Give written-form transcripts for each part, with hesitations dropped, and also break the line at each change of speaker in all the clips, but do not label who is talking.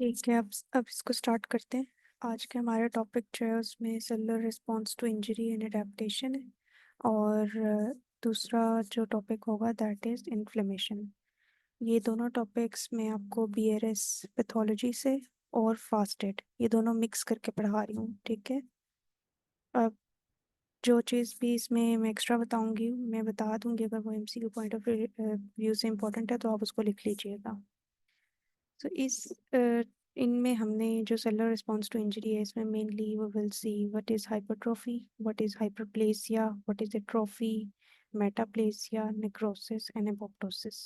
ठीक है, अब इसको स्टार्ट करते हैं। आज के हमारा टॉपिक जो है उसमें cellular response to injury and adaptation है। और दूसरा जो टॉपिक होगा दैट इज इन्फ्लेमेशन। ये दोनों टॉपिक्स मैं आपको बीआरएस पैथोलॉजी से और फास्टेड ये दोनों मिक्स करके पढ़ा रही हूँ। ठीक है, अब जो चीज़ भी इसमें मैं एक्स्ट्रा बताऊंगी मैं बता दूंगी, अगर वो एमसीक्यू पॉइंट ऑफ व्यू से इम्पोर्टेंट है तो आप उसको लिख लीजिएगा। तो इनमें हमने जो सेलुलर रिस्पॉन्स टू इंजरी है इसमें मेनली वो will see what is hypertrophy, what is hyperplasia, what is atrophy, metaplasia, necrosis and apoptosis.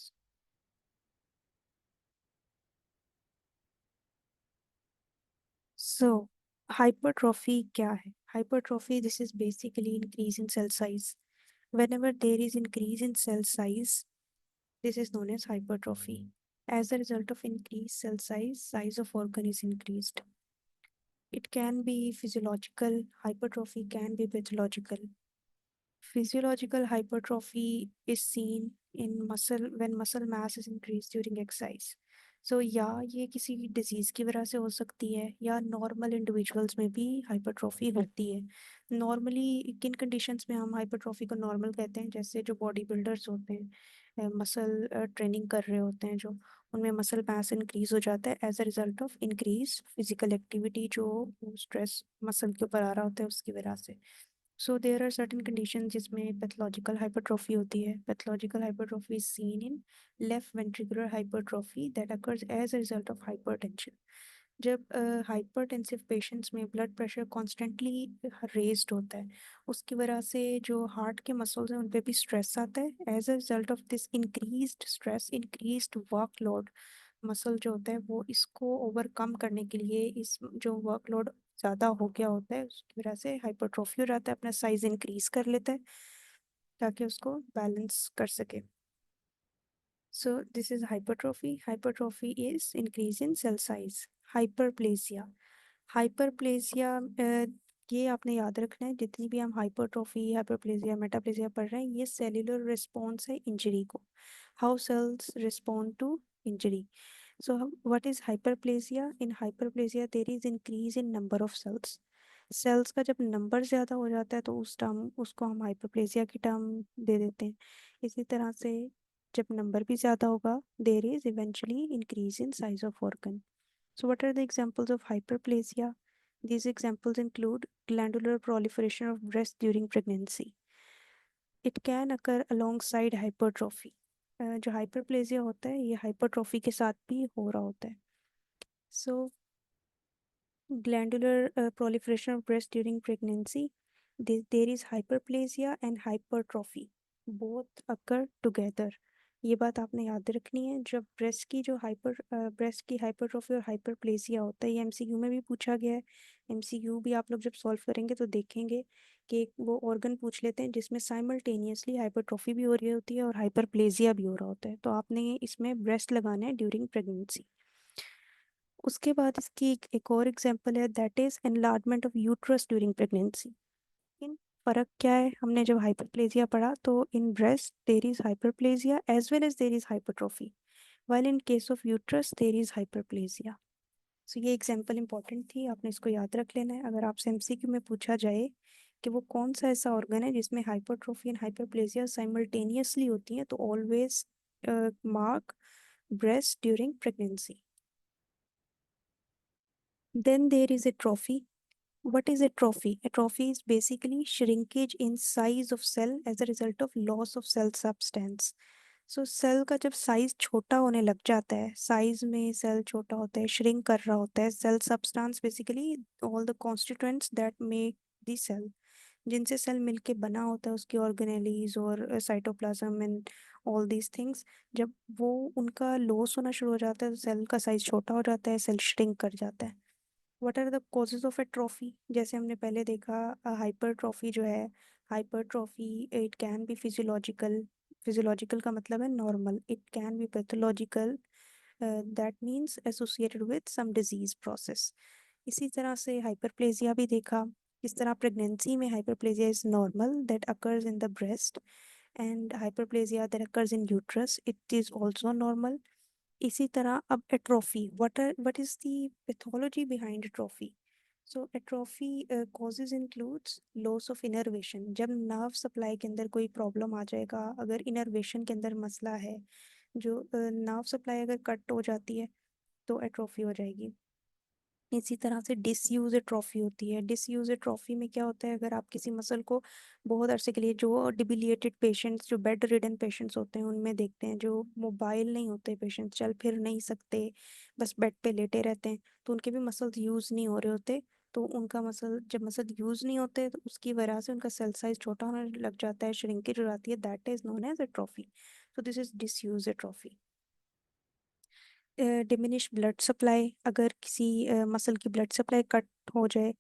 So hypertrophy क्या है? Hypertrophy, this is basically increase in cell size. whenever there is increase in cell size, this is known as hypertrophy. As a result of increased cell size, size of organ is increased. It can be physiological, hypertrophy can be pathological. Physiological hypertrophy is seen in muscle when muscle mass is increased during exercise. सो या ये किसी disease की वजह से हो सकती है या नॉर्मल इंडिविजुअल्स में भी हाइपरट्रॉफी होती है। नॉर्मली किन कंडीशंस में हम हाइपरट्रॉफी को नॉर्मल कहते हैं? जैसे जो बॉडी बिल्डर्स होते हैं, मसल ट्रेनिंग कर रहे होते हैं, जो उनमें मसल मास इंक्रीज हो जाता है as a result of increase physical activity, जो स्ट्रेस मसल के ऊपर आ रहा होता है उसकी वजह से। So there are certain condition जिसमें पैथोलॉजिकल हाइपरट्रॉफी होती है। Pathological hypertrophy is seen in left ventricular hypertrophy that occurs as a result of hypertension. जब हाइपरटेंसिव पेशेंट्स में ब्लड प्रेशर कॉन्स्टेंटली रेज्ड होता है, उसकी वजह से जो हार्ट के मसल्स हैं उन पे भी स्ट्रेस आता है। As a result of this increased stress, increased workload, muscle जो होता है वो इसको ओवरकम करने के लिए, इस जो वर्कलोड ज़्यादा हो गया होता है उसकी वजह से हाइपरट्रॉफी हो जाता है, अपना साइज इंक्रीज कर लेता है ताकि उसको बैलेंस कर सके। So this is hypertrophy. Hypertrophy is increase in cell size. Hyperplasia, hyperplasia ये आपने याद रखना है, जितनी भी हम हाइपरट्रॉफी, हाइपरप्लेसिया, मेटाप्लेसिया पढ़ रहे हैं, ये सेल्यूलर रिस्पॉन्स है इंजरी को। How cells respond to injury. So, what is hyperplasia? In hyperplasia, there is increase in number of cells. Cells का जब नंबर ज़्यादा हो जाता है तो उस टर्म उसको हम हाइपरप्लेसिया की टर्म दे देते हैं। इसी तरह से जब नंबर भी ज़्यादा होगा, there is eventually increase in size of organ. So, what are the examples of hyperplasia? These examples include glandular proliferation of breast during pregnancy. It can occur alongside hypertrophy. जो हाइपरप्लेसिया होता है ये hypertrophy के साथ भी हो रहा होता है। So, glandular proliferation of breast during pregnancy, there is hyperplasia and hypertrophy. Both occur together. ये बात आपने याद रखनी है। जब ब्रेस्ट की हाइपरट्रॉफी और हाइपरप्लेसिया होता है, ये एमसीक्यू में भी पूछा गया है। एमसीक्यू भी आप लोग जब सॉल्व करेंगे तो देखेंगे कि वो ऑर्गन पूछ लेते हैं जिसमें साइमल्टेनियसली हाइपरट्रॉफी भी हो रही होती है और हाइपरप्लेसिया भी हो रहा होता है, तो आपने इसमें ब्रेस्ट लगाना है ड्यूरिंग प्रेगनेंसी। उसके बाद इसकी एक और एग्जांपल है, that is enlargement of uterus during pregnancy. इन फर्क क्या है? हमने जब हाइपरप्लेजिया पढ़ा तो in breast there is hyperplasia as well as there is hypertrophy, while in case of uterus there is hyperplasia. So ये एग्जांपल इंपॉर्टेंट थी, आपने इसको याद रख लेना है। अगर आपसे एमसीक्यू में पूछा जाए कि वो कौन सा ऐसा ऑर्गन है जिसमें हाइपरट्रॉफी एंड हाइपरप्लेजिया साइमल्टेनियसली होती हैं, तो always mark breast during pregnancy. Then there is atrophy. What is atrophy? Atrophy is basically shrinkage in size of cell as a result of loss of cell substance. So cell का जब size छोटा होने लग जाता है, size में cell छोटा होता है, श्रिंक कर रहा होता है, cell substance basically all the constituents that make the cell, जिनसे सेल मिलके बना होता है, उसकी ऑर्गेनेलीज और cytoplasm and all these things, जब वो उनका लॉस होना शुरू हो जाता है तो सेल का साइज छोटा हो जाता है, सेल श्रिंक कर जाता है। What are the causes of atrophy? जैसे हमने पहले देखा, हाइपरट्रॉफी जो है, hypertrophy it can be physiological. Physiological का मतलब है normal. It can be pathological, that means associated with some disease process. इसी तरह से हाइपरप्लेजिया भी देखा। इस तरह प्रेगनेंसी में hyperplasia is normal that occurs in the breast, and hyperplasia that occurs in uterus, it is also normal. इसी तरह अब atrophy, what is the pathology behind atrophy? So atrophy causes includes loss of innervation. जब nerve supply के अंदर कोई problem आ जाएगा, अगर innervation के अंदर मसला है, जो नर्व सप्लाई अगर कट हो जाती है तो एट्रोफी हो जाएगी। इसी तरह से डिसयूज एट्रोफी होती है। डिसयूज एट्रोफी में क्या होता है, अगर आप किसी मसल को बहुत अरसे के लिए, जो डिबिलिएटेड पेशेंट्स, जो बेड रिडन पेशेंट्स होते हैं उनमें देखते हैं, जो मोबाइल नहीं होते पेशेंट्स, चल फिर नहीं सकते, बस बेड पे लेटे रहते हैं, तो उनके भी मसल्स यूज़ नहीं हो रहे होते। तो उनका मसल, जब मसल यूज़ नहीं होते तो उसकी वजह से उनका सेल साइज छोटा होने लग जाता है, श्रिंकेज हो जाती है, that is known as atrophy. So this is disuse atrophy. Diminish blood supply, अगर किसी मसल की ब्लड सप्लाई कट हो जाए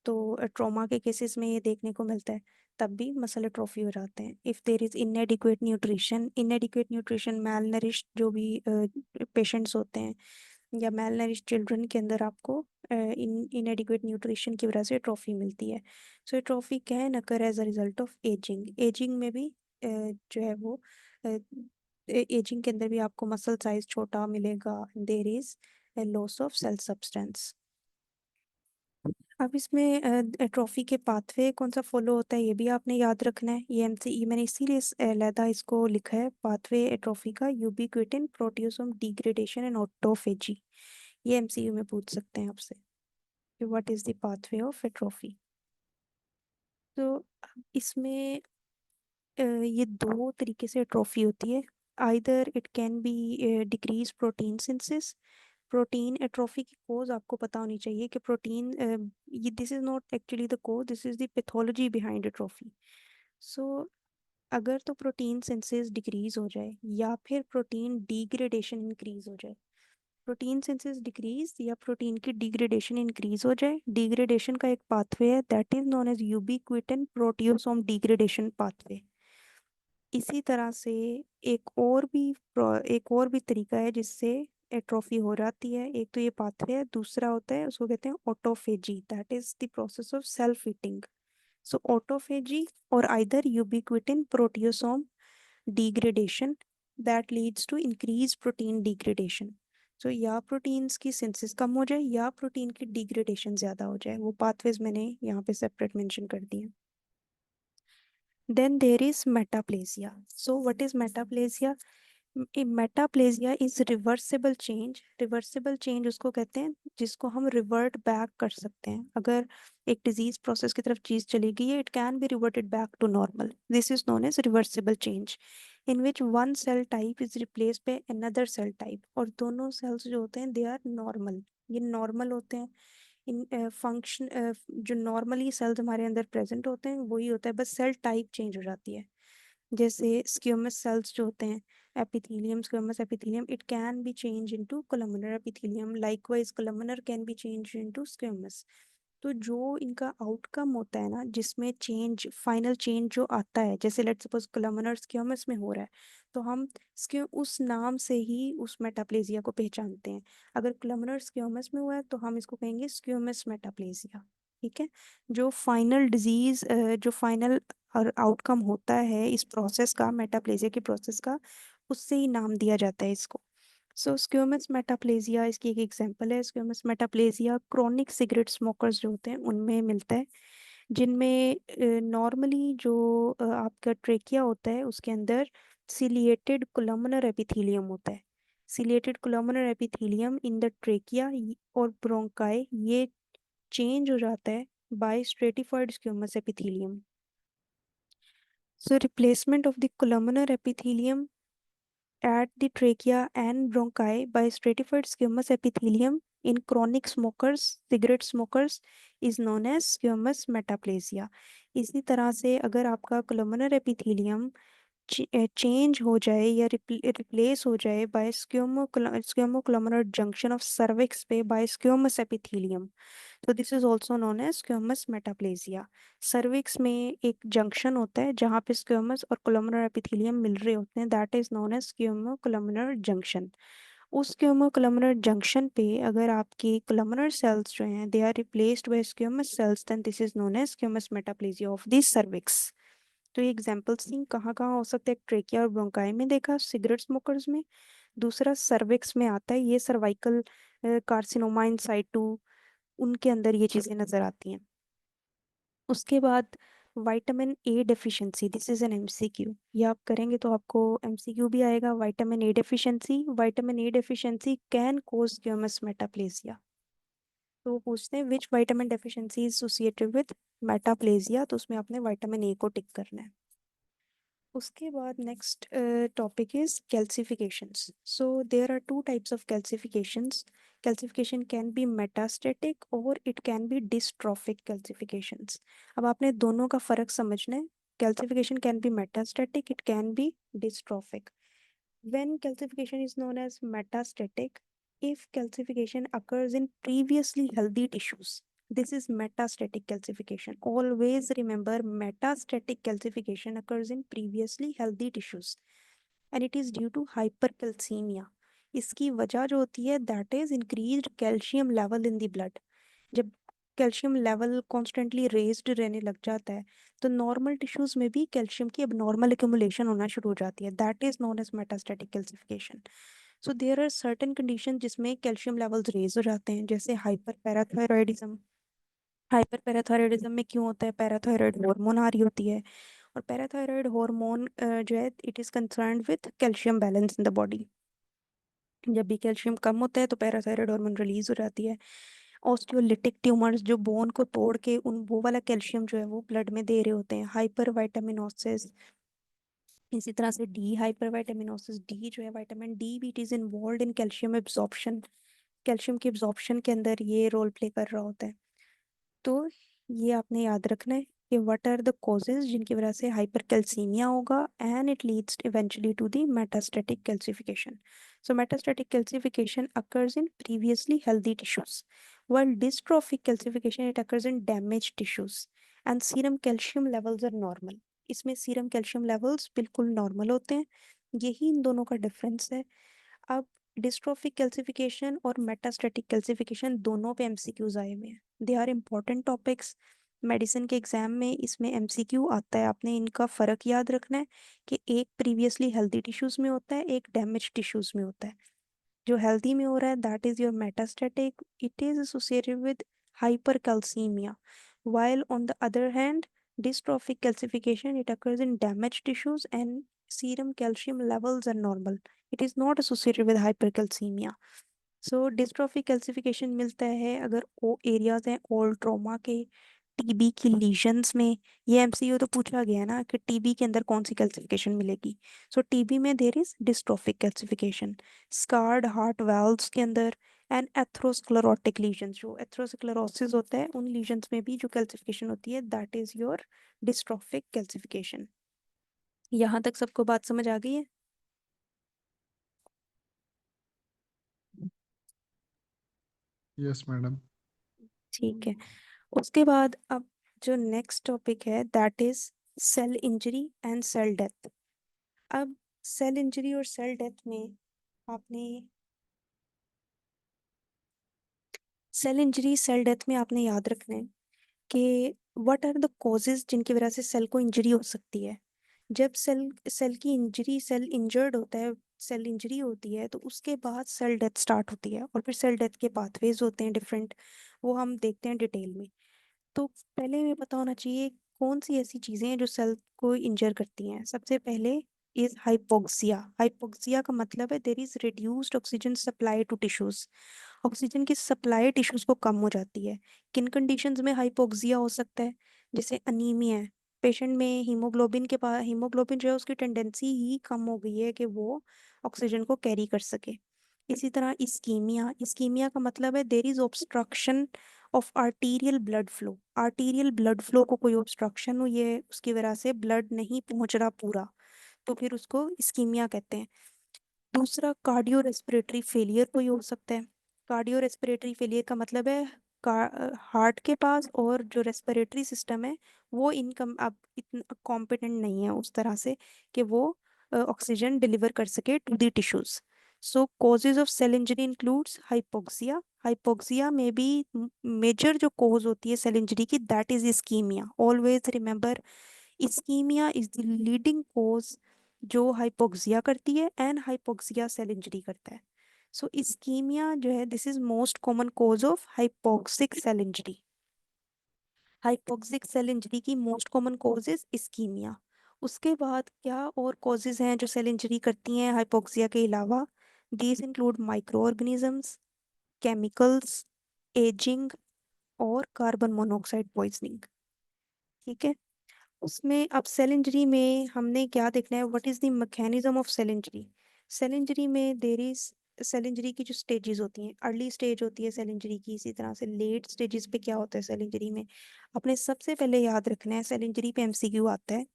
तो ट्रॉमा के केसेस में ये देखने को मिलता है, तब भी मसल एट्रोफी हो जाते हैं। If there is inadequate nutrition, inadequate nutrition, मैल जो भी पेशेंट्स होते हैं या मेल नरिश चिल्ड्रन के अंदर आपको इनएडिक्वेट न्यूट्रिशन की वजह से ट्रॉफी मिलती है। सो ये trophy can occur as a result of aging. Aging में भी जो है वो एजिंग के अंदर भी आपको मसल साइज छोटा मिलेगा, there is loss of cell substance. अब इसमें ट्रॉफी के पाथवे कौन सा फॉलो होता है ये भी आपने याद रखना है। ये एमसीई मैंने इसीलिए अलहदा इसको लिखा है, पाथवे ट्रॉफी का, यूबिक्विटिन प्रोटियोसोम डिग्रेडेशन एंड ऑटोफेजी। ये एमसीयू में पूछ सकते हैं आपसे कि what is the pathway of atrophy. तो अब इसमें ये दो तरीके से एट्रोफी होती है। Either it can be decrease protein synthesis. Protein atrophy की कोज आपको पता होनी चाहिए कि प्रोटीन, ये this is not actually the cause, this is the pathology behind atrophy. So अगर तो प्रोटीन सिंथेसिस डिक्रीज हो जाए या फिर प्रोटीन डिग्रेडेशन इंक्रीज हो जाए, प्रोटीन सिंथेसिस डिक्रीज या प्रोटीन की डिग्रेडेशन इंक्रीज हो जाए, डिग्रेडेशन का एक पाथवे है that is known as ubiquitin proteasome degradation pathway. इसी तरह से एक और भी तरीका है जिससे एट्रोफी हो जाती है। एक तो ये पाथवे है, दूसरा होता है उसको कहते हैं autophagy, that is the process of self eating. So autophagy और either ubiquitin proteasome degradation that leads to increased protein degradation। So या प्रोटीन्स की सिंथेसिस कम हो जाए या प्रोटीन की डिग्रेडेशन ज़्यादा हो जाए, वो पाथवेज मैंने यहाँ पे सेपरेट मेंशन कर दिए। Then there is metaplasia. So what is metaplasia? Metaplasia is reversible change. Reversible change उसको कहते हैं जिसको हम रिवर्ट बैक कर सकते हैं। अगर एक डिजीज प्रोसेस की तरफ चीज चली गई है, it can be reverted back to normal, this is known as reversible change in which one cell type is replaced by another cell type. और दोनों सेल्स जो होते हैं दे आर नॉर्मल, ये नॉर्मल होते हैं। इन फंक्शन जो normally cells हमारे अंदर प्रेजेंट होते हैं वही होता है, बस सेल टाइप चेंज हो जाती है। जैसे स्क्यूमस सेल्स जो होते हैं, epithelium, squamous epithelium, it can be changed into columnar epithelium, likewise columnar can be changed into squamous। तो जो इनका आउटकम होता है ना, जिसमें चेंज, फाइनल चेंज जो आता है, जैसे लेट्स सपोज कलमनर स्क्यूमस में हो रहा है, तो हम स्क्यू उस नाम से ही उस मेटाप्लेजिया को पहचानते हैं। अगर कलमनर स्क्यूमस में हुआ है तो हम इसको कहेंगे स्क्यूमस मेटाप्लेजिया। ठीक है। जो फाइनल डिजीज, जो फाइनल और आउटकम होता है इस प्रोसेस का, मेटाप्लेजिया के प्रोसेस का, उससे ही नाम दिया जाता है इसको। सो स्क्यूमस मेटाप्लेजिया इसकी एक एग्जांपल है। स्क्यूमस मेटाप्लेजिया क्रोनिक सिगरेट स्मोकर्स जो होते हैं उनमें मिलता है, जिनमें नॉर्मली जो आपका ट्रेकिया होता है उसके अंदर सिलिएटेड कोलमनर एपिथेलियम होता है। Ciliated columnar epithelium in the trachea और ब्रोंकाई, ये चेंज हो जाता है by stratified squamous epithelium. So replacement of the columnar epithelium at the trachea and bronchi by stratified squamous epithelium in chronic smokers, cigarette smokers, is known as squamous metaplasia। इसी तरह से अगर आपका columnar epithelium change हो जाए या replace हो जाए by squamocolumnar junction of cervix पे बाय स्क्यूमस एपिथेलियम, तो this is also known as squamous metaplasia. Cervix में एक जंक्शन होता है जहाँ पे स्क्यूमस और कोलमनर एपिथेलियम मिल रहे होते हैं, that is known as squamocolumnar junction. उस स्क्यूमोकोलमनर जंक्शन पे अगर आपके कोलमनर सेल्स जो हैं they are replaced by squamous cells, then this is known as squamous metaplasia of the cervix. तो ये एग्जाम्पल्स थी, कहाँ कहाँ हो सकते हैं, ट्रेकिया और ब्रोंकाई में देखा, सिगरेट स्मोकर्स में, दूसरा सर्विक्स में आता है, ये सर्वाइकल कार्सिनोमा इन साइटू, उनके अंदर ये चीज़ें नज़र आती हैं। उसके बाद vitamin A deficiency, this is an MCQ, ये आप करेंगे तो आपको एमसीक्यू भी आएगा। Vitamin A deficiency can cause squamous metaplasia. तो वो पूछते हैं which vitamin deficiency is associated with metaplasia, तो उसमें आपने विटामिन ए को टिक करना है। उसके बाद next topic is calcifications. So there are two types of calcifications. Calcification can be metastatic और it can be dystrophic calcifications. अब आपने दोनों का फर्क समझना है। Calcification can be metastatic, it can be dystrophic. When calcification is known as metastatic, if calcification occurs in previously healthy tissues, this is metastatic calcification. Always remember, metastatic calcification occurs in previously healthy tissues and it is due to hypercalcemia. इसकी वजह जो होती है that is increased calcium level in the blood. जब calcium level constantly raised रहने लग जाता है तो नॉर्मल टिश्यूज में भी कैल्शियम की abnormal accumulation होना शुरू हो जाती है, that is known as metastatic calcification. So there are certain condition जिसमें कैल्शियम लेवल्स रेज हो जाते हैं, जैसे हाइपर पैराथायरॉयडिज्म। हाइपर पैराथायरॉयडिज्म में क्यों होता है? पैराथायरॉयड हार्मोन आ रही होती है, और पैराथायरॉयड हार्मोन जो है it is concerned with calcium balance in the body. जब भी कैल्शियम कम होता है तो पैराथायरॉयड हार्मोन रिलीज हो जाती है। ऑस्टियोलिटिक ट्यूमर्स जो बोन को तोड़ के उन वो वाला कैल्शियम जो है वो ब्लड में दे रहे होते हैं। हाइपर वाइटामिनोसिस, इसी तरह से डी हाइपर वाइटामिनोसिस, डी जो है विटामिन डी भी it is involve in calcium absorption. Calcium की एब्जॉर्प्शन के अंदर ये रोल प्ले कर रहा होता है। तो ये आपने याद रखना है कि व्हाट आर द कॉजेज जिनकी वजह से हाइपरकैल्सीमिया होगा and it leads eventually to the metastatic calcification. So metastatic calcification occurs in previously healthy tissues, while dystrophic calcification it occurs in damaged tissues and serum calcium levels are normal. इसमें serum calcium levels बिल्कुल normal होते हैं, यही इन दोनों का difference है। अब डिस्ट्रोफिक कैल्सिफिकेशन और मेटास्टैटिक कैल्सिफिकेशन दोनों पे एमसीक्यूज आए हुए हैं, they are important topics. Medicine के एग्जाम में इसमें एमसीक्यू आता है, आपने इनका फर्क याद रखना है कि एक प्रीवियसली हेल्दी टिश्यूज में होता है, एक डैमेज टिश्यूज में होता है। जो हेल्दी में हो रहा है that is your metastatic, it is associated with hypercalcemia, while on the other hand dystrophic calcification it occurs in damaged tissues and serum calcium levels are normal, it is not associated with hypercalcemia. So dystrophic calcification मिलता है अगर वो areas हैं old trauma के, TB की lesions में। ये MCU तो पूछा गया ना कि टीबी के अंदर कौन सी कैल्सिफिकेशन मिलेगी। सो टीबी में there is dystrophic calcification. Scarred heart valves के अंदर एंड एथ्रोस्क्लेरोटिक लीजन्स, जो एथ्रोस्क्लेरोसिस होता है उन लीजन्स में भी जो कैल्सिफिकेशन होती है that is your dystrophic calcification. यहाँ तक सबको बात समझ आ गई है?
Yes madam.
ठीक है। उसके बाद अब जो नेक्स्ट टॉपिक है that is cell injury and cell death. अब सेल इंजरी और सेल डेथ में आपने सेल इंजरी सेल डेथ में आपने याद रखना है कि व्हाट आर द कॉजेज जिनकी वजह से सेल को इंजरी हो सकती है। जब सेल सेल की इंजरी, सेल इंजर्ड होता है, सेल इंजरी होती है तो उसके बाद सेल डेथ स्टार्ट होती है और फिर सेल डेथ के पाथवेज होते हैं डिफरेंट, वो हम देखते हैं डिटेल में। तो पहले हमें पता होना चाहिए कौन सी ऐसी चीजें हैं जो सेल को इंजर करती हैं। सबसे पहले इज हाइपोक्सिया। हाइपोक्सिया का मतलब है there is reduced oxygen supply to tissues, oxygen की सप्लाई टिश्यूज को कम हो जाती है। किन कंडीशंस में हाइपोक्सिया हो सकता है? जैसे अनीमिया है, पेशेंट में हीमोग्लोबिन के पास, हीमोग्लोबिन जो है उसकी टेंडेंसी ही कम हो गई है कि वो ऑक्सीजन को कैरी कर सके। इसी तरह इस्कीमिया, इस्कीमिया का मतलब है there is obstruction of arterial blood flow. Arterial blood flow को कोई ऑब्स्ट्रक्शन हो, ये उसकी वजह से ब्लड नहीं पहुंच रहा पूरा, तो फिर उसको इस्कीमिया कहते हैं। दूसरा कार्डियो रेस्पिरेटरी फेलियर कोई हो सकता है। कार्डियो रेस्पिरेटरी फेलियर का मतलब है हार्ट के पास और जो रेस्पिरेटरी सिस्टम है वो इनकम अब इतना कॉम्पिटेंट नहीं है उस तरह से कि वो ऑक्सीजन डिलीवर कर सके to the tissues. So causes of cell injury includes hypoxia. Hypoxia में भी मेजर जो कॉज होती है सेल इंजरी की that is ischemia. Always remember, ischemia is the leading cause जो हाइपोक्सिया करती है एंड हाइपोक्सिया सेल इंजरी करता है। सो इस्कीमिया जो है this is most common cause of hypoxic cell injury. Hypoxic cell injury की most common cause is ischaemia. उसके बाद क्या और कॉजेज हैं जो सेल इंजरी करती हैं हाइपोक्सिया के अलावा? These include micro organisms, chemicals, ageing और कार्बन मोनोऑक्साइड पॉइजनिंग। ठीक है। उसमें अब सेल इंजरी में हमने क्या देखना है, what is the mechanism of cell injury. Cell injury में देर इज सेल इंजरी की जो स्टेजेस होती हैं, अर्ली स्टेज होती है सेल इंजरी की, इसी तरह से लेट स्टेजेस पे क्या होता है सेल इंजरी में। अपने सबसे पहले याद रखना है, सेल इंजरी पे एमसीक्यू आता है।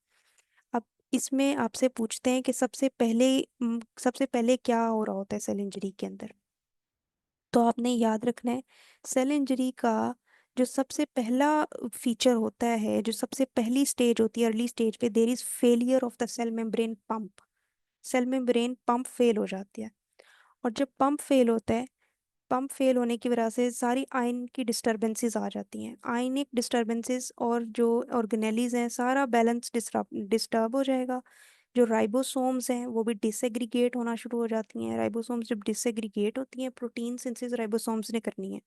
अब इसमें आपसे पूछते हैं कि सबसे पहले क्या हो रहा होता है सेल इंजरी के अंदर। तो आपने याद रखना है सेल इंजरी का जो सबसे पहला फीचर होता है, जो सबसे पहली स्टेज होती है अर्ली स्टेज पे, there is failure of the cell membrane pump. Cell membrane pump fail हो जाती है। और जब पंप फेल होता है, पंप फेल होने की वजह से सारी आयन की डिस्टरबेंसेस आ जाती हैं, आयनिक डिस्टरबेंसेस, और जो ऑर्गेनेलीज हैं सारा बैलेंस डिस्टर्ब हो जाएगा। जो राइबोसोम्स हैं वो भी डिसएग्रीगेट होना शुरू हो जाती हैं। राइबोसोम्स जब डिसएग्रीगेट होती हैं, प्रोटीन सिंथेसिस राइबोसोम्स ने करनी है,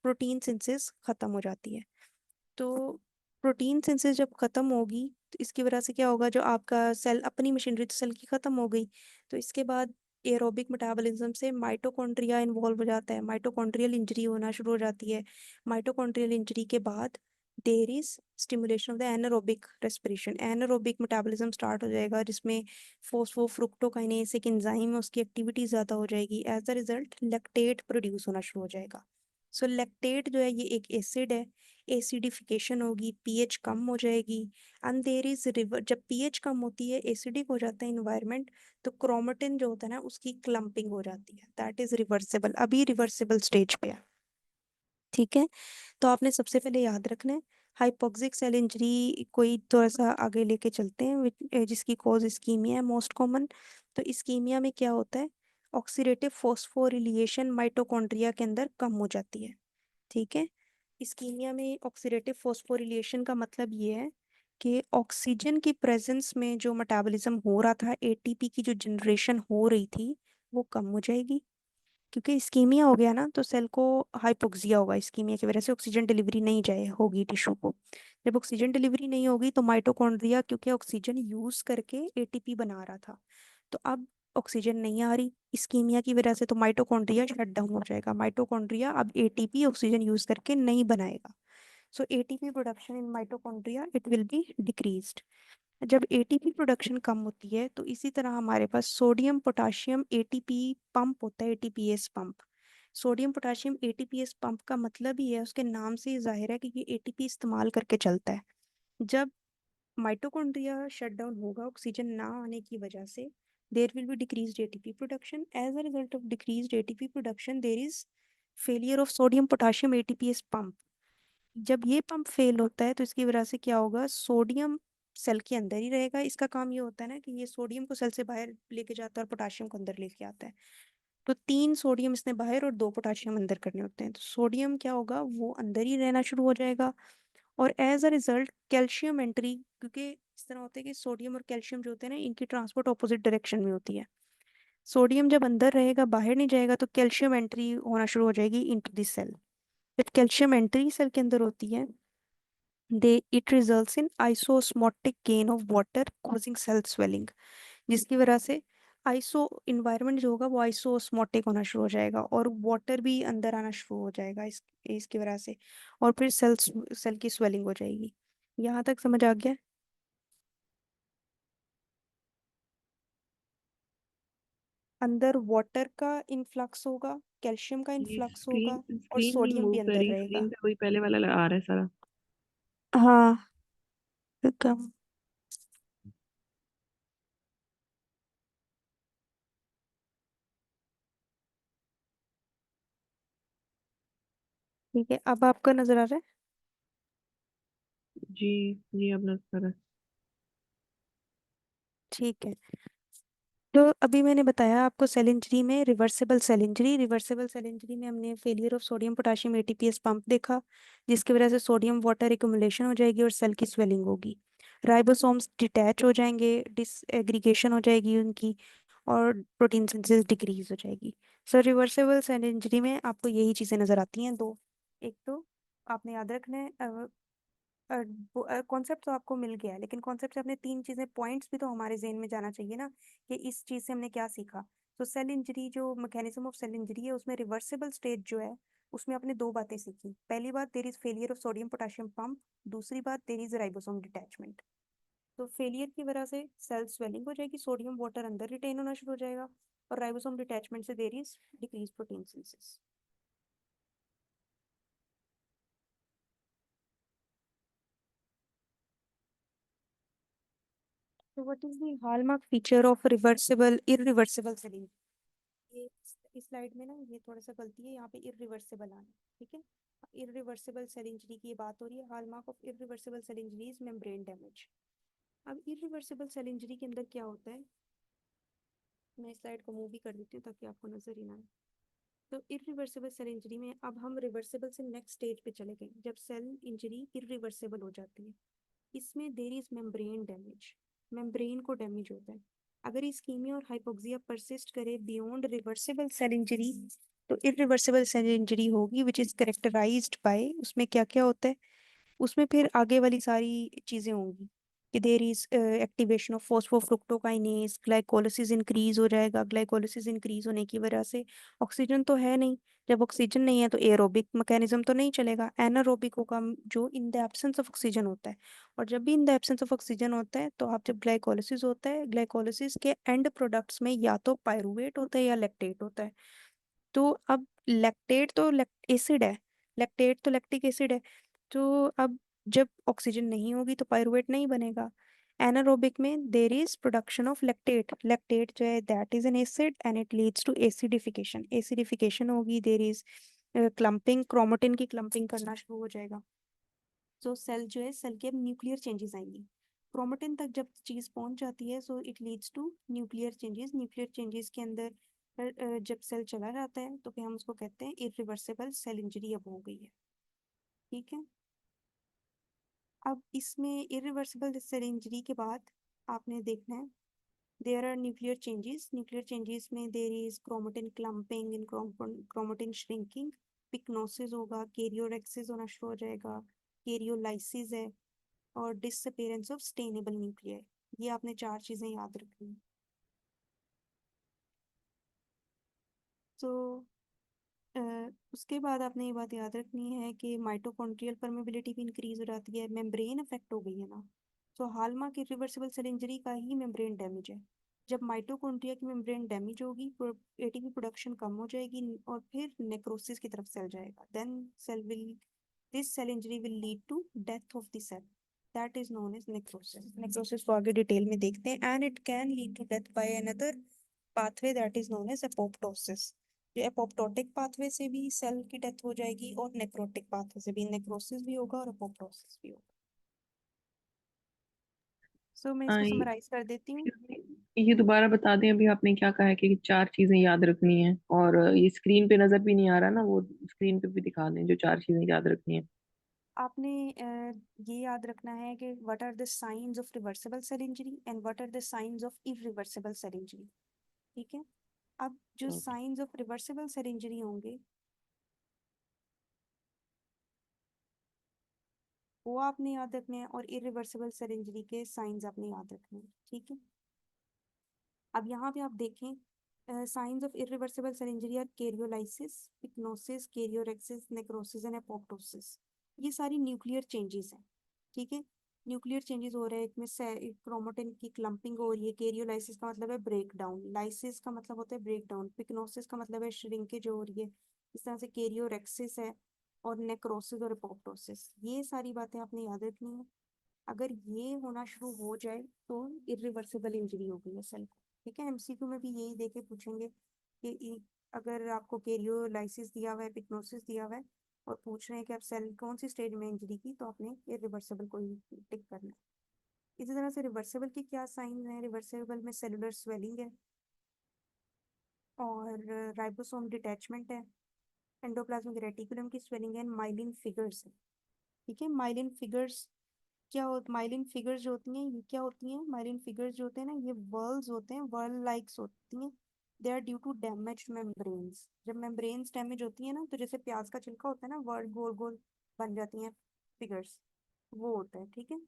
प्रोटीन सिंथेसिस खत्म हो जाती है। तो प्रोटीन सिंथेसिस जब खत्म होगी तो इसकी वजह से क्या होगा, जो आपका सेल अपनी मशीनरी तो सेल की खत्म हो गई, तो इसके बाद एरोबिक मेटाबॉलिज्म से माइटोकॉन्ड्रिया इन्वॉल्व हो जाता है, माइटोकॉन्ड्रियल इंजरी होना शुरू हो जाती है। माइटोकॉन्ड्रियल इंजरी के बाद there is stimulation of the anaerobic respiration, anaerobic metabolism start हो जाएगा, जिसमें फोस्फोफ्रुक्टोकाइनेस एक एंजाइम है, उसकी एक्टिविटी ज़्यादा हो जाएगी। As the result lactate produce होना शुरू हो जाएगा। सो लैक्टेट जो है ये एक एसिड है, एसिडिफिकेशन होगी, पीएच कम हो जाएगी। एंड देयर इज रिवर, जब पीएच कम होती है, एसिडिक हो जाता है इन्वायरमेंट, तो क्रोमेटिन जो होता है ना उसकी क्लम्पिंग हो जाती है, दैट इज रिवर्सिबल, अभी रिवर्सिबल स्टेज पे है। ठीक है। तो आपने सबसे पहले याद रखना है हाइपोक्सिक सेल इंजरी, कोई थोड़ा सा आगे लेके चलते हैं, जिसकी कॉज इस्कीमिया है मोस्ट कॉमन। तो इस्कीमिया में क्या होता है, ऑक्सीडेटिव फॉस्फोरिलिएशन माइटोकॉन्ड्रिया के अंदर कम हो जाती है। ठीक है। इस्कीमिया में ऑक्सीडेटिव फॉस्फोरिलेशन का मतलब ये है कि ऑक्सीजन की प्रेजेंस में जो मेटाबॉलिज्म हो रहा था, एटीपी की जो जनरेशन हो रही थी, वो कम हो जाएगी। क्योंकि इस्कीमिया हो गया ना तो सेल को हाइपोक्सिया होगा, इस्कीमिया की वजह से ऑक्सीजन डिलीवरी नहीं जाए होगी टिश्यू को। जब ऑक्सीजन डिलीवरी नहीं होगी तो माइटोकॉन्ड्रिया क्योंकि ऑक्सीजन यूज करके एटीपी बना रहा था, तो अब ऑक्सीजन नहीं आ रही इस्कीमिया की वजह से, तो माइटोकॉन्ड्रिया शट डाउन हो जाएगा। माइटोकॉन्ड्रिया अब एटीपी ऑक्सीजन यूज करके नहीं बनाएगा। So ATP production in mitochondria it will be decreased. जब एटीपी प्रोडक्शन कम होती है तो इसी तरह हमारे पास सोडियम पोटाशियम एटीपी पंप होता है, ATPase pump. Sodium potassium ATPase pump का मतलब ही है, उसके नाम से ही जाहिर है कि ये एटीपी इस्तेमाल करके चलता है। जब माइटोकॉन्ड्रिया शट डाउन होगा ऑक्सीजन ना आने की वजह से, there will be decreased ATP production. As a result of decreased ATP production there is failure of sodium potassium ATPase pump. जब ये पंप फेल होता है तो इसकी वजह से क्या होगा, सोडियम सेल के अंदर ही रहेगा। इसका काम ये होता है ना कि ये सोडियम को सेल से बाहर लेके जाता है और पोटाशियम को अंदर लेके आता है। तो 3 सोडियम इसने बाहर और 2 पोटाशियम अंदर करने होते हैं, तो सोडियम क्या होगा, वो अंदर ही रहना शुरू हो जाएगा। और as a result calcium entry, क्योंकि इस तरह होता है कि सोडियम और कैल्शियम जो होते हैं ना इनकी ट्रांसपोर्ट ऑपोजिट डायरेक्शन में होती है। सोडियम जब अंदर रहेगा बाहर नहीं जाएगा, तो कैल्शियम एंट्री होना शुरू हो जाएगी इनटू द सेल। जब कैल्शियम एंट्री सेल के अंदर होती है, they it results in isosmotic gain of water causing cell swelling, जिसकी वजह से आइसो इन्वायरमेंट जो होगा वो आइसोस्मोटिक होना शुरू हो जाएगा और वाटर भी अंदर आना शुरू हो जाएगा इसकी वजह से, और फिर सेल की स्वेलिंग हो जाएगी। यहाँ तक समझ आ गया? अंदर वाटर का इनफ्लक्स होगा, कैल्शियम का
ये
इनफ्लक्स होगा,
स्क्रीन
और
स्क्रीन नहीं
सोडियम
मूव
भी
कर
अंदर
रही,
रहेगा।
स्क्रीन पे वही पहले वाला आ रहा है सारा।
हाँ। एकदम। ठीक है, अब आपका नजर आ रहा है?
जी जी, अपना सारा।
ठीक है। तो अभी मैंने बताया आपको सेल इंजरी में reversible cell injury, reversible cell injury में हमने failure of sodium potassium ATPase pump देखा, जिसकी वजह से सोडियम वाटर एक्युमुलेशन हो जाएगी और सेल की स्वेलिंग होगी। राइबोसोम्स डिटैच हो जाएंगे, डिसएग्रीगेशन हो जाएगी उनकी, और प्रोटीन सिंथेसिस डिक्रीज हो जाएगी। सो रिवर्सिबल सेल इंजरी में आपको यही चीज़ें नज़र आती हैं दो। एक तो आपने याद रखना है, कॉन्सेप्ट तो आपको मिल गया है, लेकिन कॉन्सेप्ट से अपने तीन चीज़ें पॉइंट्स भी तो हमारे जेहन में जाना चाहिए ना, कि इस चीज़ से हमने क्या सीखा। तो सेल इंजरी जो मैकेनिज्म ऑफ सेल इंजरी है उसमें रिवर्सिबल स्टेज जो है उसमें आपने दो बातें सीखी। पहली बात, there is failure of sodium potassium pump. दूसरी बात, देयर इज राइबोसोम डिटैचमेंट। तो फेलियर की वजह से सेल स्वेलिंग हो जाएगी, सोडियम वाटर अंदर रिटेन होना शुरू हो जाएगा, और राइबोसोम डिटैचमेंट से there is decrease protein synthesis. So what is the hallmark feature of reversible irreversible cell injury? ये इस स्लाइड में ना ये थोड़ा सा गलती है, यहाँ पे इरिवर्सिबल आना, ठीक है। इरिवर्सिबल सेल इंजरी की बात हो रही है। Hallmark of irreversible cell injury is membrane damage. अब इरिवर्सिबल सेल इंजरी के अंदर क्या होता है, मैं स्लाइड को मूव भी कर देती हूँ ताकि आपको नजर ही ना आए। तो इरिवर्सिबल सेल इंजरी में अब हम रिवर्सिबल से नेक्स्ट स्टेज पे चले गए, जब सेल इंजरी इरिवर्सिबल हो जाती है। इसमें there is membrane damage, membrane को डैमेज होता है। अगर इस्कीमिया और हाइपोक्सिया परसिस्ट करे बियॉन्ड रिवर्सिबल सेल इंजरी, तो इरिवर्सिबल सेल इंजरी होगी विच इज करेक्टराइज्ड बाय, उसमें क्या क्या होता है, उसमें फिर आगे वाली सारी चीजें होंगी कि there is activation of phosphofructokinase, glycolysis increase हो जाएगा। ग्लाइकोलिसिस इंक्रीज होने की वजह से ऑक्सीजन तो है नहीं, जब ऑक्सीजन नहीं है तो एरोबिक मैकेनिज्म तो नहीं चलेगा, एनारोबिक होगा जो in the absence of oxygen होता है। और जब भी in the absence of oxygen होता है तो आप जब ग्लाइकोलिसिस होता है, ग्लाइकोलिसिस के एंड प्रोडक्ट्स में या तो पायरुवेट होता है या लैक्टेट होता है। तो अब लैक्टेट तो एसिड है, लैक्टेट तो लैक्टिक एसिड है। तो अब जब ऑक्सीजन नहीं होगी तो पायरुवेट नहीं बनेगा। एनारोबिक में there is production of lactate, lactate जो है that is an acid and it leads to acidification, acidification होगी, देर इज क्लम्पिंग, क्रोमेटिन की क्लम्पिंग करना शुरू हो जाएगा। सो सेल जो है, सेल के अब न्यूक्लियर चेंजेस आएंगी। क्रोमेटिन तक जब चीज पहुंच जाती है so it leads to nuclear changes. Nuclear changes के अंदर जब सेल चला जाता है तो फिर हम उसको कहते हैं इरिवर्सिबल सेल इंजरी अब हो गई है, ठीक है। अब इसमें इरिवर्सिबल सेल इंजरी के बाद आपने देखना है there are nuclear changes. Nuclear changes में there is chromatin clumping in chromatin shrinking, pyknosis होगा, कैरियोरेक्सिस होना शुरू हो जाएगा, कैरियोलाइसिस है, और डिसअपीयरेंस ऑफ स्टेनेबल न्यूक्लियर। ये आपने चार चीजें याद रखनी। तो उसके बाद आपने ये बात याद रखनी है कि माइटोकॉन्ड्रियल परमेबिलिटी भी इंक्रीज हो जाती है, मेम्ब्रेन अफेक्ट हो गई है ना। तो हालमार्क इरिवर्सिबल सेल इंजरी का ही मेम्ब्रेन डैमेज है। जब माइटोकॉन्ड्रिया की मेम्ब्रेन डैमेज होगी, एटीपी प्रोडक्शन कम हो जाएगी और फिर नेक्रोसिस की तरफ सेल जाएगा, then cell will, this cell injury will lead to death of the cell, that is known as necrosis. Necrosis को आगे डिटेल में देखते हैं, and it can lead to death by another pathway that is known as apoptosis. ये apoptotic pathway से भी cell की death हो जाएगी और नेक्रोटिक पाथवे से भी, नेक्रोसिस भी होगा और एपोप्टोसिस भी होगा। सो मैं इसको
ये
समराइज कर देती हूँ।
ये दोबारा बता दें, अभी आपने क्या कहा है कि चार चीजें याद रखनी है, और ये स्क्रीन पे नजर भी नहीं आ रहा ना, वो स्क्रीन पे भी दिखा दें जो चार चीजें याद रखनी है।
आपने ये याद रखना है कि what are the signs of reversible cell injury and what are the signs of irreversible cell injury, ठीक है। अब जो
okay.
Signs of reversible cell injury होंगे वो आपने याद रखने हैं, और इरिवर्सिबल सेल इंजरी के साइंस आपने याद रखने हैं, ठीक है। अब यहाँ पे आप देखें signs of irreversible cell injury are karyolysis, pyknosis, karyorrhexis, necrosis and apoptosis. ये सारी न्यूक्लियर चेंजेस हैं, ठीक है। न्यूक्लियर चेंजेस हो रहे हैं, इसमें क्रोमेटिन की क्लम्पिंग हो रही है। कैरियोलाइसिस का मतलब है ब्रेक डाउन, लाइसिस का मतलब होता है ब्रेक डाउन, पिक्नोसिस का मतलब है श्रिंकेज हो रही है। इस तरह से कैरियोरेक्सिस है, और नेक्रोसिस और एपोप्टोसिस, ये सारी बातें आपने याद रखनी है। अगर ये होना शुरू हो जाए तो इरिवर्सिबल इंजरी हो गई है सेल को, ठीक है। एमसीक्यू में भी यही देके पूछेंगे कि अगर आपको कैरियोलाइसिस दिया हुआ है, पिक्नोसिस दिया हुआ है, और पूछ रहे हैं कि आप सेल कौन सी स्टेज में इंजरी की, तो आपने इरिवर्सिबल को ही टिक करना है। इसी तरह से रिवर्सिबल की क्या साइन है, रिवर्सिबल में सेलुलर स्वेलिंग है, और राइबोसोम डिटैचमेंट है, एंडोप्लाज्मिक रेटिकुलम की स्वेलिंग है, माइलिन फिगर्स है, ठीक है। माइलिन फिगर्स क्या हो, माइलिन फिगर्स जो होती हैं ये क्या होती हैं? माइलिन फिगर्स जो होते हैं ना, ये वर्ल्स होते हैं, वर्ल लाइक्स होती हैं। They are due to damage membranes. जब मेम्ब्रेन्स डैमेज होती है ना, तो जैसे प्याज का छिलका होता है ना, वर्ल गोल गोल बन जाती हैं फिगर्स, वो होता है, ठीक है।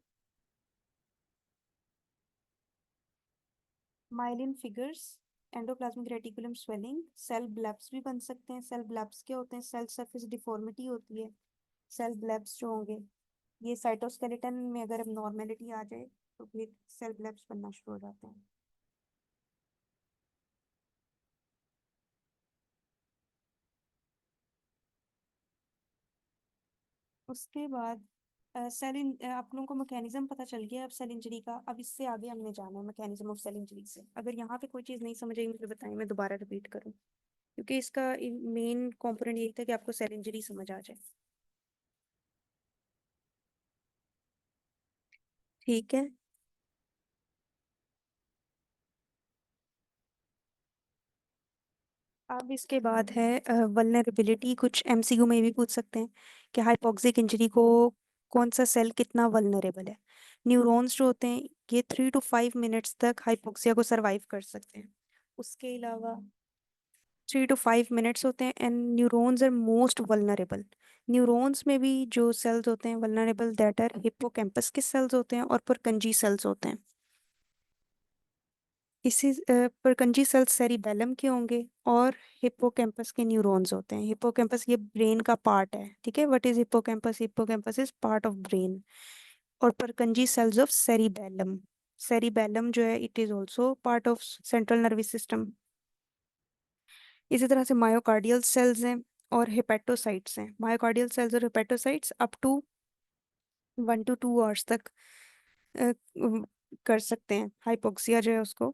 Myelin figures, endoplasmic reticulum swelling, cell blebs भी बन सकते हैं। सेल ब्लैप्स क्या होते हैं? सेल सरफेस डिफॉर्मिटी होती है। सेल ब्लैप्स जो होंगे, ये साइटोस्केलेटन में अगर अब नॉर्मेलिटी आ जाए तो फिर सेल ब्लैप्स बनना शुरू हो जाते हैं। उसके बाद आप लोगों को मैकेनिज्म पता चल गया अब सेल इंजरी का। अब इससे आगे हमने जाना है मैकेनिज्म ऑफ सेल इंजरी से। अगर यहाँ पे कोई चीज़ नहीं समझ आई मुझे बताएं, मैं दोबारा रिपीट करूँ, क्योंकि इसका मेन कंपोनेंट यही था कि आपको सेल इंजरी समझ आ जाए। ठीक है। अब इसके बाद है वल्नरेबिलिटी। कुछ एमसीक्यू में भी पूछ सकते हैं कि हाइपोक्सिक इंजरी को कौन सा सेल कितना वल्नरेबल है। न्यूरॉन्स जो होते हैं ये 3 to 5 मिनट्स तक हाइपोक्सिया को सरवाइव कर सकते हैं। उसके अलावा 3 to 5 मिनट्स होते हैं। And neurons are most vulnerable. Neurons में भी जो सेल्स होते हैं वल्नरेबल, दैट आर हिप्पोकैम्पस के सेल्स होते हैं और पुरकंजी सेल्स होते हैं। इसी पुरकंजी सेल्स सेरिबेलम के होंगे और हिप्पोकैम्पस के न्यूरॉन्स होते हैं। हिप्पोकैम्पस ये ब्रेन का पार्ट है, ठीक है। What is hippocampus? Hippocampus is part of brain. और Purkinje cells of cerebellum. Cerebellum जो है it is also part of central nervous system. इसी तरह से मायोकार्डियल सेल्स हैं और हेपेटोसाइट्स हैं। मायोकार्डियल सेल्स और hepatocytes up to 1 to 2 hours तक कर सकते हैं हाइपोक्सिया जो है उसको।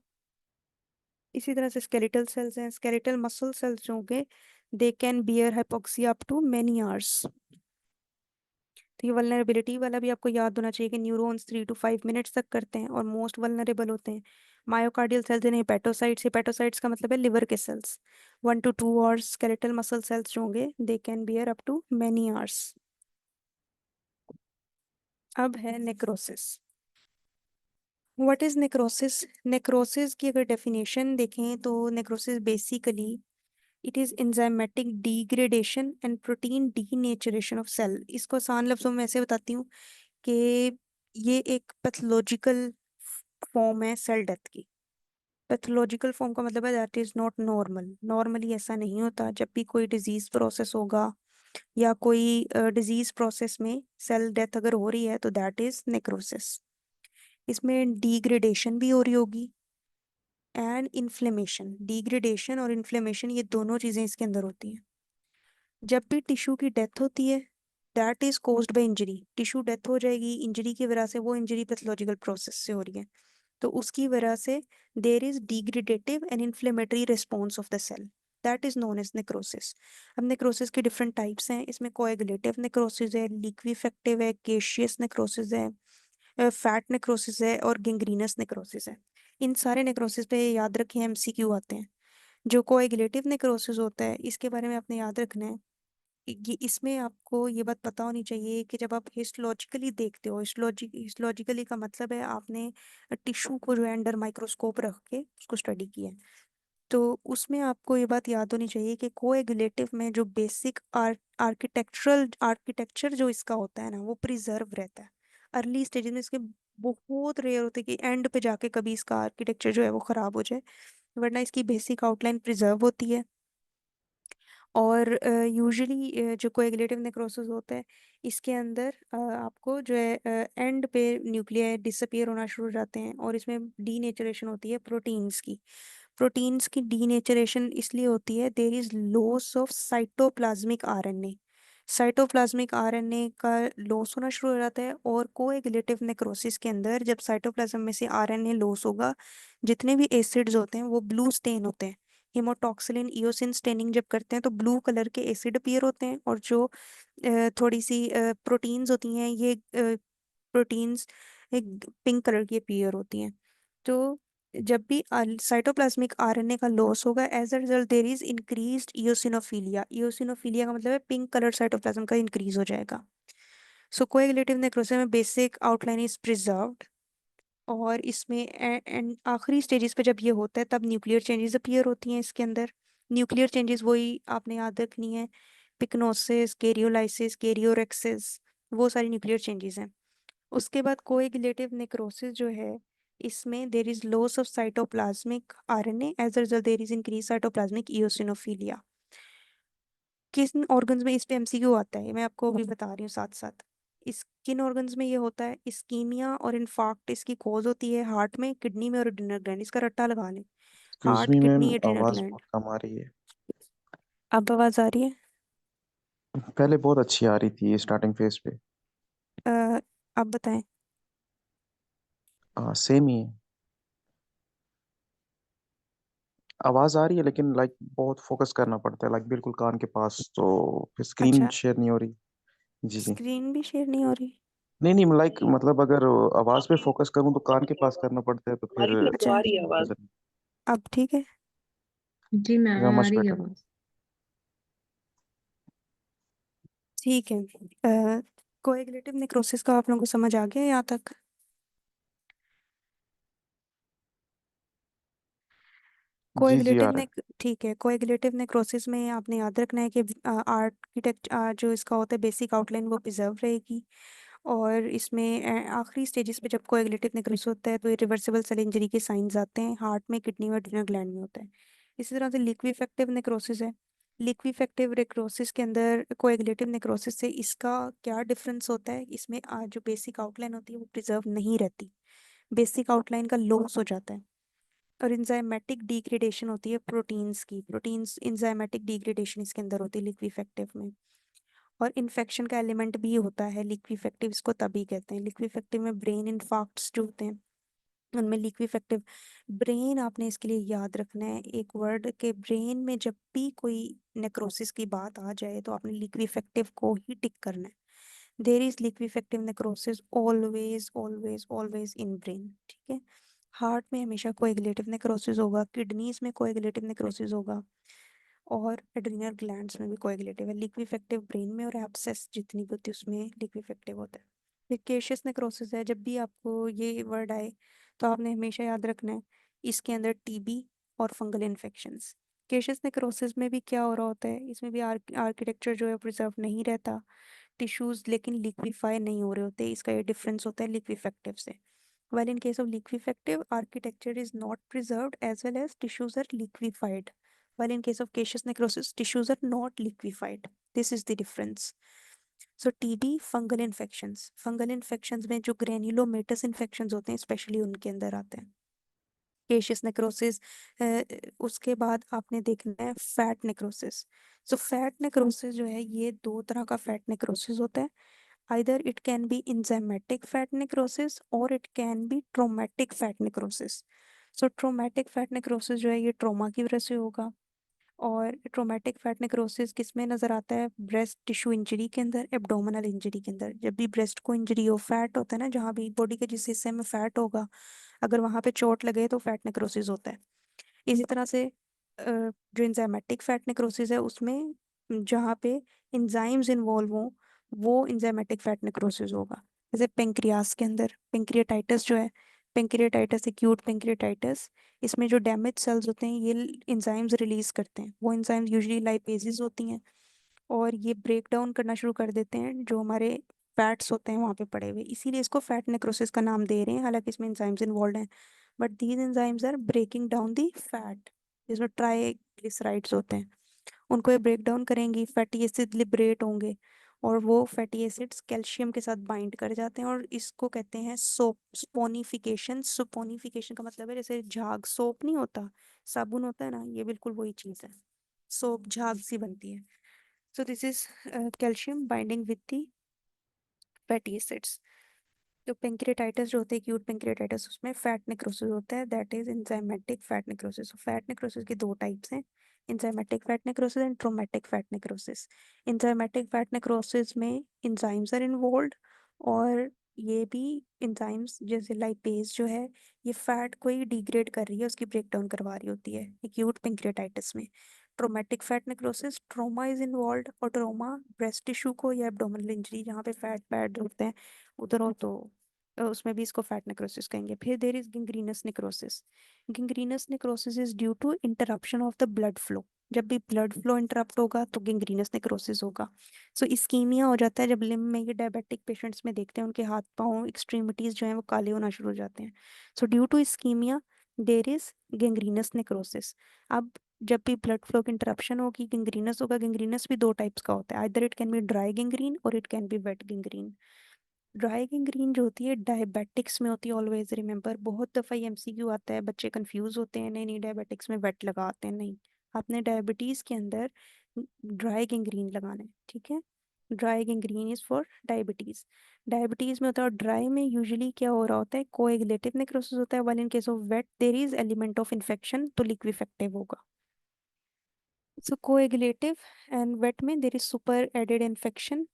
इसी तरह से स्केलेटल सेल्स हैं। स्केलेटल मसल सेल्स जो होंगे they can bear hypoxia up to many hours. तो ये वल्नरेबिलिटी वाला भी आपको याद होना चाहिए कि न्यूरॉन्स 3 to 5 मिनट्स तक करते हैं और मोस्ट वल्नरेबल होते हैं। Myocardial cells in hepatocytes, hepatocytes का मतलब है लिवर के cells, 1 to 2 hours. Skeletal muscle cells जो होंगे they can bear up to many hours. अब है necrosis. What is necrosis? Necrosis की अगर डेफिनेशन देखें तो necrosis basically it is enzymatic degradation and protein denaturation of cell. इसको आसान लफ्जों में ऐसे बताती हूँ कि ये एक पैथोलॉजिकल फॉर्म है सेल डेथ की। पैथोलॉजिकल फॉर्म का मतलब है that is not normal. Normally ऐसा नहीं होता। जब भी कोई डिजीज प्रोसेस होगा या कोई डिजीज प्रोसेस में सेल डेथ अगर हो रही है तो दैट इज नेक्रोसिस। इसमें डिग्रेडेशन भी हो रही होगी एंड इन्फ्लेमेशन। डिग्रेडेशन और इन्फ्लेमेशन ये दोनों चीजें इसके अंदर होती हैं। जब भी टिश्यू की डेथ होती है that is caused by injury. Tissue death हो जाएगी इंजरी की वजह से, वो इंजरी पैथोलॉजिकल प्रोसेस से हो रही है, तो उसकी वजह से there is degradative and inflammatory response of the cell, that is known as necrosis. अब नेक्रोसिस के डिफरेंट टाइप्स हैं। इसमें कोएगुलेटिव नेक्रोसिस है, लिक्विफेक्टिव है, केशियस नेक्रोसिस है, फैट नेक्रोसिस है और गेंग्रीनस नेक्रोसिस है। इन सारे नेक्रोसिस पे याद रखें एमसीक्यू आते हैं। जो कोएगुलेटिव नेक्रोसिस होता है इसके बारे में आपने याद रखना है। ये इसमें आपको ये बात पता होनी चाहिए कि जब आप हिस्टोलॉजिकली देखते हो, हिस्टोलॉजिकली का मतलब है आपने टिश्यू को जो है अंडर माइक्रोस्कोप रख के उसको स्टडी किया है, तो उसमें आपको ये बात याद होनी चाहिए कि कोएगुलेटिव में जो बेसिक आर्किटेक्चरल आर्किटेक्चर जो इसका होता है ना वो प्रिजर्व रहता है। अर्ली स्टेज में इसके बहुत रेयर होते हैं कि एंड पे जाके कभी इसका आर्किटेक्चर जो है वो खराब हो जाए, वरना इसकी बेसिक आउटलाइन प्रिजर्व होती है। और यूजुअली जो कोएगुलेटिव नेक्रोसिस होता है इसके अंदर आपको जो है एंड पे न्यूक्लियाई डिसअपियर होना शुरू हो जाते हैं और इसमें डीनेचरेशन होती है प्रोटीन्स की। प्रोटीन्स की डीनेचरेशन इसलिए होती है there is loss of cytoplasmic RNA. Cytoplasmic RNA का लॉस होना शुरू हो जाता है और कोएगुलेटिव नेक्रोसिस के अंदर जब साइटोप्लाज्म में से आरएनए लॉस होगा, जितने भी एसिड्स होते हैं वो ब्लू स्टेन होते हैं। हिमोटॉक्सिलिन इयोसिन स्टेनिंग जब करते हैं तो ब्लू कलर के एसिड अपीयर होते हैं और जो थोड़ी सी प्रोटीन्स होती हैं ये प्रोटीन्स एक पिंक कलर की अपीयर होती हैं। तो जब भी साइटोप्लाज्मिक आरएनए का लॉस होगा as a result there is increased eosinophilia. Eosinophilia का मतलब है पिंक कलर साइटोप्लाज्म का इंक्रीज हो जाएगा। सो कोएगुलेटिव नेक्रोसिस में बेसिक आउटलाइन इज प्रिजर्व्ड, और इसमें एंड आखिरी स्टेजेस पे जब ये होता है तब न्यूक्लियर चेंजेस अपीयर होती हैं इसके अंदर। न्यूक्लियर चेंजेस वही आपने याद रखनी है, पिक्नोसिस, कैरियोलाइसिस, कैरियोरेक्सिस, वो सारी न्यूक्लियर चेंजेस हैं। उसके बाद कोएगुलेटिव नेक्रोसिस जो है, इसमें there is loss of cytoplasmic RNA, as a result there is increase cytoplasmic eosinophilia. किस ऑर्गन्स में इस पे एमसीक्यू आता है, मैं आपको अभी बता रही हूँ साथ साथ। इस किन ऑर्गन्स में ये होता है, इस्कीमिया और इन्फार्क्ट इसकी कॉज होती है हार्ट में, किडनी में और एड्रिनल ग्लैंड। इसका रट्टा लगा लें,
excuse
heart,
me ma'am,
kidney, adrenal
आवाज
ग्लैंड।
बहुत कम आ रही है।
अब आवाज आ रही है?
पहले बहुत अच्छी आ रही थी स्टार्टिंग फेज पे।
अब बताएं।
सेम ही है, आवाज आ रही है लेकिन लाइक बहुत फोकस करना पड़ता है, लाइक बिल्कुल कान के पास, तो फिर स्क्रीन
अच्छा,
शेयर नहीं हो रही। जी जी।
स्क्रीन भी शेयर नहीं हो रही?
नहीं नहीं, लाइक मतलब अगर आवाज पे फोकस करूं तो कान के पास करना पड़ता है, तो
आ
फिर
रही है, तो आ
अच्छा,
रही है आवाज।
नजर
अब ठीक है।
जी मैम,
या
आ
मच
रही है
बेटर।
आवाज।
ठीक है, कोएगुलेटिव नेक्रोसिस का आप लोगों को समझ आ गया यहाँ तक?
जी जी आ
कोएगुलेटिव
रहा है।
नेक ठीक है, कोएगुलेटिव नेक्रोसिस में आपने याद रखना है कि आर्किटेक्ट जो इसका होता है बेसिक आउटलाइन वो प्रिजर्व रहेगी। और इसमें आखिरी स्टेजेस पे जब कोएगुलेटिव नेक्रोसिस होता है तो इरिवर्सिबल सेल इंजरी के साइंस आते हैं, हार्ट में, किडनी में, एड्रिनल ग्लैंड में होता है। इसी तरह से लिक्विफेक्टिव नेक्रोसिस है। लिक्विफेक्टिव नेक्रोसिस के अंदर कोएगुलेटिव नेक्रोसिस से इसका क्या डिफरेंस होता है, इसमें जो बेसिक आउटलाइन होती है वो प्रिजर्व नहीं रहती, बेसिक आउटलाइन का लॉस हो जाता है। और इंजाइमेटिक डिग्रेडेशन होती है प्रोटीन्स की, प्रोटीन्स इंजाइमेटिक डिग्रेडेशन इसके अंदर होती है लिक्विफेक्टिव में। और इन्फेक्शन का एलिमेंट भी होता है लिक्विफेक्टिव, इसको तभी कहते हैं लिक्विफेक्टिव में ब्रेन इन्फार्क्ट्स जो होते हैं उनमें लिक्विफेक्टिव। ब्रेन आपने इसके लिए याद रखना है एक वर्ड, के ब्रेन में जब भी कोई नेक्रोसिस की बात आ जाए तो आपने लिक्विफेक्टिव को ही टिक करना है। There is लिक्विफेक्टिव necrosis always always always in brain, ठीक है। हार्ट में हमेशा कोएगुलेटिव नेक्रोसिस होगा, किडनीज में कोएगुलेटिव नेक्रोसिस होगा, और एड्रिनल ग्लैंड्स में भी कोएगुलेटिव है। लिक्विफेक्टिव ब्रेन में और एब्सेस जितनी भी होती है उसमें लिक्विफेक्टिव होता है। विकेशियस नेक्रोसिस है, जब भी आपको ये वर्ड आए तो आपने हमेशा याद रखना है इसके अंदर टीबी और फंगल इन्फेक्शंस। केशियस नेक्रोसिस में भी क्या हो रहा होता है, इसमें भी आर्किटेक्चर जो है प्रिजर्व नहीं रहता, टिश्यूज लेकिन लिक्विफाई नहीं हो रहे होते, इसका ये डिफरेंस होता है लिक्विफेक्टिव से। While in case of liquefactive, architecture is not preserved as well as tissues are liquefied. While in case of caseous necrosis, tissues are not liquefied. This is the difference. So TB, fungal infections. Fungal infections में जो granulomatous infections होते हैं specially उनके अंदर आते हैं। Caseous necrosis, उसके बाद आपने देखना है fat necrosis. So fat necrosis जो है ये दो तरह का फैट नेक्रोसिस होता है। Either it can be enzymatic fat necrosis or it can be traumatic fat necrosis. So traumatic fat necrosis जो है ये ट्रोमा की वजह से होगा। और ट्रोमेटिक फैट नेक्रोसिस किस में नजर आता है, ब्रेस्ट टिश्यू इंजरी के अंदर, एब्डोमिनल इंजरी के अंदर। जब भी ब्रेस्ट को इंजरी हो, फैट होता है ना, जहाँ भी बॉडी के जिस हिस्से में फैट होगा अगर वहां पे चोट लगे तो फैट नेक्रोसिस होता है। इसी तरह से जो इंजाइमेटिक फैट नेक्रोसिस है उसमें जहाँ पे इंजाइम्स इन्वॉल्व हों वो इंजाइमेटिक फैट नेक्रोसिस होगा। जैसे पेंक्रियास के अंदर पेंक्रियाटाइटिस जो है, पेंक्रियाटाइटिस, एक्यूट पेंक्रियाटाइटिस, इसमें जो डैमेज सेल्स होते हैं ये इंजाइम्स रिलीज करते हैं, वो इंजाइम्स यूजुअली लाइपेजेस होती हैं, और ये ब्रेक डाउन करना शुरू कर देते हैं जो हमारे फैट्स होते हैं वहाँ पे पड़े हुए, इसीलिए इसको फैट नेक्रोसिस का नाम दे रहे हैं, हालांकि इसमें इंजाइम्स इन्वॉल्व हैं। But these enzymes are breaking down the fat, जिसमें ट्राइग्लिसराइड्स होते हैं, उनको ये ब्रेक डाउन करेंगी, फैटी एसिड लिबरेट होंगे, और वो फैटी एसिड्स कैल्शियम के साथ बाइंड कर जाते हैं, और इसको कहते हैं सोप स्पोनिफिकेशन। स्पोनिफिकेशन का मतलब है जैसे झाग, सोप नहीं होता, साबुन होता है ना, ये बिल्कुल वही चीज़ है, सोप झाग सी बनती है। So this is calcium binding with the fatty acids. तो पेंक्रियाटाइटिस जो होता है, एक्यूट पेंक्रियाटाइटिस, उसमें फैट नेक्रोसिस होता है, that is enzymatic fat necrosis. Fat necrosis की दो टाइप्स हैं, enzymatic fat necrosis and traumatic fat necrosis. Enzymatic fat necrosis में एंजाइम्स आर इन्वॉल्व्ड, और ये भी एंजाइम्स जैसे लाइपेज जो है ये फैट को ही डिग्रेड कर रही है, उसकी ब्रेक डाउन करवा रही होती है एक्यूट पेंक्रियाटाइटिस में। Traumatic fat necrosis, trauma is involve, और ट्रोमा ब्रेस्ट टिश्यू को या एब्डोमिनल इंजरी जहाँ पे फैट पैड होते हैं उधर हो तो उसमें भी इसको फैट नेक्रोसिस कहेंगे। फिर there is gangrenous necrosis. Gangrenous necrosis is due to interruption of the blood flow. जब भी ब्लड फ्लो इंटरप्ट होगा तो गिंग्रीनस नेक्रोसिस होगा। सो इस्कीमिया हो जाता है जब लिम्ब में, ये डायबिटिक पेशेंट्स में देखते हैं उनके हाथ पाँव एक्सट्रीमिटीज जो हैं वो काले होना शुरू हो जाते हैं। So due to ischaemia there is gangrenous necrosis. अब जब भी ब्लड फ्लो की इंटरप्शन होगी गेंग्रीनस होगा। गेंग्रीनस भी दो टाइप्स का होता है, either it can be dry gangrene और it can be wet gangrene. Dry gangrene जो होती है डायबिटिक्स में होती है, ऑलवेज रिमेंबर। बहुत दफ़ा ये एमसीक्यू आता है, बच्चे कंफ्यूज होते हैं, नहीं नहीं डायबिटिक्स में वेट लगाते हैं, नहीं, आपने डायबिटीज़ के अंदर ड्राई गेंग्रीन लगाना है, ठीक है। Dry gangrene is for diabetes. Diabetes में होता है, ड्राई में यूजुअली क्या हो रहा होता है, कोएगुलेटिव नेक्रोसिस होता है, while in case of wet there is element of infection, तो लिक्विफेक्टिव होगा। सो कोएगुलेटिव एंड वेट में there is super added infection,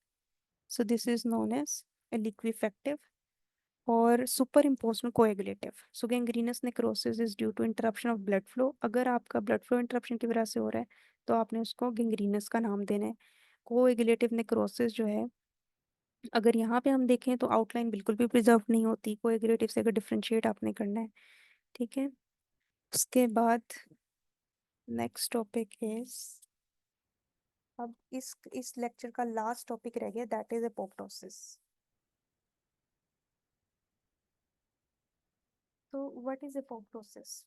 so this is known as a liquefactive और super imposed coagulative. So gangrenous necrosis is due to interruption of blood flow. अगर आपका blood flow interruption की वजह से हो रहा है तो आपने उसको गैंग्रीनस का नाम देना है। कोएगुलेटिव नेक्रोसिस जो है, अगर यहाँ पे हम देखें तो आउटलाइन बिल्कुल भी प्रिजर्व नहीं होती, कोएगुलेटिव से अगर डिफ्रेंशिएट आपने करना है, ठीक है। उसके बाद नेक्स्ट टॉपिक इज, अब इस लेक्चर का लास्ट टॉपिक रह गया, दैट इज एपोप्टोसिस। तो व्हाट इज एपोप्टोसिस?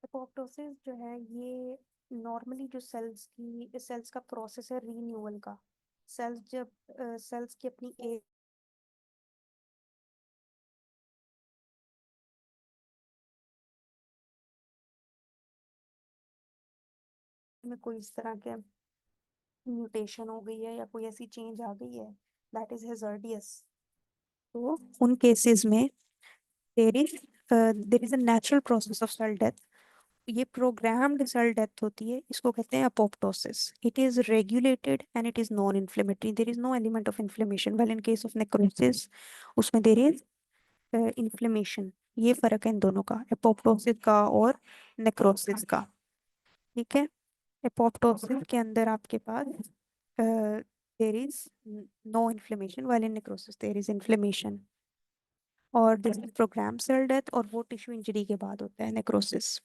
एपोप्टोसिस जो है ये नॉर्मली जो सेल्स का प्रोसेस है रीन्यूअल का। सेल्स जब सेल्स की अपनी एज में कोई इस तरह के म्यूटेशन हो गई है या कोई ऐसी चेंज आ गई है दैट इज हैजार्डियस, तो उन केसेस में there is a natural process of cell death. ये प्रोग्राम्ड सेल डेथ होती है, इसको कहते हैं apoptosis. It is regulated and it is non inflammatory, there is no element of inflammation, well in case of necrosis उसमें there is inflammation. ये फर्क है इन दोनों का, एपोप्टोसिस का और नेक्रोसिस का, ठीक है। एपोप्टोसिस के अंदर आपके पास there is no inflammation, while in necrosis there is inflammation, और this is program cell death, और वो टिश्यू इंजरी के बाद होता है नेक्रोसिस।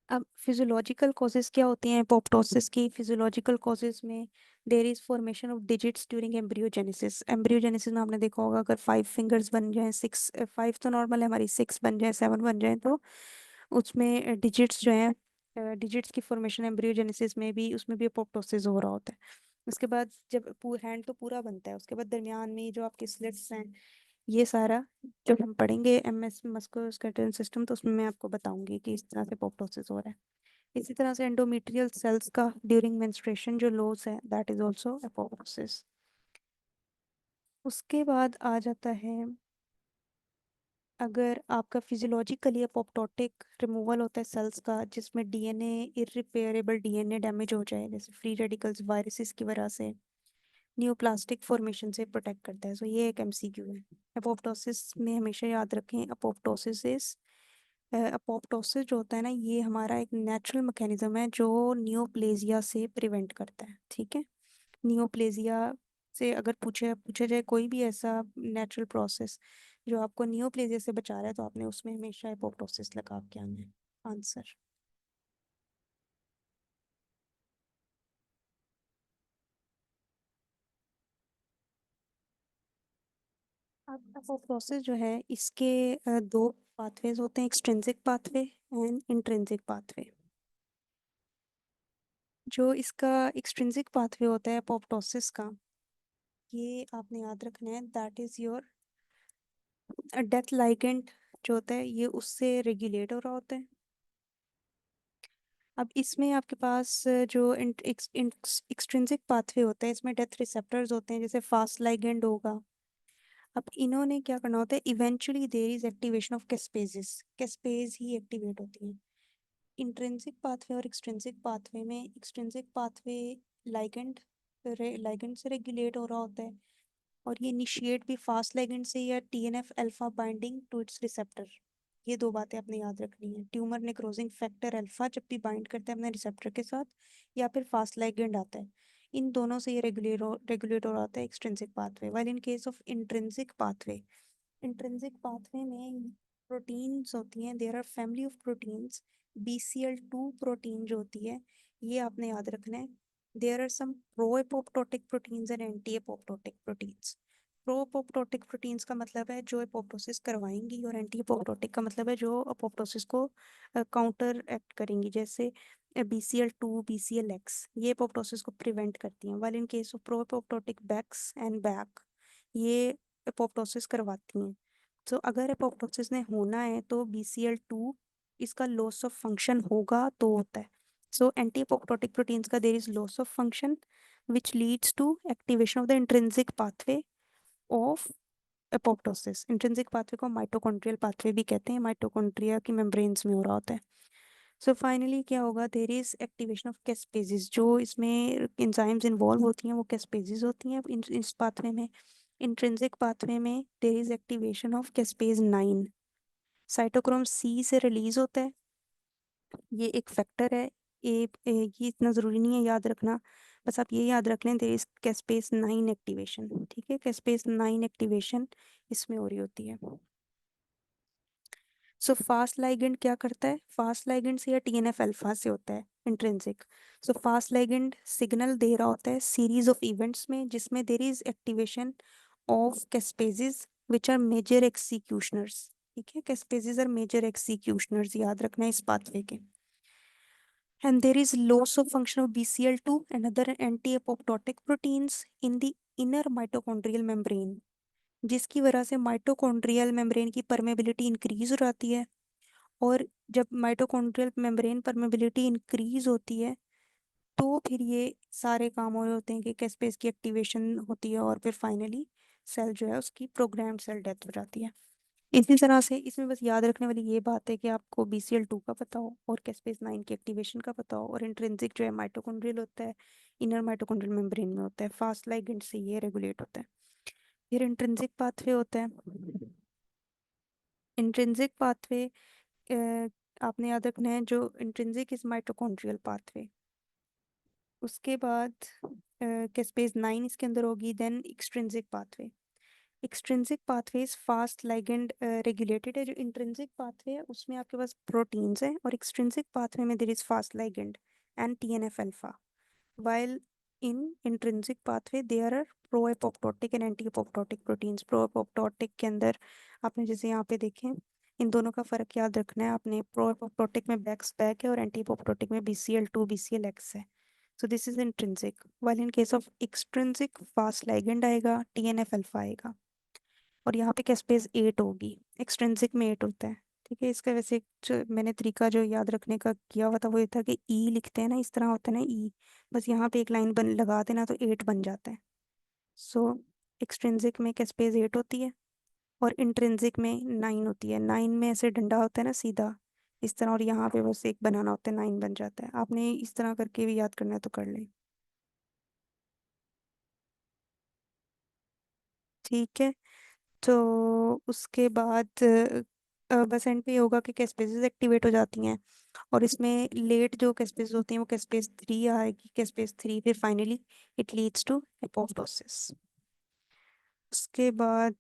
अब फिजियोलॉजिकल कॉजेज क्या होती हैं एपोप्टोसिस की? फिजियोलॉजिकल कॉजेज में there is formation of digits during embryogenesis. Embryogenesis में आपने देखा होगा अगर 5 फिंगर्स बन जाएं, 6, 5 तो नॉर्मल है हमारी, 6 बन जाए, 7 बन जाए, तो उसमें डिजिट्स जो हैं, डिजिट्स की फॉर्मेशन एम्ब्रियोजेनेसिस में भी, उसमें भी एपोप्टोसिस हो रहा होता है। उसके बाद जब हैंड तो पूरा बनता है, उसके बाद दरमियान में जो आपके स्लिट्स हैं, ये सारा जब हम पढ़ेंगे एमएस मस्कुलोस्केलेटल सिस्टम तो उसमें मैं आपको बताऊंगी कि इस तरह से एपोप्टोसिस हो रहा है। इसी तरह से एंडोमेट्रियल सेल्स का ड्यूरिंग मेंस्ट्रुएशन जो लॉस है दैट इज आल्सो एपोप्टोसिस। उसके बाद आ जाता है, अगर आपका फिजियोलॉजिकली एपोप्टोटिक रिमूवल होता है सेल्स का जिसमें डीएनए, इररिपेयरेबल डीएनए डैमेज हो जाए, जैसे फ्री रेडिकल्स वायरसेस की वजह से, न्यूप्लास्टिक फॉर्मेशन से प्रोटेक्ट करता है। सो ये एक एमसीक्यू है। एपोप्टोसिस में हमेशा याद रखें, अपोप्टोसिस जो होता है ना, ये हमारा एक नेचुरल मैकेनिज्म है जो नियोप्लेजिया से प्रिवेंट करता है, ठीक है। नियोप्लेजिया से अगर पूछा जाए कोई भी ऐसा नेचुरल प्रोसेस जो आपको नियोप्लेजिया से बचा रहा है, तो आपने उसमें हमेशा एपोप्टोसिस लगा के आना है आंसर। अब एपोप्टोसिस जो है इसके दो पाथवेज होते हैं, extrinsic pathway and intrinsic pathway. जो इसका एक्सट्रिंसिक पाथवे होता है एपोप्टोसिस का, ये आपने याद रखना है, that is your death ligand जो होता है ये उससे रेगुलेट हो रहा होता है। अब इसमें आपके पास जो एक्सट्रिंसिक पाथवे होता है इसमें डेथ रिसेप्टर्स होते हैं, जैसे फास्ट लाइगेंड होगा। अब इन्होंने क्या करना होता है, eventually there is activation of caspases, caspase ही एक्टिवेट होती है। इंट्रिंसिक पाथवे और एक्सट्रिंसिक पाथवे में एक्सट्रिंसिक पाथवे लाइगेंड लाइगेंड से रेगुलेट हो रहा होता है, और ये इनिशिएट भी फास्ट लाइगेंड से या TNF alpha binding to its receptor. ये दो बातें आपने याद रखनी है। ट्यूमर नेक्रोजिंग फैक्टर अल्फा जब भी बाइंड करता है अपने रिसेप्टर के साथ, या फिर फास्ट लिगैंड आता है, इन दोनों से ये रेगुलेटर आता है extrinsic pathway. While in case of intrinsic pathway, intrinsic pathway में प्रोटीन्स होती हैं, there are family of proteins. BCL2 protein जो होती है, ये आपने याद रखना है। There are some pro apoptotic proteins and anti apoptotic proteins. Pro apoptotic proteins का मतलब है जो एपोप्टोसिस करवाएंगी, और एंटी एपोप्टोटिक का मतलब है जो एपोप्टोसिस को काउंटर एक्ट करेंगी, जैसे BCL2, BCLX, ये एपोप्टोसिस को प्रिवेंट करती हैं। While in case of pro apoptotic Bax and Bak, ये एपोप्टोसिस करवाती हैं। तो अगर एपोप्टोसिस ने होना है तो BCL2 इसका लॉस ऑफ फंक्शन होगा तो होता है। सो एंटी एपोप्टोटिक प्रोटीन्स का there is loss of function which leads to activation of the intrinsic pathway of apoptosis. Intrinsic pathway को माइटोकॉन्ड्रियल पाथवे भी कहते हैं, माइटोकॉन्ड्रिया की मेम्ब्रेन्स में हो रहा होता है। सो फाइनली क्या होगा, देयर इज एक्टिवेशन ऑफ कैस्पेजेस। जो इसमें एंजाइम्स इन्वॉल्व होती हैं वो कैस्पेजेस होती हैं इस पाथवे में। इंट्रिंसिक पाथवे में there is activation of caspase 9, cytochrome C से रिलीज होता है, ये एक फैक्टर है। ये इतना ज़रूरी नहीं है याद रखना, बस आप ये याद रख लें देयर इज कैस्पेज 9 एक्टिवेशन। ठीक है, कैस्पेज 9 एक्टिवेशन इसमें हो रही होती है। सो फास्ट लाइगेंड क्या करता है, फास्ट लाइगेंड से या TNF अल्फा से होता है intrinsic. So fast ligand signal दे रहा होता है सीरीज ऑफ इवेंट्स में, जिसमें there is activation of caspases which are major executioners. ठीक है, कैस्पेजेस आर मेजर एक्सिक्यूशनर्स, याद रखना है इस पाथवे के। And there is loss of function of BCL2 and other anti-apoptotic proteins in the inner mitochondrial membrane, जिसकी वजह से माइटोकॉन्ड्रियल मेम्ब्रेन की परमेबिलिटी इंक्रीज हो जाती है। और जब माइटोकॉन्ड्रियल मेम्ब्रेन परमेबिलिटी इंक्रीज होती है तो फिर ये सारे काम हो रहे होते हैं कि कैस्पेज की एक्टिवेशन होती है, और फिर फाइनली सेल जो है उसकी प्रोग्राम्ड सेल डेथ हो जाती है। इसी तरह से इसमें बस याद रखने वाली ये बात है कि आपको BCL2 का पता हो और कैस्पेज 9 की एक्टिवेशन का पता हो, और इंट्रिंसिक जो है माइटोकॉन्ड्रियल होता है, इनर माइटोकॉन्ड्रियल मेम्ब्रेन में होता है, फास्ट लाइगेंड से ये रेगुलेट होता है। फिर इंट्रिंसिक पाथवे होता है। इंट्रिंसिक पाथवे आपने याद रखना है, जो इंट्रिंसिक इज माइटोकॉन्ड्रियल पाथवे। उसके बाद कैस्पेज 9 इसके अंदर होगी, then extrinsic pathway. Extrinsic pathways Fas ligand regulated है। जो इंट्रिंसिक पाथवे है उसमें आपके पास प्रोटीन्स हैं, और एक्सट्रिंसिक पाथवे में there is Fas ligand and TNF alpha. while in intrinsic pathway there are pro-apoptotic and anti-apoptotic proteins। pro-apoptotic के अंदर आपने जैसे यहाँ पे देखें, इन दोनों का फर्क याद रखना है आपने। pro-apoptotic में बैक्स बैक है और anti-apoptotic में BCL2 BCLX है। so this is intrinsic, while in case of extrinsic fast ligand आएगा, TNF अल्फा आएगा, और यहाँ पे कैस्पेज 8 होगी, एक्सट्रिंसिक में 8 होता है। ठीक है, इसका वैसे जो मैंने तरीका जो याद रखने का किया हुआ था वो ये था कि ई लिखते हैं ना, इस तरह होता है ना ई, बस यहाँ पे एक लाइन बन लगा देना तो 8 बन जाता है। सो एक्सट्रिंसिक में कैस्पेज 8 होती है और इंट्रिंसिक में 9 होती है। 9 में ऐसे डंडा होता है ना सीधा इस तरह, और यहाँ पे बस एक बनाना होता है, 9 बन जाता है। आपने इस तरह करके भी याद करना है तो कर लें। ठीक है, तो उसके बाद बस एंड पे ये होगा कि कैस्पेसेस एक्टिवेट हो जाती हैं, और इसमें लेट जो कैस्पेसेस होती हैं वो कैस्पेस 3 आएगी, कैस्पेस 3 फिर finally it leads to apoptosis. उसके बाद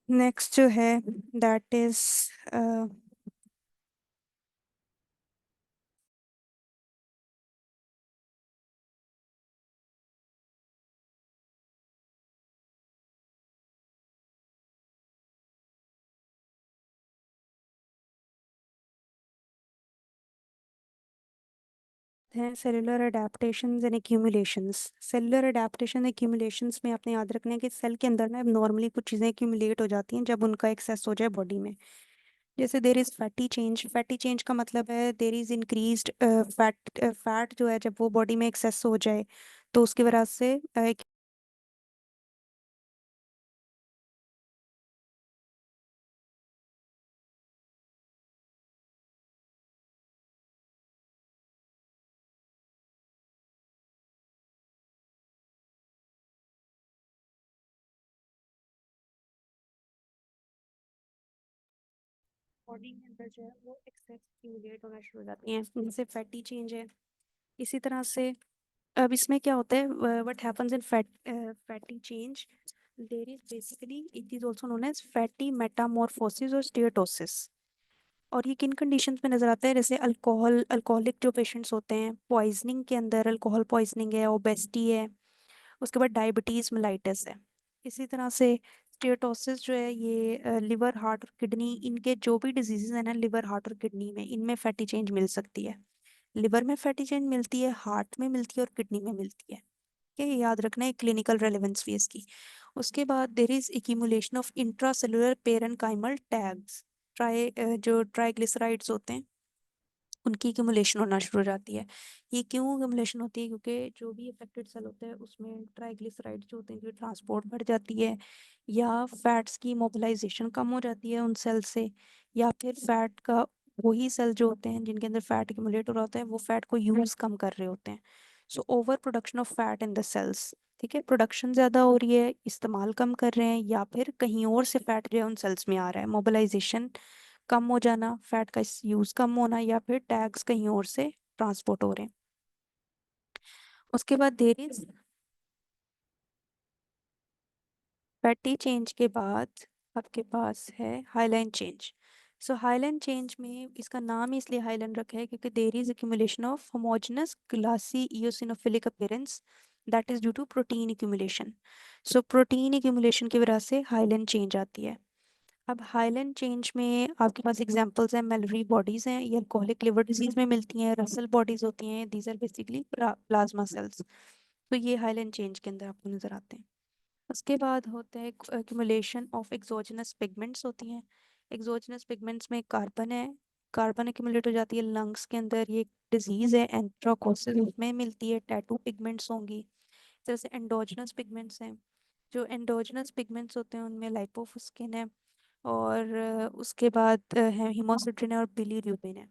नेक्स्ट जो है दैट इज हैं cellular adaptations and accumulations. Cellular adaptation accumulations में आपने याद रखना है कि सेल के अंदर ना नॉर्मली कुछ चीज़ें एक्यूमुलेट हो जाती हैं जब उनका एक्सेस हो जाए बॉडी में। जैसे there is fatty change, fatty change का मतलब है there is increased fat. Fat जो है जब वो बॉडी में एक्सेस हो जाए तो उसकी वजह से बॉडी के अंदर जो है वो एक्सेस एक्यूमुलेट होना शुरू हो जाती हैं, जैसे फैटी चेंज है। इसी तरह से अब इसमें क्या होता है, what happens in fatty change, there is basically it is also known as fatty metamorphosis और स्टीरोटोसिस। और ये किन कंडीशंस में नजर आता है, जैसे अल्कोहलिक जो पेशेंट्स होते हैं, पॉइजनिंग के अंदर अल्कोहल पॉइजनिंग है, ओबेसिटी है, उसके बाद डायबिटीज मेलाइटिस है। इसी तरह से स्टीरोटोसिस जो है ये लिवर हार्ट और किडनी, इनके जो भी डिजीजेज हैं ना लिवर हार्ट और किडनी में, इनमें फैटी चेंज मिल सकती है। लिवर में फैटी चेंज मिलती है, हार्ट में मिलती है और किडनी में मिलती है। ठीक है, ये याद रखना है, क्लिनिकल रेलेवेंस भी इसकी। उसके बाद देर is accumulation of intracellular parenchymal tags, जो ट्राइग्लिसराइड्स होते हैं उनकी एक्यूमुलेशन होना शुरू हो जाती है। ये क्यों एक्यूमुलेशन होती है, क्योंकि जो भी अफेक्टेड सेल होता है उसमें ट्राइग्लिसराइड्स जो होते हैं इनकी ट्रांसपोर्ट बढ़ जाती है, या फैट्स की मोबिलाइजेशन कम हो जाती है उन सेल से, या फिर फैट का वही सेल जो होते हैं जिनके अंदर फैट एक्यूमुलेट हो रहा होता है वो फैट को यूज कम कर रहे होते हैं। So over production of fat in the cells, ठीक है, प्रोडक्शन ज़्यादा हो रही है, इस्तेमाल कम कर रहे हैं, या फिर कहीं और से फैट जो है उन सेल्स में आ रहा है, मोबिलाइजेशन कम हो जाना, फैट का यूज कम होना, या फिर टैग्स कहीं और से ट्रांसपोर्ट हो रहे हैं। उसके बाद देर इज फैटी चेंज के बाद आपके पास है hyaline change. So hyaline change में इसका नाम ही इसलिए हाइलाइन रखा है क्योंकि there is accumulation of homogenous glassy eosinophilic appearance that is due to protein accumulation. So protein accumulation की वजह से हाइलाइन चेंज आती है। अब हाइलैंड चेंज में आपके पास एग्जांपल्स हैं, मेलरी बॉडीज हैं, ये अल्कोहलिक लिवर डिजीज में मिलती हैं, रसल बॉडीज होती हैं, these are basically plasma cells. तो ये हाइलैंड चेंज के अंदर आपको नजर आते हैं। उसके बाद होता है एक्यूमुलेशन ऑफ एक्सोजेनस पिगमेंट्स होती हैं। एक्सोजेनस पिगमेंट्स में कार्बन है, कार्बन एक्यूमुलेट हो जाती है लंग्स के अंदर, ये डिजीज है एंथ्राकोसिस, उसमें मिलती है, टैटू पिगमेंट्स होंगी। इस तरह से एंडोजनस पिगमेंट्स हैं, जो एंडोजनस पिगमेंट्स होते हैं उनमें लाइपोफुस्किन है, और उसके बाद है हिमोसिट्रिन है और बिलीरुबिन है,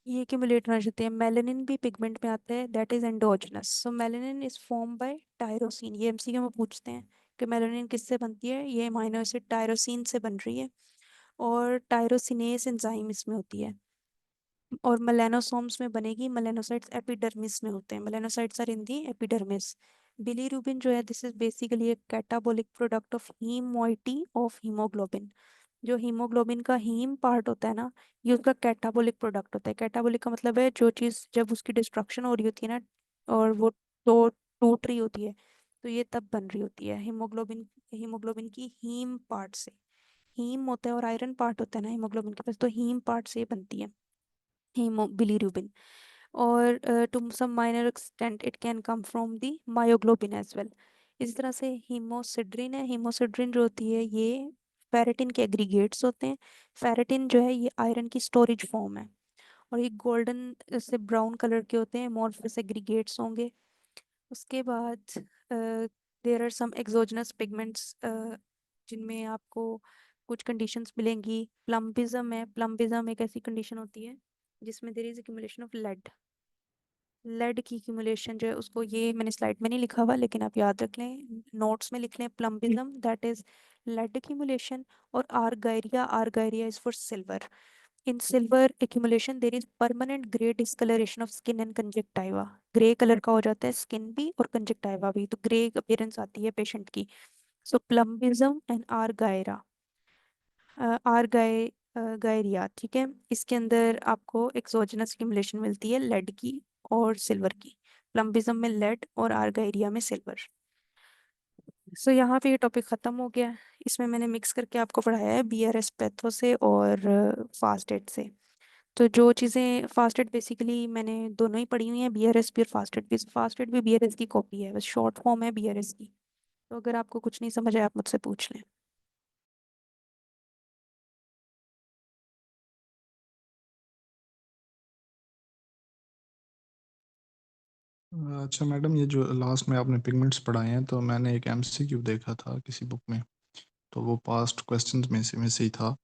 ये एक्यूमुलेट होना चाहते हैं। मेलानिन भी पिगमेंट में आता है, that is endogenous. So melanin is form by tyrosine, ये एमसीक्यू में पूछते हैं कि मेलानिन किससे बनती है, ये अमीनो एसिड टायरोसिन से बन रही है, और टायरोसिनेस एंजाइम इसमें होती है। और मेलानोसोम्स में बनेगी, मेलानोसाइट्स एपिडर्मिस में होते हैं, melanocytes are in the epidermis. Bilirubin जो है दिस इज बेसिकली एक catabolic product of heme moiety of haemoglobin. जो हीमोग्लोबिन का हीम पार्ट होता है ना, ये उसका कैटाबोलिक प्रोडक्ट होता है। कैटाबोलिक का मतलब है जो चीज़ जब उसकी डिस्ट्रक्शन हो रही होती है ना, और वो टूट रही होती है, तो ये तब बन रही होती है हीमोग्लोबिन, हीमोग्लोबिन की हीम पार्ट से। हीम होता है और आयरन पार्ट होता है ना हीमोग्लोबिन के पास, तो हीम पार्ट से बनती है बिलीरुबिन। और to some minor extent it can come from the myoglobin as well. इस तरह से हीमोसिड्रिन है, हीमोसिड्रिन जो होती है ये फेरेटिन के एग्रीगेट्स होते हैं। फेरेटिन जो है ये आयरन की स्टोरेज फॉर्म है, और ये गोल्डन से ब्राउन कलर के होते हैं, अमोर्फस एग्रीगेट्स होंगे। उसके बाद there are some exogenous pigments जिनमें आपको कुछ कंडीशंस मिलेंगी। प्लम्बिज्म है, प्लम्बिज्म एक ऐसी कंडीशन होती है जिसमें there is accumulation of lead. Lead की एक्यूमुलेशन जो है उसको, ये मैंने स्लाइड में नहीं लिखा हुआ लेकिन आप याद रख लें, नोट्स में लिख लें, plumbism that is lead accumulation. और argyria, argyria is for silver. In silver accumulation there is permanent grey discoloration of skin and conjunctiva, grey colour का हो जाता है स्किन भी और कंजक्टाइवा भी, तो ग्रे अपीयरेंस आती है पेशेंट की। सो प्लम्बिज्म एंड आर्गायरा, गायरिया, ठीक है, इसके अंदर आपको एक्सोजेनस एक्यूमुलेशन मिलती है लेड की और सिल्वर की। प्लम्बिज्म में लेड और आर्गायरिया में सिल्वर। सो यहाँ पे ये टॉपिक ख़त्म हो गया। इसमें मैंने मिक्स करके आपको पढ़ाया है बीआरएस पैथो से और फास्टेड से। तो जो चीज़ें फास्टेड बेसिकली मैंने दोनों ही पढ़ी हुई हैं, बीआरएस भी और फास्टेड भी बीआरएस की कॉपी है, बस शॉर्ट फॉर्म है बीआरएस की। तो अगर आपको कुछ नहीं समझ आया आप मुझसे पूछ लें।
अच्छा मैडम, ये जो लास्ट में आपने पिगमेंट्स पढ़ाए हैं, तो मैंने एक एमसीक्यू देखा था किसी बुक में, तो वो पास्ट क्वेश्चंस में से ही था।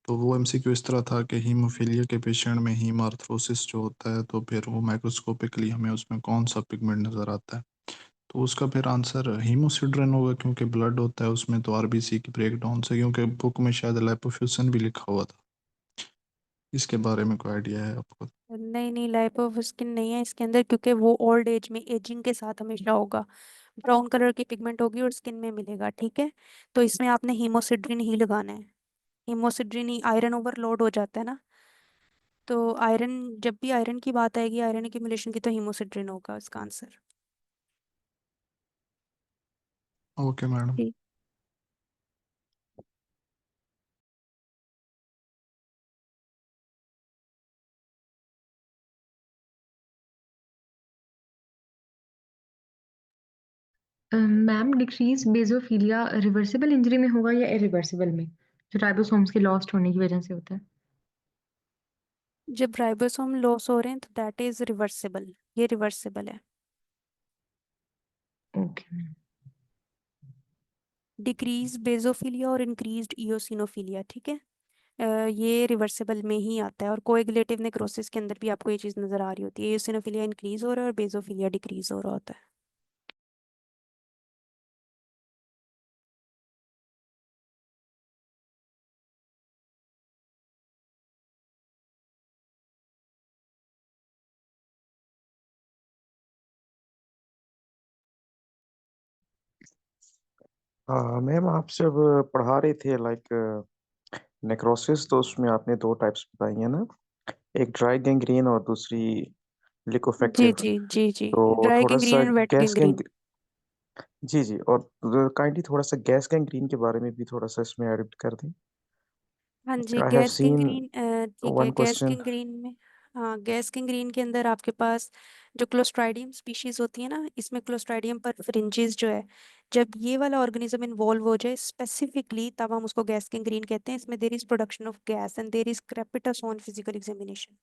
तो वो एमसीक्यू इस तरह था कि हीमोफीलिया के पेशेंट में हीम आर्थरोसिस जो होता है, तो फिर वो माइक्रोस्कोपिकली हमें उसमें कौन सा पिगमेंट नज़र आता है। तो उसका फिर आंसर हीमोसिड्रिन होगा, क्योंकि ब्लड होता है उसमें, तो आरबीसी की ब्रेकडाउन से, क्योंकि बुक में शायद लाइपोफ्यूजन भी लिखा हुआ था। इसके बारे में कोई आइडिया है आपको?
नहीं, लाइफ ऑफ स्किन नहीं है इसके अंदर, क्योंकि वो ओल्ड एज में एजिंग के साथ हमेशा होगा। ब्राउन कलर की पिगमेंट होगी और स्किन में मिलेगा, ठीक है। तो इसमें आपने हीमोसिड्रिन ही लगाना है। हीमोसिड्रिन ही, आयरन ओवरलोड हो जाता है ना, तो आयरन, जब भी आयरन की बात आएगी, आयरन एक्यूमुलेशन की, तो हीमोसिड्रिन होगा इसका आंसर।
Okay madam.
ठीक।
मैम, डिक्रीज बेजोफिलिया रिवर्सिबल इंजरी में होगा या इरिवर्सिबल में, जो राइबोसोम्स के लॉस्ट होने की वजह से होता है?
जब राइबोसोम लॉस हो रहे हैं तो दैट इज रिवर्सिबल, ये रिवर्सिबल है।
Okay ma'am.
डिक्रीज बेजोफिलिया और इंक्रीज्ड इयोसिनोफिलिया, ठीक है। ये रिवर्सिबल में ही आता है, और कोएगुलेटिव नेक्रोसिस के अंदर भी आपको ये चीज़ नज़र आ रही होती है, इयोसिनोफिलिया इंक्रीज हो रहा है और बेजोफिलिया डिक्रीज हो रहा होता है।
मैम आप जब पढ़ा रहे थे लाइक नेक्रोसिस, तो उसमें आपने दो टाइप्स बताई है ना, एक ड्राई गैंग्रीन और दूसरी
जी
लिकोफेक्टिव।
जी जी जी,
तो
ड्राई
थोड़ा
गैंग्रीन
सा
एंड वेट
गैस
गैंग्रीन।
गैंग जी जी, और काइंडली थोड़ा सा गैस गैंग्रीन के बारे में भी थोड़ा सा इसमें ऐड कर दें।
हाँ जी,
I have
gas
seen
gangrene, ठीक है।
One
gas
question.
गैंग्रीन में, हाँ, गैस गैंग्रीन के अंदर आपके पास जो क्लोस्ट्राइडियम स्पीशीज होती है ना, इसमें क्लोस्ट्राइडियम पर फ्रिंजेस जो है, जब ये वाला ऑर्गेनिज्म इन्वॉल्व हो जाए स्पेसिफिकली, तब हम उसको गैस गैंग्रीन कहते हैं। इसमें there is production of gas and there is crepitus on physical examination,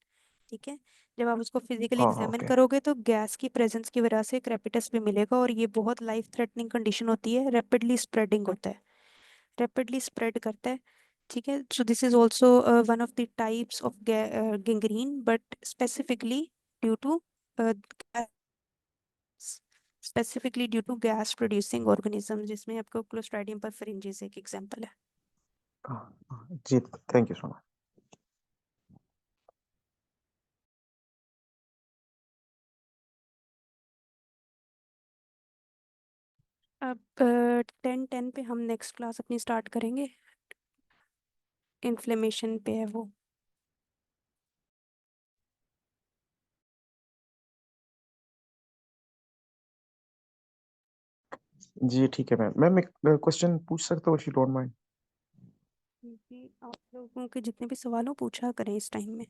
ठीक है। जब आप उसको फिजिकली
हाँ
एग्जामिन
ओके।
करोगे तो गैस की प्रेजेंस की वजह से क्रेपिटस भी मिलेगा, और ये बहुत लाइफ थ्रेटनिंग कंडीशन होती है, रैपिडली स्प्रेडिंग होता है, रैपिडली स्प्रेड करता है, ठीक है। So this is also one of the types of gangrene, but specifically due to gas producing organism, जिसमें आपको क्लोस्ट्राइडियम परफेरेंजिस एक एग्जांपल है।
जी, थैंक यू सो मच।
अब 10:10 पे हम नेक्स्ट क्लास अपनी स्टार्ट करेंगे, इन्फ्लेमेशन पे है वो।
जी ठीक है मैम। मैम एक क्वेश्चन पूछ सकता हूँ, इफ यू डोंट माइंड?
जी, आप लोगों के जितने भी सवाल हो पूछा करें इस टाइम में।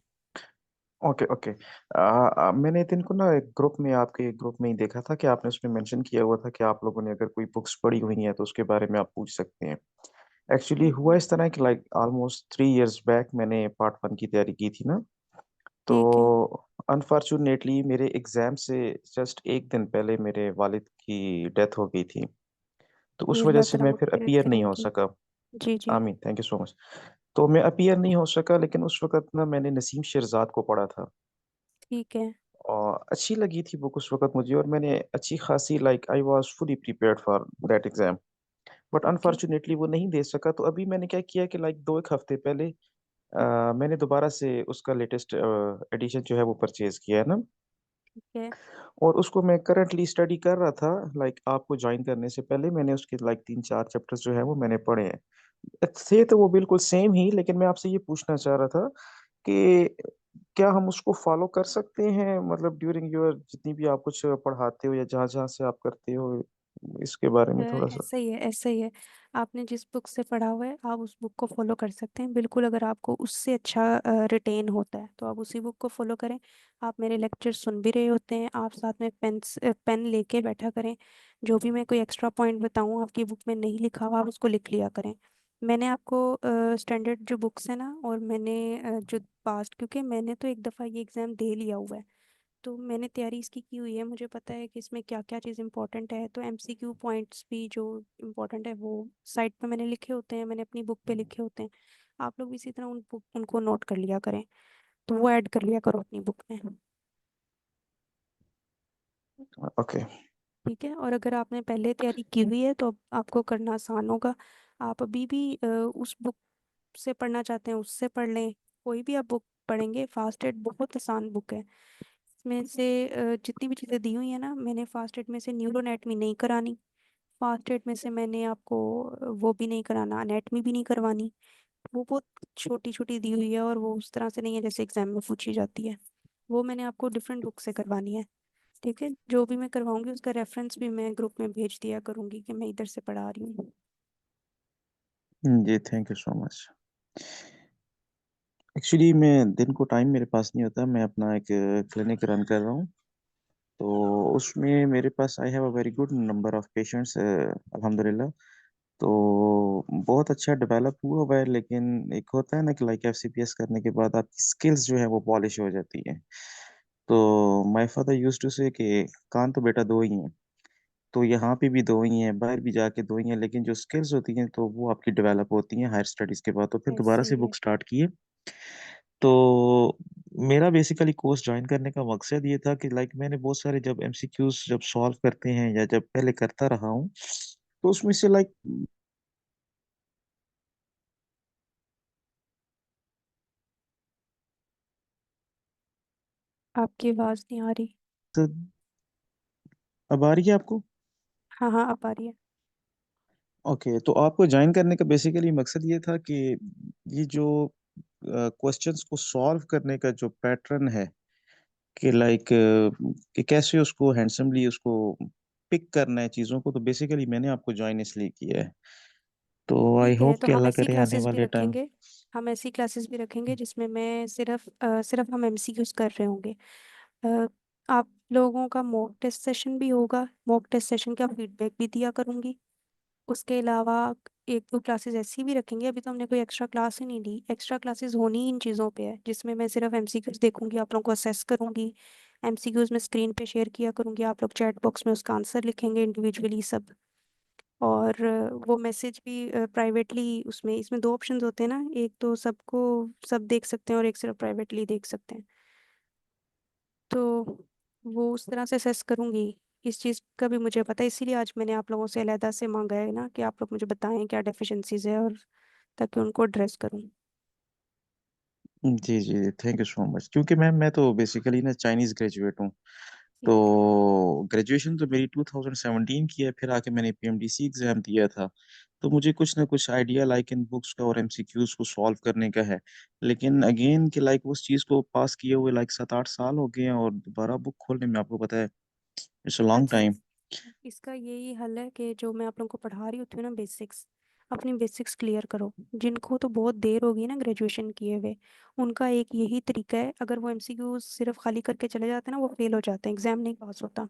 Okay okay. मैंने दिन को ना एक ग्रुप में, आपके ग्रुप में ही देखा था कि आपने उसमें मेंशन किया हुआ था कि आप लोगों ने अगर कोई बुक्स पढ़ी हुई है तो उसके बारे में आप पूछ सकते हैं। एक्चुअली हुआ इस तरह कि लाइक ऑलमोस्ट 3 इयर्स बैक मैंने पार्ट 1 की तैयारी की थी ना,
ठीक है।
तो अनफॉर्चुनेटली मेरे एग्जाम से जस्ट एक दिन पहले मेरे वालिद की डेथ हो गई थी। तो
ये
उस वजह
अल्लाह
से
ताला
मैं फिर
मग़फ़िरत
अपीयर नहीं
करे
हो
उनकी।
सका।
जी जी।
आमीन, थैंक यू सो मच। तो मैं अपीयर नहीं हो सका, लेकिन उस वक्त ना मैंने नसीम शेरजाद को पढ़ा था,
ठीक है।
और अच्छी लगी थी बुक उस वक्त मुझे, और मैंने अच्छी खासी like I was fully prepared for that exam. But
okay.
Unfortunately वो नहीं दे सका। तो अभी मैंने क्या किया कि लाइक 2 एक हफ्ते पहले मैंने दोबारा से उसका लेटेस्ट एडिशन जो है वो परचेज किया है ना,
ठीक है।
और उसको मैं करंटली स्टडी कर रहा था। लाइक आपको ज्वाइन करने से पहले मैंने उसके लाइक 3 4 चैप्टर्स जो है वो मैंने पढ़े हैं। थे तो वो बिल्कुल सेम ही, लेकिन मैं आपसे ये पूछना चाह रहा था कि क्या हम उसको फॉलो कर सकते हैं, मतलब ड्यूरिंग योर जितनी भी आप कुछ पढ़ाते हो या जहाँ जहाँ से आप करते हो, इसके बारे में थोड़ा सा।
ऐसा ही है, ऐसा ही है। आपने जिस बुक से पढ़ा हुआ है आप उस बुक को फॉलो कर सकते हैं बिल्कुल। अगर आपको उससे अच्छा रिटेन होता है तो आप उसी बुक को फॉलो करें। आप मेरे लेक्चर सुन भी रहे होते हैं, आप साथ में पेन लेके बैठा करें। जो भी मैं कोई एक्स्ट्रा पॉइंट बताऊँ आपकी बुक में नहीं लिखा हुआ, आप उसको लिख लिया करें। मैंने आपको स्टैंडर्ड जो बुक्स है ना, और मैंने जो पास्ट, क्योंकि मैंने तो एक दफ़ा ये एग्ज़ाम दे लिया हुआ है, तो मैंने तैयारी इसकी की हुई है, मुझे पता है कि इसमें क्या क्या चीज़ इंपॉर्टेंट है। तो एमसीक्यू पॉइंट्स भी जो इम्पोर्टेंट है वो साइट पे मैंने लिखे होते हैं, मैंने अपनी बुक पे लिखे होते हैं। आप लोग भी इसी तरह उनको नोट कर लिया करें, तो वो ऐड कर लिया करो अपनी बुक में,
ओके।
ठीक है। और अगर आपने पहले तैयारी की हुई है तो अब आपको करना आसान होगा। आप अभी भी उस बुक से पढ़ना चाहते हैं उससे पढ़ लें, कोई भी आप बुक पढ़ेंगे। फास्टेड बहुत आसान बुक है। इसमें से जितनी भी चीज़ें दी हुई है ना, मैंने फास्टेड में से न्यूरोनैटमी नहीं करानी, फास्टेड में से मैंने आपको वो भी नहीं कराना, एनेटमी भी नहीं करवानी। वो बहुत छोटी छोटी दी हुई है और वो उस तरह से नहीं है जैसे एग्जाम में पूछी जाती है। वो मैंने आपको डिफरेंट बुक से करवानी है। ठीक है, जो भी मैं करवाऊंगी उसका रेफरेंस भी मैं ग्रुप में भेज दिया करूंगी कि मैं इधर से पढ़ा रही हूँ।
जी, thank you so much. Actually मैं दिन को टाइम मेरे पास नहीं होता, मैं अपना एक क्लिनिक रन कर रहा हूँ, तो उसमें मेरे पास I have a very good number of patients अल्हम्दुलिल्लाह। तो बहुत अच्छा डेवलप हुआ है, लेकिन एक होता है ना कि लाइक एफसीपीएस करने के बाद आपकी स्किल्स जो है वो पॉलिश हो जाती है। तो माय फादर यूज्ड टू से कि कान तो बेटा 2 ही हैं, तो यहाँ पे भी 2 ही हैं, बाहर भी जाके 2 ही हैं, लेकिन जो स्किल्स होती हैं तो वो आपकी डेवलप होती हैं हायर स्टडीज़ के बाद। तो फिर दोबारा
ऐसे
से
ही
बुक
है।
स्टार्ट की है। तो मेरा बेसिकली कोर्स जॉइन करने का मकसद ये था कि लाइक मैंने बहुत सारे जब एमसीक्यूज़ जब सॉल्व करते हैं या जब पहले करता रहा हूँ, तो उसमें से लाइक
आपकी आवाज़ नहीं आ रही।
अब आ रही है आपको?
हाँ हाँ, अब आ रही है।
ओके, तो आपको जॉइन करने का बेसिकली मकसद ये था कि ये जो क्वेश्चंस को सॉल्व करने का जो पैटर्न है कि लाइक कि कैसे उसको हैंडसमली उसको पिक करना है चीज़ों को, तो बेसिकली मैंने आपको जॉइन इसलिए किया है। तो आई
ठीक है,
होप
तो
कि
हम
अल्लाह
ऐसी
करे आने
क्लासेस भी
वाले टाइम।
रखेंगे। हम ऐसी क्लासेस भी रखेंगे जिसमें मैं सिर्फ हम एमसीक्यूज कर रहे होंगे। अ, आप लोगों का मॉक टेस्ट सेशन भी होगा, मॉक टेस्ट सेशन का फीडबैक भी दिया करूँगी। उसके अलावा एक दो क्लासेस ऐसी भी रखेंगे, अभी तो हमने कोई एक्स्ट्रा क्लास ही नहीं ली, एक्स्ट्रा क्लासेस होनी ही इन चीज़ों पे है जिसमें मैं सिर्फ एमसीक्यूज देखूंगी, आप लोगों को असेस करूंगी। एमसीक्यूज में स्क्रीन पे शेयर किया करूंगी, आप लोग चैट बॉक्स में उसका आंसर लिखेंगे इंडिविजुअली सब। और वो मैसेज भी प्राइवेटली, उसमें इसमें दो ऑप्शंस होते हैं ना, एक तो सबको सब देख सकते हैं और एक सिर्फ प्राइवेटली देख सकते हैं। तो वो उस तरह से असेस करूंगी। इस चीज़ का भी मुझे पता है, इसीलिए आज मैंने आप लोगों से अलहदा से मांगा है ना कि आप लोग मुझे बताएं क्या डेफिशिएंसीज है, और ताकि उनको एड्रेस करूं।
जी जी, थैंक यू सो मच। क्योंकि मैम मैं तो बेसिकली ना चाइनीज़ ग्रेजुएट हूँ, तो
ठीक है।
ग्रेजुएशन तो मेरी 2017 की है, फिर आके मैंने पीएमडीसी एग्ज़ाम दिया था। तो मुझे कुछ ना कुछ आइडिया लाइक इन बुक्स का और एमसीक्यूज़ को सॉल्व करने का है। लेकिन अगेन कि लाइक उस चीज़ को पास किए हुए लाइक 7-8 साल हो गए हैं और दोबारा बुक खोलने में आपको पता है इट्स अ लॉन्ग
अच्छा,
टाइम।
इसका यही हल है कि जो मैं आप लोगों को पढ़ा रही होती हूँ ना बेसिक्स, अपनी बेसिक्स क्लियर करो। जिनको तो बहुत देर होगी ना ग्रेजुएशन किए हुए, उनका एक यही तरीका है, अगर वो एमसीक्यू सिर्फ खाली करके चले जाते हैं ना, वो फेल हो जाते हैं, एग्जाम नहीं पास होता।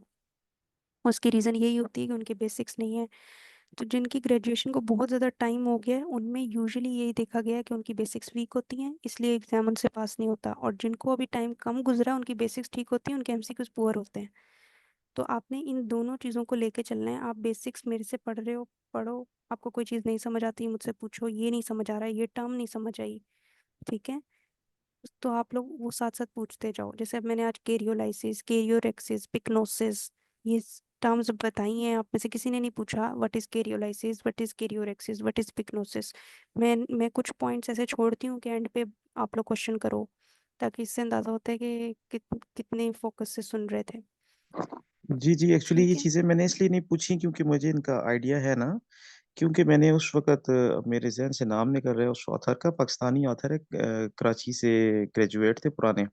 उसकी रीज़न यही होती है कि उनके बेसिक्स नहीं है। तो जिनकी ग्रेजुएशन को बहुत ज़्यादा टाइम हो गया है, उनमें यूजुअली यही देखा गया है कि उनकी बेसिक्स वीक होती हैं, इसलिए एग्जाम उनसे पास नहीं होता। और जिनको अभी टाइम कम गुजरा, उनकी बेसिक्स ठीक होती हैं, उनके एमसीक्यूज पुअर होते हैं। तो आपने इन दोनों चीज़ों को लेके चलना है। आप बेसिक्स मेरे से पढ़ रहे हो, पढ़ो। आपको कोई चीज़ नहीं समझ आती, मुझसे पूछो, ये नहीं समझ आ रहा है, ये टर्म नहीं समझ आई, ठीक है? तो आप लोग वो साथ साथ पूछते जाओ। जैसे अब मैंने आज केरियोलाइसिस, केरियोरेक्सिस, पिक्नोसिस, ये टर्म्स बताई हैं, आप में से किसी ने नहीं पूछा what is karyolysis, what is karyorrhexis, what is pyknosis. मैं कुछ पॉइंट्स ऐसे छोड़ती हूँ कि एंड पे आप लोग क्वेश्चन करो, ताकि इससे अंदाजा होता है कि कितने फोकस से सुन रहे थे।
जी जी, एक्चुअली ये
ठीक है।
चीज़ें मैंने इसलिए नहीं पूछी क्योंकि मुझे इनका आइडिया है ना, क्योंकि मैंने उस वक़्त मेरे ज़हन से नाम निकल रहा है उस ऑथर का, पाकिस्तानी ऑथर है, कराची से ग्रेजुएट थे पुराने।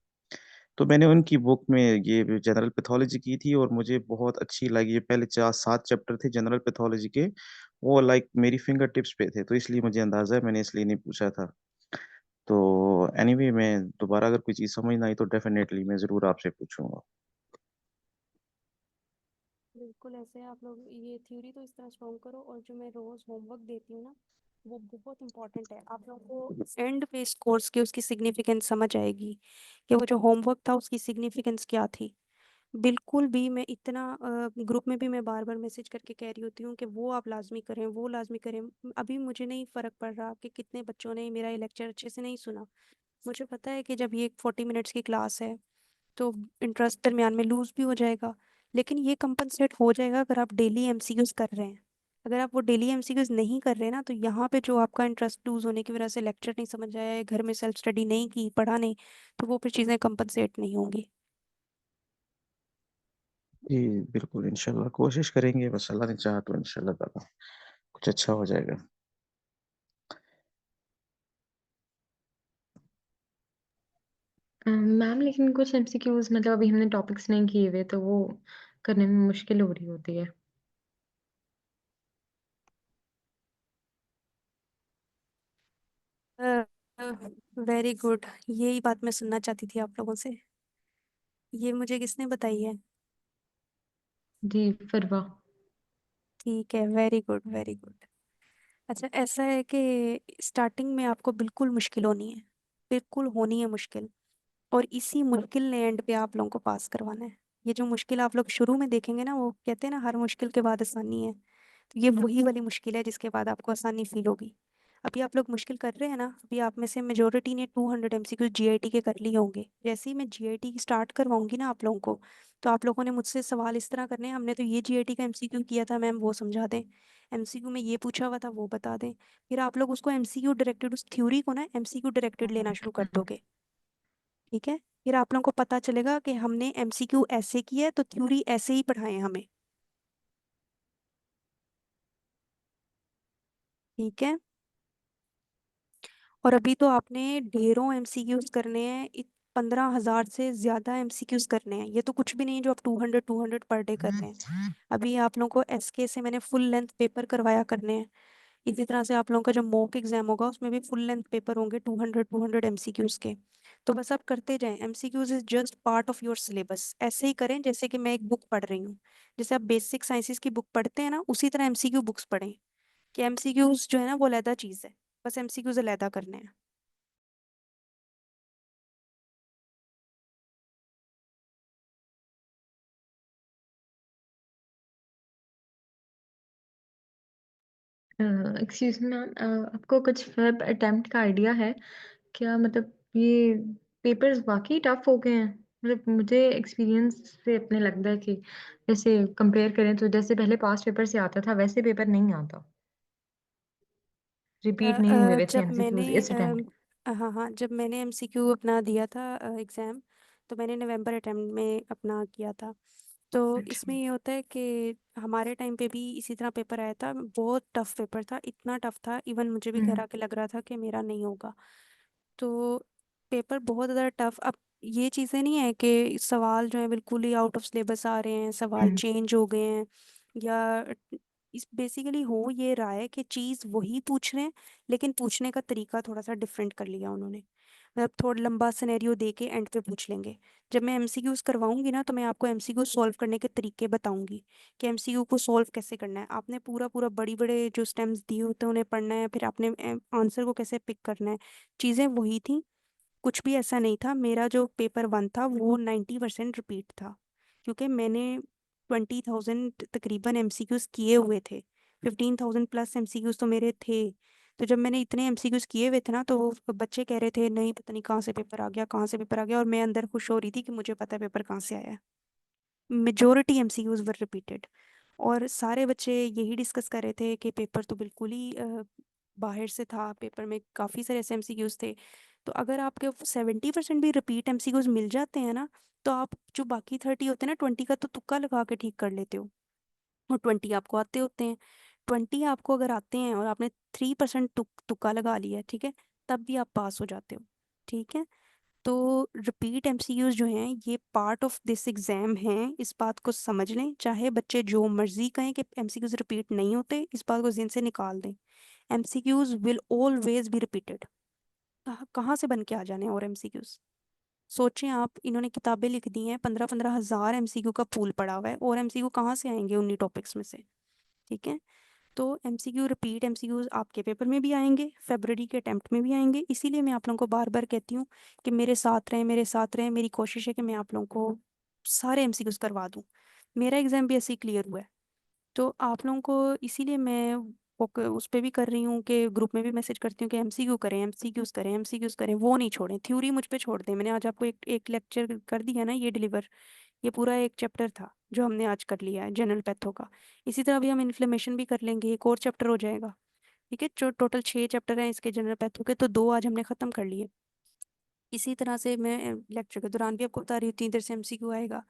तो मैंने उनकी बुक में ये जनरल पैथोलॉजी की थी और मुझे बहुत अच्छी लगी। ये पहले 4-7 चैप्टर थे जनरल पैथोलॉजी के, वो लाइक मेरी फिंगर टिप्स पे थे, तो इसलिए मुझे अंदाज़ा है, मैंने इसलिए नहीं पूछा था। तो एनीवे मैं दोबारा अगर कोई चीज़ समझ ना आई तो डेफ़िनेटली मैं ज़रूर आपसे पूछूँगा।
बिल्कुल ऐसे आप लोग ये थ्योरी तो इस तरह स्ट्रॉन्ग करो, और जो मैं रोज होमवर्क देती हूँ ना, वो बहुत इंपॉर्टेंट है। आप लोगों को एंड पे इस कोर्स की उसकी सिग्निफिकेंस समझ आएगी कि वो जो होमवर्क था उसकी सिग्निफिकेंस क्या थी। बिल्कुल भी मैं इतना ग्रुप में भी मैं बार बार मैसेज करके कह रही होती हूँ कि वो आप लाजमी करें, वो लाजमी करें। अभी मुझे नहीं फ़र्क पड़ रहा कि कितने बच्चों ने मेरा ये लेक्चर अच्छे से नहीं सुना। मुझे पता है कि जब ये 40 मिनट्स की क्लास है तो इंटरेस्ट दरमियान में लूज़ भी हो जाएगा, लेकिन ये कंपनसेट हो जाएगा अगर आप डेली एमसीक्यूज कर रहे हैं। अगर आप वो डेली एमसीक्यूज नहीं कर रहे ना, तो यहाँ पे जो आपका इंटरेस्ट लूज होने की वजह से लेक्चर नहीं समझ आया या घर में सेल्फ स्टडी नहीं की, पढ़ा नहीं, तो वो फिर चीज़ें कंपनसेट नहीं होंगी।
जी बिल्कुल, इंशाल्लाह कोशिश करेंगे, बस अल्लाह ने चाहा तो इंशाल्लाह ताला कुछ अच्छा हो जाएगा।
मैम लेकिन कुछ एमसीक्यूज मतलब अभी हमने टॉपिक्स नहीं किए हुए तो वो करने में मुश्किल हो रही होती है।
वेरी गुड, यही बात मैं सुनना चाहती थी आप लोगों से। ये मुझे किसने बताई है?
जी फरवा।
ठीक है, वेरी गुड वेरी गुड। अच्छा, ऐसा है कि स्टार्टिंग में आपको बिल्कुल मुश्किल होनी है, बिल्कुल होनी है मुश्किल, और इसी मुश्किल ने एंड पे आप लोगों को पास करवाना है। ये जो मुश्किल आप लोग शुरू में देखेंगे ना, वो कहते हैं ना हर मुश्किल के बाद आसानी है, तो ये वही वाली मुश्किल है जिसके बाद आपको आसानी फील होगी। अभी आप लोग मुश्किल कर रहे हैं ना, अभी आप में से मेजोरिटी ने 200 एमसीक्यू जीआईटी के कर लिए होंगे। जैसे ही मैं जीआईटी की स्टार्ट करवाऊंगी ना आप लोगों को, तो आप लोगों ने मुझसे सवाल इस तरह करने हैं, हमने तो ये जीआईटी का एमसीक्यू किया था मैम, वो समझा दें। एमसीक्यू में ये पूछा हुआ था, वो बता दें। फिर आप लोग उसको एमसीक्यू डायरेक्टेड, उस थ्योरी को ना एमसीक्यू डायरेक्टेड लेना शुरू कर दोगे। ठीक है, फिर आप लोगों को पता चलेगा कि हमने एमसीक्यू ऐसे किया है तो थ्योरी ऐसे ही पढ़ाए हमें। ठीक है, और अभी तो आपने ढेरों एमसीक्यूज करने हैं, 15,000 से ज्यादा एमसीक्यूज करने हैं। ये तो कुछ भी नहीं है जो आप 200 पर डे कर रहे हैं। अभी आप लोगों को एसके से मैंने फुल लेंथ पेपर करवाया करने हैं। इसी तरह से आप लोगों का जो मॉक एग्जाम होगा उसमें भी फुल लेंथ पेपर होंगे 200 एमसीक्यूज के। तो बस आप करते जाएं, MCQs is just part of your syllabus. ऐसे ही करें जैसे कि मैं एक बुक पढ़ रही हूँ, जैसे आप बेसिक साइंसेस की बुक पढ़ते हैं ना, उसी तरह एमसीक्यू बुक्स पढ़ें। कि एमसीक्यूज जो है ना वो अलहदा चीज़ है, बस एमसीक्यूज अलहदा करने हैं।
एक्सक्यूज मी मैम, आपको कुछ वेब अटेम्प्ट का आइडिया है क्या? मतलब ये पेपर्स वाकई टफ हो गए हैं। मतलब मुझे एक्सपीरियंस से अपने लगता है कि जैसे कंपेयर करें तो जैसे पहले पास्ट पेपर से आता था वैसे पेपर नहीं आता। रिपीट नहीं हुए हुए थे
जब मैंने
एमसीक्यूज इस अटेम्प्ट।
हाँ हाँ, जब मैंने एमसीक्यू अपना दिया था एग्ज़ाम, तो मैंने नवंबर अटेम्प्ट में अपना किया था। तो
अच्छा।
इसमें ये होता है कि हमारे टाइम पे भी इसी तरह पेपर आया था, बहुत टफ पेपर था, इतना टफ था इवन मुझे भी घर आके लग रहा था कि मेरा नहीं होगा। तो पेपर बहुत ज़्यादा टफ। अब ये चीज़ें नहीं है कि सवाल जो है बिल्कुल ही आउट ऑफ सिलेबस आ रहे हैं, सवाल चेंज हो गए हैं, या इस बेसिकली हो ये रहा है कि चीज़ वही पूछ रहे हैं, लेकिन पूछने का तरीका थोड़ा सा डिफरेंट कर लिया उन्होंने। मतलब थोड़ा लंबा सिनेरियो दे के एंड पे पूछ लेंगे। जब मैं एमसीक्यूज करवाऊंगी ना, तो मैं आपको एमसीक्यू सॉल्व करने के तरीके बताऊंगी कि एमसीक्यू को सॉल्व कैसे करना है। आपने पूरा पूरा बड़ी बड़े जो स्टेम्स दिए होते हैं उन्हें पढ़ना है, फिर आपने आंसर को कैसे पिक करना है। चीज़ें वही थी, कुछ भी ऐसा नहीं था। मेरा जो पेपर 1 था वो 90% रिपीट था, क्योंकि मैंने 20,000 तकरीबन एमसीक्यूज किए हुए थे। 15,000 प्लस एमसीक्यूज तो मेरे थे। तो जब मैंने इतने एमसीक्यूज किए हुए थे ना, तो बच्चे कह रहे थे नहीं पता नहीं कहाँ से पेपर आ गया, कहाँ से पेपर आ गया, और मैं अंदर खुश हो रही थी कि मुझे पता है पेपर कहाँ से आया है। मेजोरिटी एमसीक्यूज वर रिपीटेड, और सारे बच्चे यही डिस्कस कर रहे थे कि पेपर तो बिल्कुल ही बाहर से था, पेपर में काफ़ी सारे ऐसे एमसीक्यूज थे। तो अगर आपके 70% भी रिपीट एमसीक्यूज मिल जाते हैं ना, तो आप जो बाकी 30 होते हैं ना, 20 का तो तुक्का लगा के ठीक कर लेते हो, और 20 आपको आते होते हैं। 20 आपको अगर आते हैं और आपने 3% तुक्का लगा लिया है, ठीक है, तब भी आप पास हो जाते हो। ठीक है, तो रिपीट एमसीक्यूज जो हैं ये पार्ट ऑफ दिस एग्जाम हैं, इस बात को समझ लें। चाहे बच्चे जो मर्जी कहें कि एमसीक्यूज रिपीट नहीं होते, इस बात को जिन से निकाल दें। MCQs will always be repeated. कहाँ से बन के आ जाने और एमसीक्यूज? सोचें आप, इन्होंने किताबें लिख दी हैं, 15-15 हज़ार एमसीक्यू का पूल पड़ा हुआ है, और एमसीक्यू कहाँ से आएंगे उन्हीं टॉपिक्स में से? ठीक है, तो एमसीक्यू रिपीट एमसीक्यूज आपके पेपर में भी आएंगे, फेब्रवरी के अटेम्प्ट में भी आएंगे। इसीलिए मैं आप लोगों को बार बार कहती हूँ कि मेरे साथ रहें, मेरे साथ रहें। मेरी कोशिश है कि मैं आप लोगों को सारे एमसीक्यूज करवा दूँ। मेरा एग्ज़ाम भी ऐसे ही क्लियर हुआ है। तो आप लोगों को इसीलिए मैं उस पर भी कर रही हूँ कि ग्रुप में भी मैसेज करती हूँ कि एमसीक्यू करें, एमसीक्यूज करें, एमसीक्यूज करें, वो नहीं छोड़ें, थ्योरी मुझ पे छोड़ दें। मैंने आज आपको एक लेक्चर कर दिया ना ये डिलीवर, ये पूरा एक चैप्टर था जो हमने आज कर लिया है जनरल पैथो का। इसी तरह भी हम इन्फ्लेमेशन भी कर लेंगे, एक और चैप्टर हो जाएगा। ठीक है, जो टोटल 6 चैप्टर हैं इसके जनरल पैथो के, तो 2 आज हमने ख़त्म कर लिए। इसी तरह से मैं लेक्चर के दौरान भी आपको बता रही हूँ 3 इधर से MCQ आएगा।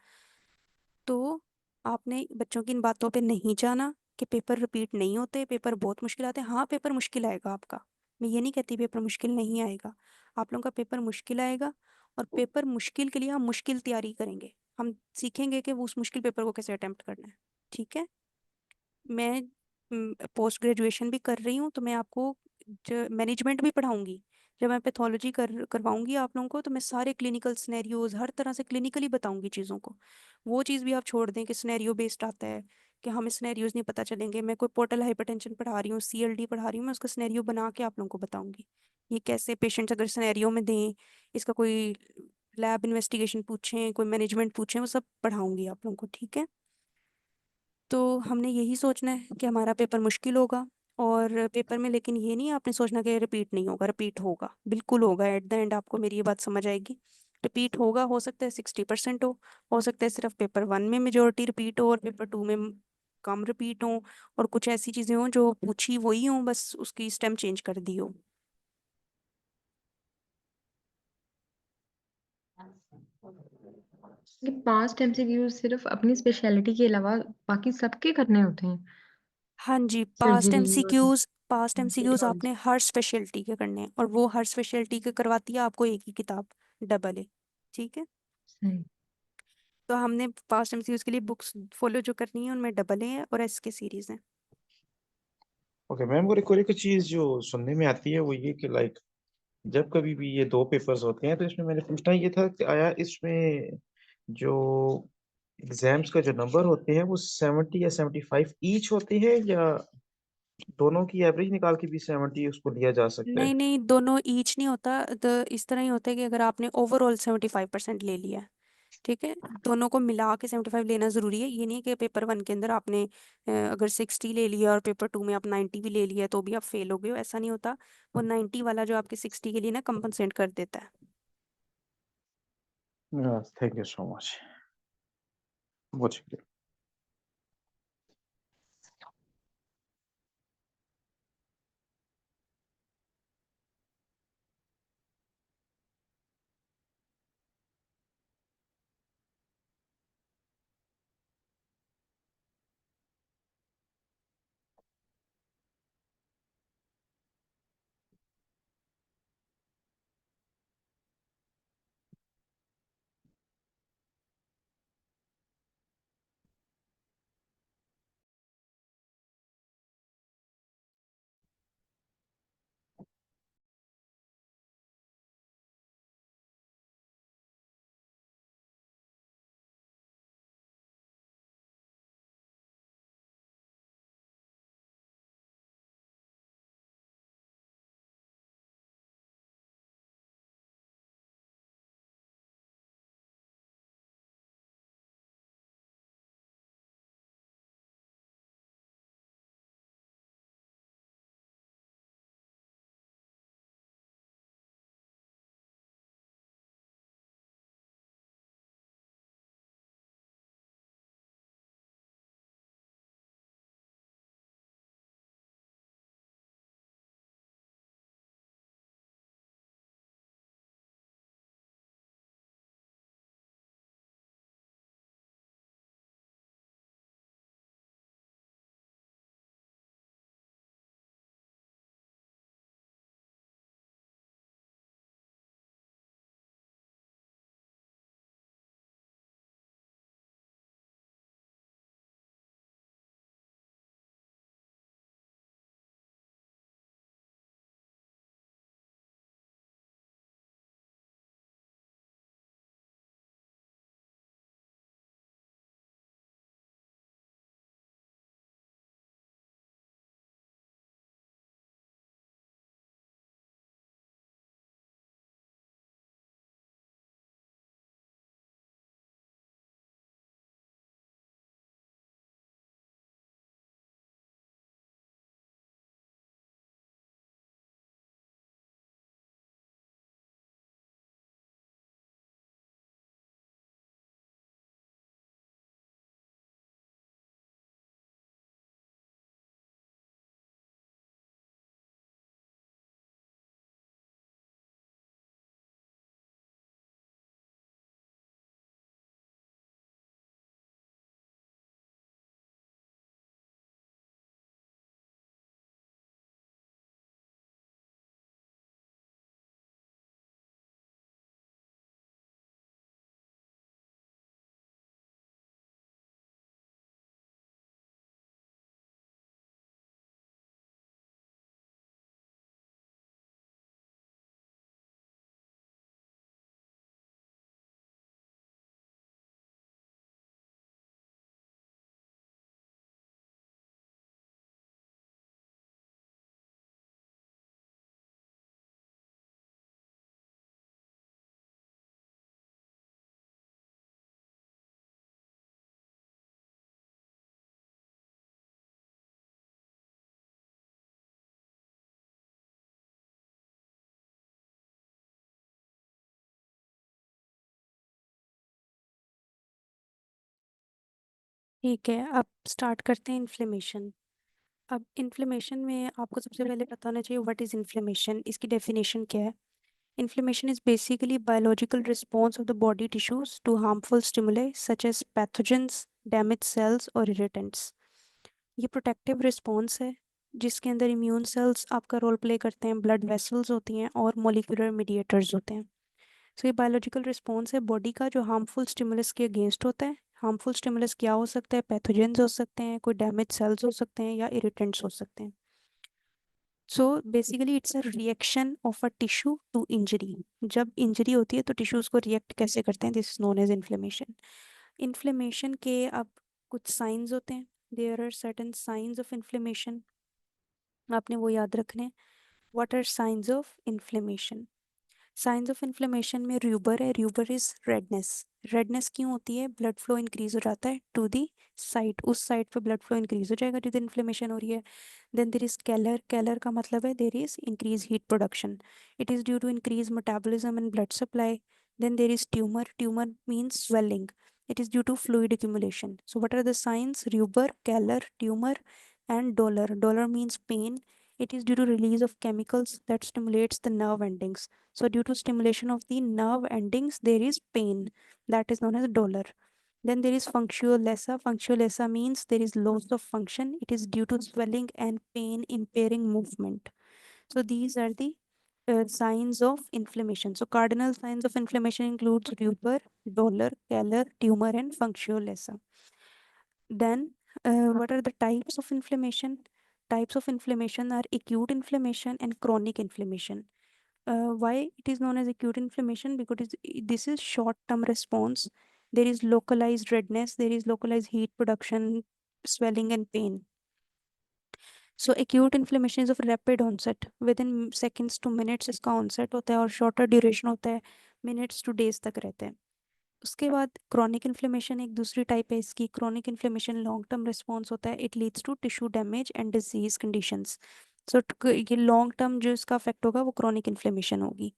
तो आपने बच्चों की इन बातों पे नहीं जाना कि पेपर रिपीट नहीं होते, पेपर बहुत मुश्किल आते हैं। हाँ, पेपर मुश्किल आएगा आपका, मैं ये नहीं कहती पेपर मुश्किल नहीं आएगा। आप लोगों का पेपर मुश्किल आएगा, और पेपर मुश्किल के लिए हम मुश्किल तैयारी करेंगे। हम सीखेंगे कि वो उस मुश्किल पेपर को कैसे अटेम्प्ट करना है। ठीक है, मैं पोस्ट ग्रेजुएशन भी कर रही हूँ, तो मैं आपको मैनेजमेंट भी पढ़ाऊंगी। जब मैं पैथोलॉजी करवाऊंगी आप लोगों को, तो मैं सारे क्लिनिकल सिनेरियोज हर तरह से क्लिनिकली बताऊंगी चीज़ों को। वो चीज़ भी आप छोड़ दें कि सिनेरियो बेस्ड आता है, कि हमें सिनेरियोज नहीं पता चलेंगे। मैं कोई पोर्टल हाइपरटेंशन पढ़ा रही हूँ, CLD पढ़ा रही हूँ, मैं उसका सिनेरियो बना के आप लोगों को बताऊंगी। ये कैसे पेशेंट्स अगर सिनेरियो में दें, इसका कोई लैब इन्वेस्टिगेशन पूछें, कोई मैनेजमेंट पूछें, वो सब पढ़ाऊंगी आप लोगों को। ठीक है, तो हमने यही सोचना है कि हमारा पेपर मुश्किल होगा, और पेपर में लेकिन ये नहीं आपने सोचना कि रिपीट नहीं होगा, रिपीट होगा, बिल्कुल होगा। एट द एंड आपको मेरी ये बात समझ आएगी, रिपीट होगा। हो सकता है 60% हो सकता है सिर्फ पेपर 1 में मेजोरिटी रिपीट हो और पेपर 2 में कम रिपीट हो, और कुछ ऐसी चीज़ें हों जो पूछी वही हों, बस उसकी स्टेम चेंज कर दी हो।
ये पास्ट MCQ सिर्फ अपनी स्पेशलिटी के अलावा बाकी सबके करने होते हैं,
हाँ जी,
सर्जरी और
पास्ट एमसीक्यूज
पेथोलॉजी।
आपने हर स्पेशलिटी के करने हैं, और वो हर स्पेशलिटी के करवाती है आपको एक ही किताब, डबल ए। ठीक है,
सही।
तो हमने पास्ट एमसीक्यूज के लिए बुक्स फॉलो जो करनी है उनमें डबल ए है और एस के सीरीज है।
ओके मैम, और एक चीज जो सुनने में आती है वो ये कि लाइक जब कभी भी ये 2 पेपर्स होते हैं तो इसमें मैंने पूछना ये था कि आया इसमें जो एग्जाम्स का जो नंबर होते हैं वो 70 या 75 ईच होते हैं, या दोनों की एवरेज निकाल के भी 70 उसको लिया जा सकता है?
नहीं नहीं, दोनों ईच नहीं होता, तो इस तरह ही होता है कि अगर आपने ओवरऑल 75% ले लिया है, ठीक है, दोनों को मिला के 75 लेना ज़रूरी है। ये नहीं है कि पेपर 1 के अंदर आपने अगर 60 ले लिया और पेपर 2 में आप 90 भी ले लिया तो भी आप फेल हो गए हो, ऐसा नहीं होता। वो 90 वाला जो आपके 60 के लिए ना कंपनसेट कर देता है।
थैंक यू सो मच, बहुत शुक्रिया।
ठीक है, अब स्टार्ट करते हैं इन्फ्लेमेशन। अब इन्फ्लेमेशन में आपको सबसे पहले पता होना चाहिए व्हाट इज़ इन्फ्लेमेशन, इसकी डेफिनेशन क्या है। Inflammation is basically biological response of the body tissues to harmful stimuli such as pathogens, damaged cells और irritants. ये प्रोटेक्टिव रिस्पॉन्स है जिसके अंदर इम्यून सेल्स आपका रोल प्ले करते हैं, ब्लड वेसल्स होती हैं और मोलिकुलर मीडिएटर्स होते हैं। सो ये बायोलॉजिकल रिस्पॉन्स है बॉडी का जो हार्मफुल स्टिमुलस के अगेंस्ट होता है। हार्मफुल स्टिमुलस क्या हो सकता है? पैथोजेंस हो सकते हैं, कोई डैमेज सेल्स हो सकते हैं या इरिटेंट्स हो सकते हैं। So basically it's a reaction of a tissue to injury. जब इंजरी होती है तो टिश्यूज को रिएक्ट कैसे करते हैं? This is known as inflammation. Inflammation के अब कुछ साइंस होते हैं, there are certain signs of inflammation, आपने वो याद रखने हैं। What are signs of inflammation? Signs of inflammation में र्यूबर है, र्यूबर इज रेडनेस। रेडनेस क्यों होती है? ब्लड फ्लो इंक्रीज हो जाता है टू दी साइट, उस साइट पे ब्लड फ्लो इंक्रीज हो जाएगा जिधर इन्फ्लेमेशन हो रही है। देन देर इज कैलर, कैलर का मतलब है there is increase heat production, it is due to increase metabolism and blood supply. Then there is tumour, tumour means swelling, it is due to fluid accumulation. So what are the signs? Ruber, Keller, tumor and dolor. Dolor means pain, it is due to release of chemicals that stimulates the nerve endings. So due to stimulation of the nerve endings, there is pain. That is known as dolor. Then there is functiosa. Functiosa means there is loss of function. It is due to swelling and pain impairing movement. So these are the signs of inflammation. So cardinal signs of inflammation includes rubor, dolor, Keller, tumor, and functiosa. Then what are the types of inflammation? Types of inflammation are acute inflammation and chronic inflammation. Why it is known as acute inflammation? Because this is short-term response. There is localized redness, there is localized heat production, swelling and pain. So acute inflammation is of rapid onset, within seconds to minutes इसका onset होता है और shorter duration होता है, minutes to days तक रहता है। उसके बाद क्रॉनिक इन्फ्लेमेशन एक दूसरी टाइप है इसकी। Chronic inflammation long term response होता है, it leads to tissue damage and disease conditions. So ये लॉन्ग टर्म जो इसका इफेक्ट होगा वो क्रॉनिक इन्फ्लेमेशन होगी।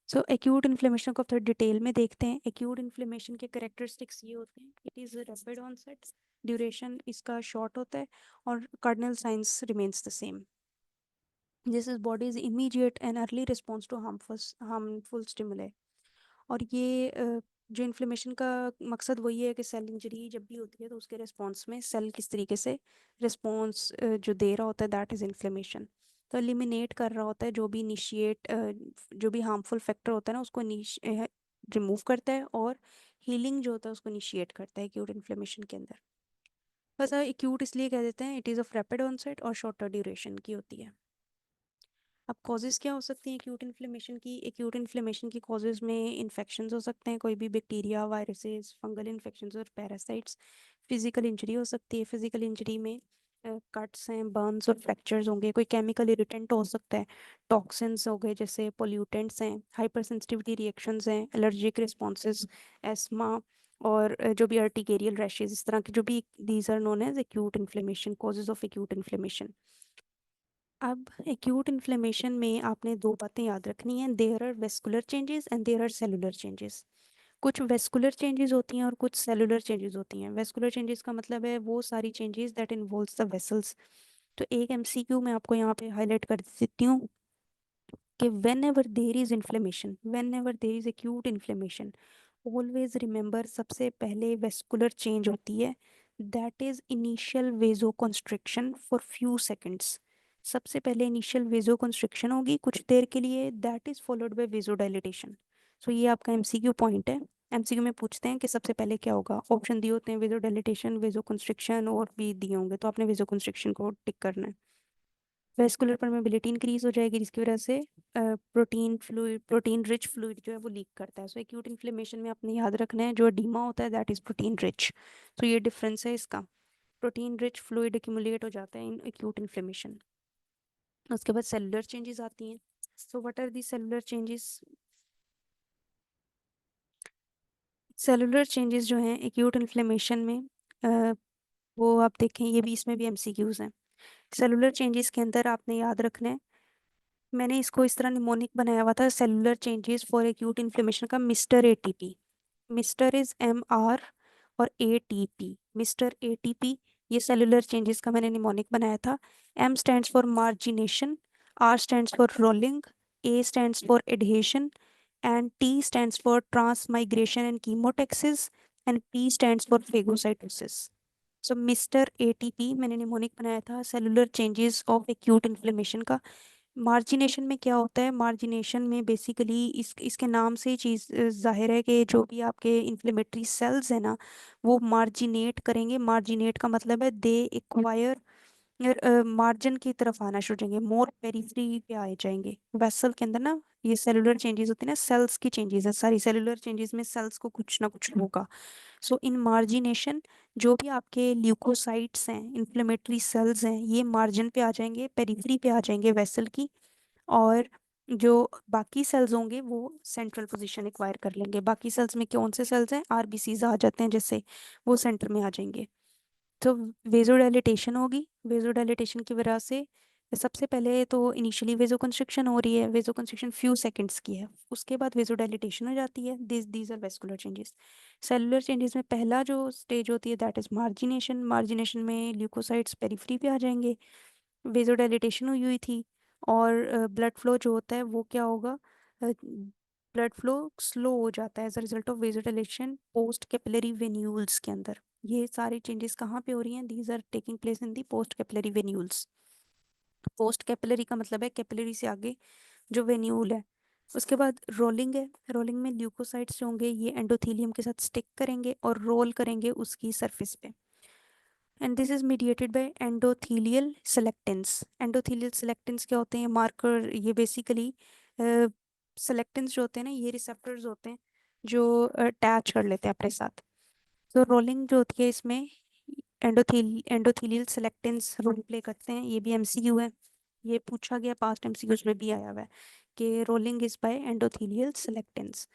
सो एक्यूट इन्फ्लेमेशन को थोड़ा डिटेल में देखते हैं। एक्यूट इन्फ्लेमेशन के कैरेक्टरिस्टिक्स ये होते हैं, it is rapid onset, duration इसका शॉर्ट होता है और cardinal signs remains the same. This is body's immediate and early response to harmful stimuli. और ये जो इन्फ्लेमेशन का मकसद वही है कि सेल इंजरी जब भी होती है तो उसके रिस्पॉन्स में सेल किस तरीके से रिस्पॉन्स जो दे रहा होता है, दैट इज़ इन्फ्लेमेशन। तो एलिमिनेट कर रहा होता है जो भी इनिशिएट जो भी हार्मफुल फैक्टर होता है ना उसको रिमूव करता है और हीलिंग जो होता है उसको इनिशिएट करता है एक्यूट इन्फ्लेमेशन के अंदर। बस एक्यूट इसलिए कह देते हैं, it is of rapid onset और शॉर्टर ड्यूरेशन की होती है। अब कॉजेज़ क्या हो सकती हैं एक्यूट इन्फ्लेमेशन की? एक्यूट इन्फ्लेमेशन की कॉजेज़ में इन्फेक्शंस हो सकते हैं, कोई भी बैक्टीरिया, वायरसेस, फंगल इन्फेक्शंस और पैरासाइट्स। फिजिकल इंजरी हो सकती है, फिजिकल इंजरी में कट्स हैं, बर्न्स और फ्रैक्चर्स होंगे। कोई केमिकल इरिटेंट हो सकता है, टॉक्सिन्स हो गए जैसे पोल्यूटेंट्स हैं, हाइपर सेंसिटिविटी रिएक्शंस हैं, एलर्जिक रिस्पॉन्सेज, एस्मा और जो भी अर्टिकेरियल रैशेज, इस तरह के जो भी, these are known as acute inflammation, causes of acute inflammation. अब एक्यूट इन्फ्लेमेशन में आपने दो बातें याद रखनी हैं, there are vascular changes and there are cellular changes. कुछ वेस्कुलर चेंजेस होती हैं और कुछ सेलुलर चेंजेस होती हैं। वेस्कुलर चेंजेस का मतलब है वो सारी changes that involves the vessels. तो एक एमसीक्यू मैं आपको यहाँ पे हाईलाइट कर देती हूँ कि whenever there is inflammation, whenever there is acute inflammation, always remember सबसे पहले वेस्कुलर चेंज होती है, that is initial वेजोकंस्ट्रिक्शन for few seconds. सबसे पहले इनिशियल वेजोकंस्ट्रिक्शन होगी कुछ देर के लिए, दैट इज फॉलोड बाय वेजोडाइलेटेशन। सो ये आपका एमसीक्यू पॉइंट है। एमसीक्यू में पूछते हैं कि सबसे पहले क्या होगा, ऑप्शन दिए होते हैं वेजोडाइलेटेशन, वेजोकंस्ट्रिक्शन और भी दिए होंगे, तो आपने वेजोकंस्ट्रिक्शन को टिक करना है। वेस्कुलर परमेबिलिटी इंक्रीज हो जाएगी जिसकी वजह से प्रोटीन रिच फ्लूइड जो है वो लीक करता है। सो एक्यूट इन्फ्लेमेशन में आपने याद रखना है जो एडीमा होता है दैट इज प्रोटीन रिच। तो ये डिफरेंस है इसका, प्रोटीन रिच फ्लूइड एक्यूमुलेट हो जाता है इन एक्यूट इन्फ्लेमेशन। उसके बाद सेलुलर चेंजेस आती हैं। So what are the cellular changes? Cellular changes जो हैं एक्यूट इन्फ्लेमेशन में वो आप देखें, ये भी इसमें भी एमसीक्यूज हैं। सेलुलर चेंजेस के अंदर आपने याद रखना है, मैंने इसको इस तरह निमोनिक बनाया हुआ था, cellular changes for acute inflammation का mister ATP. Mister is MR और ATP, मिस्टर ATP, ये सेलुलर चेंजेस का मैंने निमोनिक बनाया था। M stands for margination, R stands for rolling, A stands for adhesion, and T stands for transmigration and chemotaxis, and P stands for phagocytosis. So Mr. ATP मैंने mnemonic बनाया था cellular changes of acute inflammation का। Margination में क्या होता है? Margination में basically इसके नाम से ही चीज़ जाहिर है कि जो भी आपके इन्फ्लेमेटरी सेल्स हैं ना, वो मार्जिनेट करेंगे। मार्जिनेट का मतलब है दे एक्वायर मार्जिन की तरफ आना शुरू हो जाएंगे, मोर पेरिफेरी पे आ जाएंगे। वेसल के अंदर ना ये सेलुलर चेंजेस होती है ना, सेल्स की चेंजेस है सारी। सेलुलर चेंजेस में सेल्स को कुछ ना कुछ होगा। सो इन मार्जिनेशन जो भी आपके ल्यूकोसाइट्स हैं, इन्फ्लेमेटरी सेल्स हैं, ये मार्जिन पे आ जाएंगे, पेरिफेरी पे आ जाएंगे वेसल की। और जो बाकी सेल्स होंगे वो सेंट्रल पोजीशन एक्वायर कर लेंगे। बाकी सेल्स में कौन से सेल्स हैं? आरबीसीज आ जाते हैं, जैसे वो सेंटर में आ जाएंगे। तो वेजोडाइलेटेशन होगी। वेजोडाइलेटेशन की वजह से सबसे पहले तो इनिशियली वेजोकंस्ट्रिक्शन हो रही है। वेजोकंस्ट्रिक्शन फ्यू सेकंड्स की है, उसके बाद वेजोडाइलेटेशन हो जाती है। These are vascular changes. Cellular changes में पहला जो स्टेज होती है दैट इज मार्जिनेशन। मार्जिनेशन में ल्यूकोसाइट्स पेरिफेरी पे आ जाएंगे, वेजोडाइलेटेशन हुई हुई थी। और ब्लड फ्लो जो होता है वो क्या होगा? ब्लड फ्लो स्लो हो जाता है as a result of vasodilation post capillary venules के अंदर। ये सारी चेंजेस कहाँ पे हो रही हैं? These are taking place in the post capillary venules. Post capillary का मतलब है कैपिलरी से आगे जो वेन्यूल है। उसके बाद रोलिंग है। रोलिंग में ल्यूकोसाइट्स जो होंगे ये एंडोथेलियम के साथ स्टिक करेंगे और रोल करेंगे उसकी सरफेस पे। And this is mediated by endothelial selectins. Endothelial selectins क्या होते हैं? मार्कर। ये बेसिकली सेलेक्टेंस जो होते हैं ना, ये रिसेप्टर्स होते हैं जो अटैच कर लेते हैं अपने साथ। तो रोलिंग जो होती है इसमें एंडोथेलियल सेलेक्टेंस रोल प्ले करते हैं। ये भी एमसीक्यू है, ये पूछा गया, पास्ट एमसीक्यूज में भी आया हुआ है कि रोलिंग इज बाय एंडोथेलियल सेलेक्टेंस।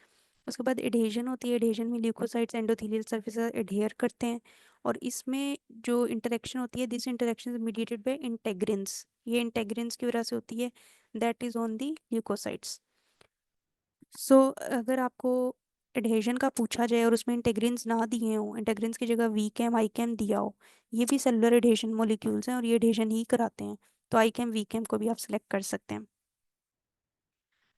उसके बाद एडहेजन होती है। एडहेजन में ल्यूकोसाइट्स एंडोथेलियल सरफेस एडहेयर करते हैं और इसमें जो इंटरेक्शन होती है, this interaction is mediated by integrins. ये इंटेग्रिन्स की वजह से होती है, that is on the leukocytes. So अगर आपको एडहेजन का पूछा जाए और उसमें इंटेग्रिन्स ना दिए हों, इंटेग्रिन्स की जगह वी कैम आई कैम दिया हो, ये भी सेलुलर एडहेजन मॉलिक्यूल्स हैं और ये एडहेजन ही कराते हैं, तो आई कैम वी कैम को भी आप सिलेक्ट कर सकते हैं।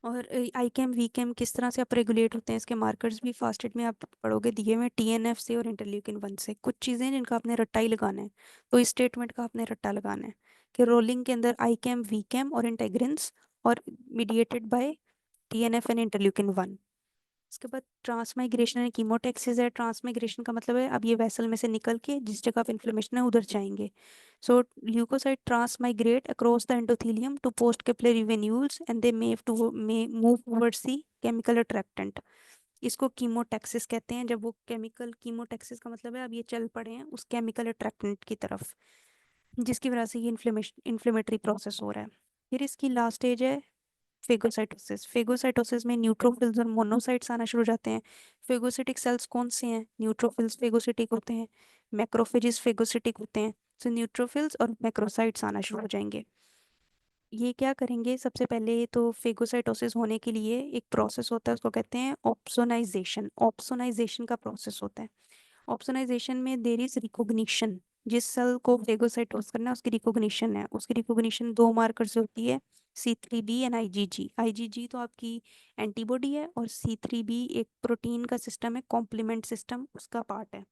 और आई कैम वी कैम किस तरह से आप रेगुलेट होते हैं, इसके मार्कर्स भी फास्टेड में आप पढ़ोगे दिए हुए TNF से और इंटरल्यूकिन 1 से। कुछ चीज़ें हैं जिनका आपने रट्टा ही लगाना है, तो इस स्टेटमेंट का आपने रट्टा लगाना है कि रोलिंग के अंदर आई कैम वी कैम और इंटेग्रिन्स और mediated by TNF and interleukin 1। इसके बाद ट्रांसमाइग्रेशन एंड कीमोटैक्सिस है। ट्रांसमाइग्रेशन का मतलब है अब ये वेसल में से निकल के जिस जगह पे इन्फ्लेमेशन है उधर जाएंगे। So leukocyte transmigrate across the endothelium to post capillary venules and they may move towards the chemical attractant. इसको कीमोटैक्सिस कहते हैं। जब वो केमिकल, कीमोटैक्सिस का मतलब है अब ये चल पड़े हैं उस केमिकल अट्रैक्टेंट की तरफ, जिसकी वजह से ये इन्फ्लेमेटरी प्रोसेस हो रहा है। फिर इसकी लास्ट स्टेज है फेगोसाइटोसिस। फेगोसाइटोसिस में न्यूट्रोफिल्स और मोनोसाइट्स आना शुरू हो जाते हैं। फेगोसिटिक सेल्स कौन से हैं? न्यूट्रोफिल्स फेगोसिटिक होते हैं, मैक्रोफेजेस फेगोसिटिक होते हैं। सो न्यूट्रोफिल्स और मैक्रोसाइट्स आना शुरू हो जाएंगे। ये क्या करेंगे? सबसे पहले तो फेगोसाइटोसिस होने के लिए एक प्रोसेस होता है, उसको कहते हैं ऑप्सोनाइजेशन। ऑप्सोनाइजेशन का प्रोसेस होता है। ऑप्सोनाइजेशन में देर इज रिकॉग्निशन। जिस सेल को फेगोसाइटोस करना है उसकी रिकॉग्निशन है। उसकी रिकॉग्निशन 2 मार्कर से होती है, C3b एंड IgG। IgG तो आपकी एंटीबॉडी है और C3b एक प्रोटीन का सिस्टम है, कॉम्प्लीमेंट सिस्टम उसका पार्ट है।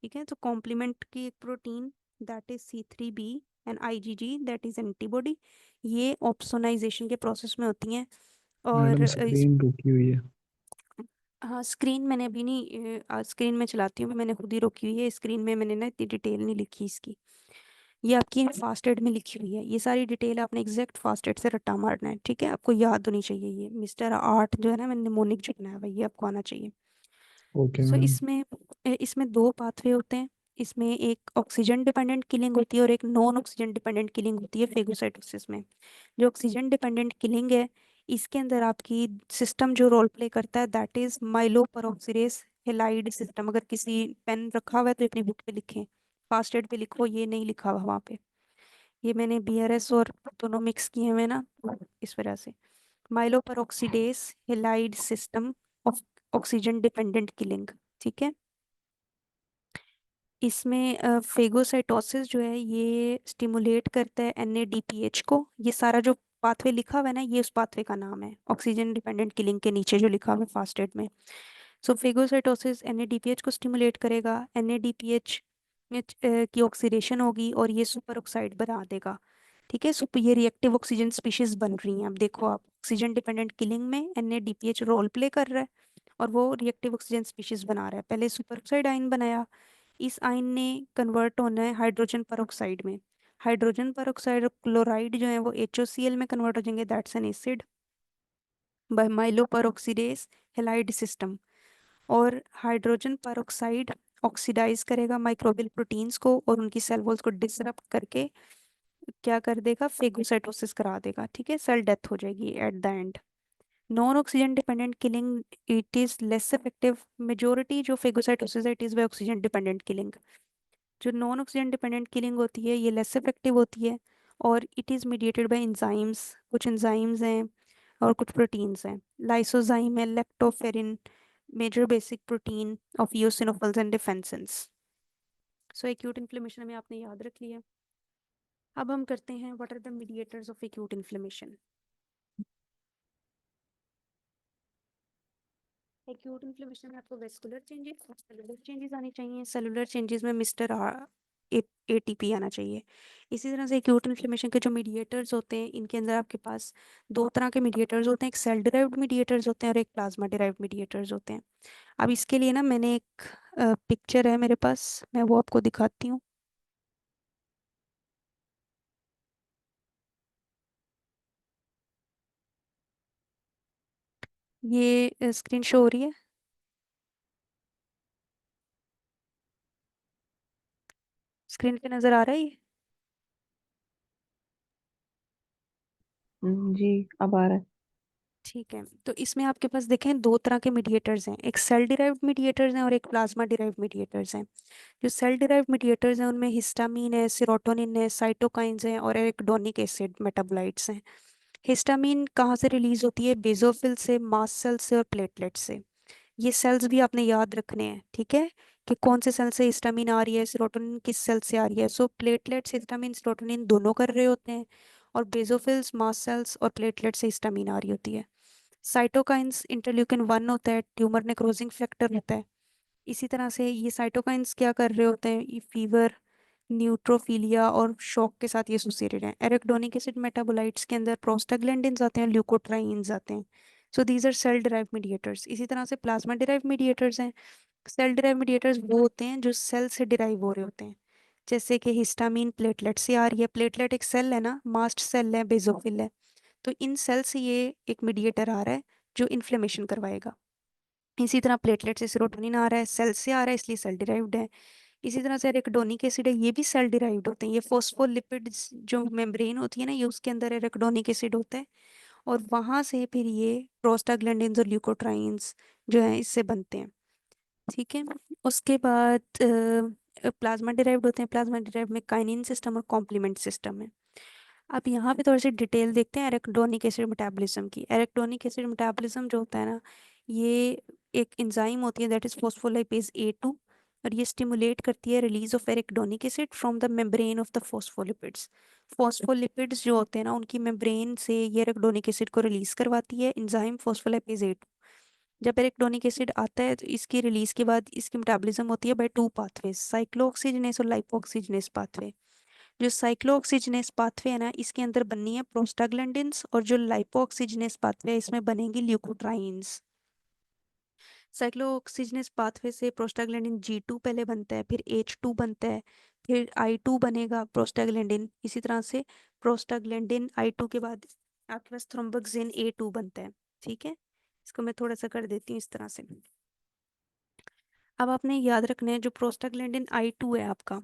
ठीक है, तो कॉम्प्लीमेंट की एक protein that is C3b and IgG that is antibody, ये ऑप्सोनाइजेशन के प्रोसेस में होती हैं। और
मैडम स्क्रीन रुकी हुई है।
हाँ, स्क्रीन मैंने अभी नहीं, स्क्रीन में चलाती हूँ, मैंने खुद ही रोकी हुई है। स्क्रीन में मैंने ना इतनी डिटेल नहीं लिखी इसकी, ये आपकी फास्टेड में लिखी हुई है। ये सारी डिटेल आपने एग्जैक्ट फास्टेड से रट्टा मारना है, ठीक है? आपको याद होनी चाहिए। ये मिस्टर आर्ट जो है ना, मैंने निमोनिक जो बनाया हुआ है, ये आपको आना चाहिए।
Okay
so
madam.
इसमें 2 पाथवे होते हैं। इसमें एक ऑक्सीजन डिपेंडेंट किलिंग होती है और एक नॉन ऑक्सीजन डिपेंडेंट किलिंग होती है फेगोसाइटोसिस में। जो ऑक्सीजन डिपेंडेंट किलिंग है, इसके अंदर आपकी सिस्टम जो रोल प्ले करता है दैट इज माइलोपेरोक्सीडेस हेलाइड सिस्टम। अगर किसी पेन रखा हुआ है तो अपनी बुक पे लिखें, फास्ट एड पे लिखो, ये नहीं लिखा हुआ वहाँ पे। ये मैंने BRS और दोनों मिक्स किए हुए ना, तो इस वजह से myeloperoxidase halide system of oxygen dependent killing. ठीक है, इसमें फेगोसाइटोसिस जो है ये स्टिमुलेट करता है NADPH को। ये सारा जो पाथवे लिखा हुआ है ना, ये उस पाथवे का नाम है, ऑक्सीजन डिपेंडेंट किलिंग के नीचे जो लिखा हुआ है फास्ट एड में। सो फेगोसाइटोसिस NADPH को स्टिमुलेट करेगा, NADPH की ऑक्सीडेशन होगी और ये सुपर ऑक्साइड बना देगा। ठीक है, सो ये रिएक्टिव ऑक्सीजन स्पीशीज बन रही हैं। अब देखो आप, ऑक्सीजन डिपेंडेंट किलिंग में NADPH रोल प्ले कर रहा है और वो रिएक्टिव ऑक्सीजन स्पीशीज बना रहा है। पहले सुपर ऑक्साइड आयन बनाया, इस आयन ने कन्वर्ट होना है हाइड्रोजन परऑक्साइड में। हाइड्रोजन परऑक्साइड और क्लोराइड जो है वो HOCl में कन्वर्ट हो जाएंगे, that's an acid by माइलोपेरोक्सीडेज halide system. और हाइड्रोजन परऑक्साइड ऑक्सीडाइज करेगा माइक्रोबियल प्रोटीन्स को और उनकी सेल वॉल्स को डिसरप्ट करके क्या कर देगा, फेगोसाइटोसिस करा देगा। ठीक है, सेल डेथ हो जाएगी at the end. Non oxygen dependent killing it is less effective. Majority जो फेगोसाइटोसिस है it is by oxygen dependent killing. जो नॉन ऑक्सीजन डिपेंडेंट किलिंग होती है ये लेस इफेक्टिव होती है और it is mediated by enzymes. कुछ एंजाइम्स हैं और कुछ प्रोटीन्स हैं। लाइसोजाइम है, lactoferrin, major basic protein of eosinophils and defensins. So acute inflammation में आपने याद रख लिया। अब हम करते हैं what are the mediators of acute inflammation. Acute inflammation में आपको वेस्कुलर चेंजेस और सेलुलर चेंजेस आने चाहिए। सेलुलर चेंजेस में मिस्टर ATP आना चाहिए। इसी तरह से एक्यूट इन्फ्लेमेशन के जो मीडिएटर्स होते हैं इनके अंदर आपके पास दो तरह के मीडिएटर्स होते हैं, एक सेल डिराइव्ड मीडिएटर्स होते हैं और एक प्लाज्मा डिराइव्ड मीडिएटर्स होते हैं। अब इसके लिए ना मैंने एक पिक्चर है मेरे पास, मैं वो आपको दिखाती हूँ। ये स्क्रीन शो हो रही है, स्क्रीन पे नजर आ रहा है ये?
जी अब आ रहा है।
ठीक है, तो इसमें आपके पास देखें दो तरह के मीडिएटर्स हैं, एक सेल डिराइव्ड मीडिएटर्स हैं और एक प्लाज्मा डिराइव्ड मीडिएटर्स हैं। जो सेल डिराइव्ड मीडिएटर्स हैं उनमें हिस्टामीन है, सेरोटोनिन है, साइटोकाइंस हैं और एरिकडोनिक एसिड मेटाबोलाइट्स हैं। हिस्टामीन कहाँ से रिलीज होती है? बेसोफिल से, मास्ट सेल से और प्लेटलेट से। ये सेल्स भी आपने याद रखने हैं, ठीक है, कि कौन से सेल से हिस्टामीन आ रही है, सेरोटोनिन किस सेल से आ रही है। सो प्लेटलेट्स हिस्टामीन सेरोटोनिन दोनों कर रहे होते हैं और बेसोफिल्स, मास्ट सेल्स और प्लेटलेट से हिस्टामीन आ रही होती है। साइटोकाइंस इंटरल्यूकिन 1 होता है, ट्यूमर नेक्रोजिंग फैक्टर होता है। इसी तरह से ये साइटोकाइंस क्या कर रहे होते हैं, ये फीवर, न्यूट्रोफिलिया और शॉक के साथ ये एसोसिएटेड हैं। एरिकडोनिक एसिड मेटाबोलाइट्स के अंदर प्रोस्टाग्लैंडिन्स आते हैं, ल्यूकोट्राइन्स आते हैं। So these are cell derived mediators. इसी तरह से प्लाज्मा डिराइव्ड मीडिएटर्स हैं। सेल डिराइव्ड मीडिएटर्स वो होते हैं जो सेल से डिराइव हो रहे होते हैं, जैसे कि हिस्टामीन प्लेटलेट से आ रही है। प्लेटलेट एक सेल है ना, मास्ट सेल है, बेसोफिल है, तो इन सेल से ये एक मीडिएटर आ रहा है जो इन्फ्लेमेशन करवाएगा। इसी तरह प्लेटलेट से सेरोटोनिन आ रहा है, सेल से आ रहा है, इसलिए सेल डिराइव्ड है। इसी तरह से एरिकडोनिक एसिड है, ये भी सेल डिराइव्ड होते हैं। ये फोस्फोलिपिड्स जो मेम्ब्रेन होती है ना, ये उसके अंदर एरिकडोनिक एसिड होता है और वहाँ से फिर ये प्रोस्टाग्लैंडिन्स और ल्यूकोट्राइन्स जो हैं इससे बनते हैं। ठीक है, उसके बाद प्लाज्मा डिराइव्ड होते हैं। प्लाज्मा डिराइव्ड में काइनिन सिस्टम और कॉम्प्लीमेंट सिस्टम है। अब यहाँ पे थोड़ी सी डिटेल देखते हैं एरिकडोनिक एसिड मेटाबॉलिज्म की। एरिकडोनिक एसिड मेटाबॉलिज्म जो होता है ना, ये एक एंजाइम होती है दैट इज फोस्फोलिपेज A2 और ये स्टिमुलेट करती है release of arachidonic acid from the membrane of the phospholipids. Phospholipids जो होते हैं ना, उनकी मेम्ब्रेन से ये एरिकडोनिक एसिड को रिलीज करवाती है एंजाइम फोस्फोलिपेज A2। जब एरिकडोनिक एसिड आता है तो इसकी रिलीज के बाद इसकी मेटाबॉलिज्म होती है बाय 2 पाथवेज, साइक्लोऑक्सीजनेस और लाइपोऑक्सीजनेस पाथवे। जो साइक्लोऑक्सीजनेस पाथवे है ना, इसके अंदर बननी है प्रोस्टाग्लैंडिन्स और जो लाइपोऑक्सीजनेस पाथवे है इसमें बनेंगी ल्यूकोट्राइन्स। साइक्लोऑक्सीजनेस पाथवे से प्रोस्टाग्लैंडिन G2 पहले बनता है, फिर H2 बनता है, फिर I2 बनेगा प्रोस्टाग्लैंडिन। इसी तरह से प्रोस्टाग्लैंडिन I2 के बाद आपके पास थ्रोम्बोक्सिन A2 बनता है। ठीक है, इसको मैं थोड़ा सा कर देती हूँ इस तरह से। अब आपने याद रखना है जो प्रोस्टाग्लैंडिन I2 है आपका,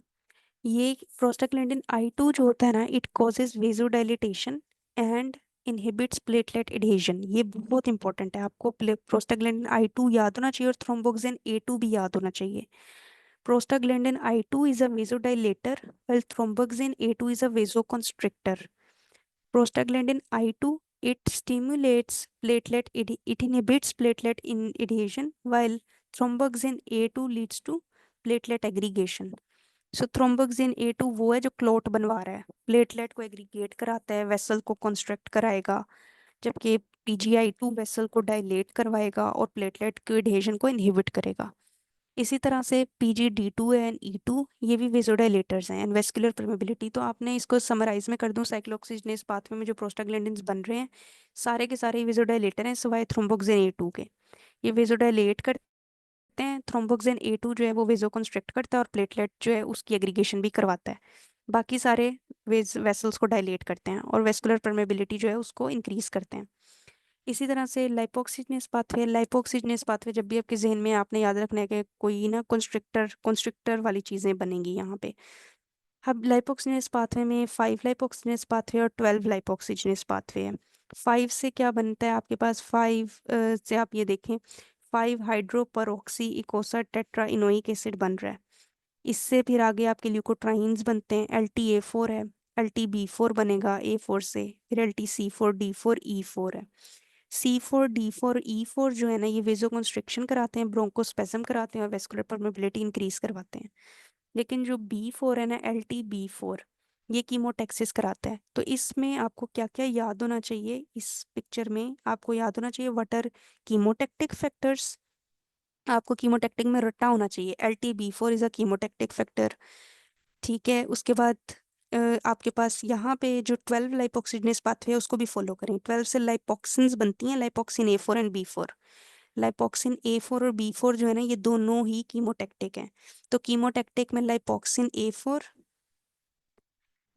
ये प्रोस्टाग्लैंडिन I2 जो होता है ना, it causes vasodilatation and inhibits platelet adhesion. ये बहुत इंपॉर्टेंट है, आपको प्रोस्टाग्लैंडिन I2 याद होना चाहिए और थ्रोम्बोक्सिन A2 भी याद होना चाहिए। Prostaglandin I2 is a vasodilator while thromboxane A2 is a vasoconstrictor. Prostaglandin I2 it stimulates it inhibits platelet in adhesion while thromboxane A2 leads to platelet aggregation. So thromboxane A2 वो है जो clot बनवा रहा है, platelet को aggregate कराता है, vessel को कंस्ट्रक्ट कराएगा, जबकि PGI2 वेसल को डायलेट करवाएगा और प्लेटलेट के एडहेजन को इनहिबिट करेगा। इसी तरह से PGD2 एंड E2 ये भी वेसोडाइलेटर्स हैं। एंड वेस्कुलर परमेबिलिटी, तो आपने इसको समराइज में कर दूं, साइक्लोऑक्सीजनेस पाथवे में जो प्रोस्टाग्लैंडिन्स बन रहे हैं सारे के सारे वेसोडाइलेटर हैं सिवाय थ्रोम्बोक्सिन A2 के। ये वेसोडाइलेट करते हैं, थ्रोम्बोक्सिन A2 जो है वो वेसोकंस्ट्रिक्ट करता है और प्लेटलेट जो है उसकी एग्रीगेशन भी करवाता है। बाकी सारे वेसल्स को डायलेट करते हैं और वेस्कुलर परमेबिलिटी जो है उसको इंक्रीज करते हैं। इसी तरह से लाइपोक्सिजनेस पाथवे जब भी आपके जहन में, आपने याद रखना है कि कोई ना कंस्ट्रक्टर वाली चीज़ें बनेंगी यहाँ पे। अब लाइपोक्सिजनेस पाथवे में 5 लाइपोक्सिजनेस पाथवे और 12 लाइपोक्सिजनेस पाथवे है। 5 से क्या बनता है आपके पास, 5 से आप ये देखें 5 हाइड्रोपरऑक्सी इकोसा टेट्रा इनोइक एसिड बन रहा है। इससे फिर आगे आपके ल्यूकोट्राइन्स बनते हैं, LTA4 है, LTB4 बनेगा A4 से, फिर LTC4D4E4 है। C4D4E4 जो है ना ये वेसोकंस्ट्रिक्शन कराते हैं, ब्रोंकोस्पेज्म कराते हैं और वेस्कुलर परमेबिलिटी इंक्रीज करवाते हैं। लेकिन जो B4 है ना, LTB4, ये कीमोटैक्सिस कराता है। तो इसमें आपको क्या क्या याद होना चाहिए, इस पिक्चर में आपको याद होना चाहिए व्हाट आर कीमोटैक्टिक फैक्टर्स। आपको कीमोटैक्टिक में रट्टा होना चाहिए, LTB4 इज अ कीमोटैक्टिक फैक्टर। ठीक है, उसके बाद आपके पास यहाँ पे जो 12 लाइपोक्सिजनेस पाथवे है उसको भी फॉलो करें। 12 से लाइपोक्सिन्स बनती हैं, लाइपोक्सिन A4 एंड B4। लाइपोक्सिन A4 और B4 जो है ना ये दोनों ही कीमोटैक्टिक हैं। तो कीमोटैक्टिक में लाइपोक्सिन A4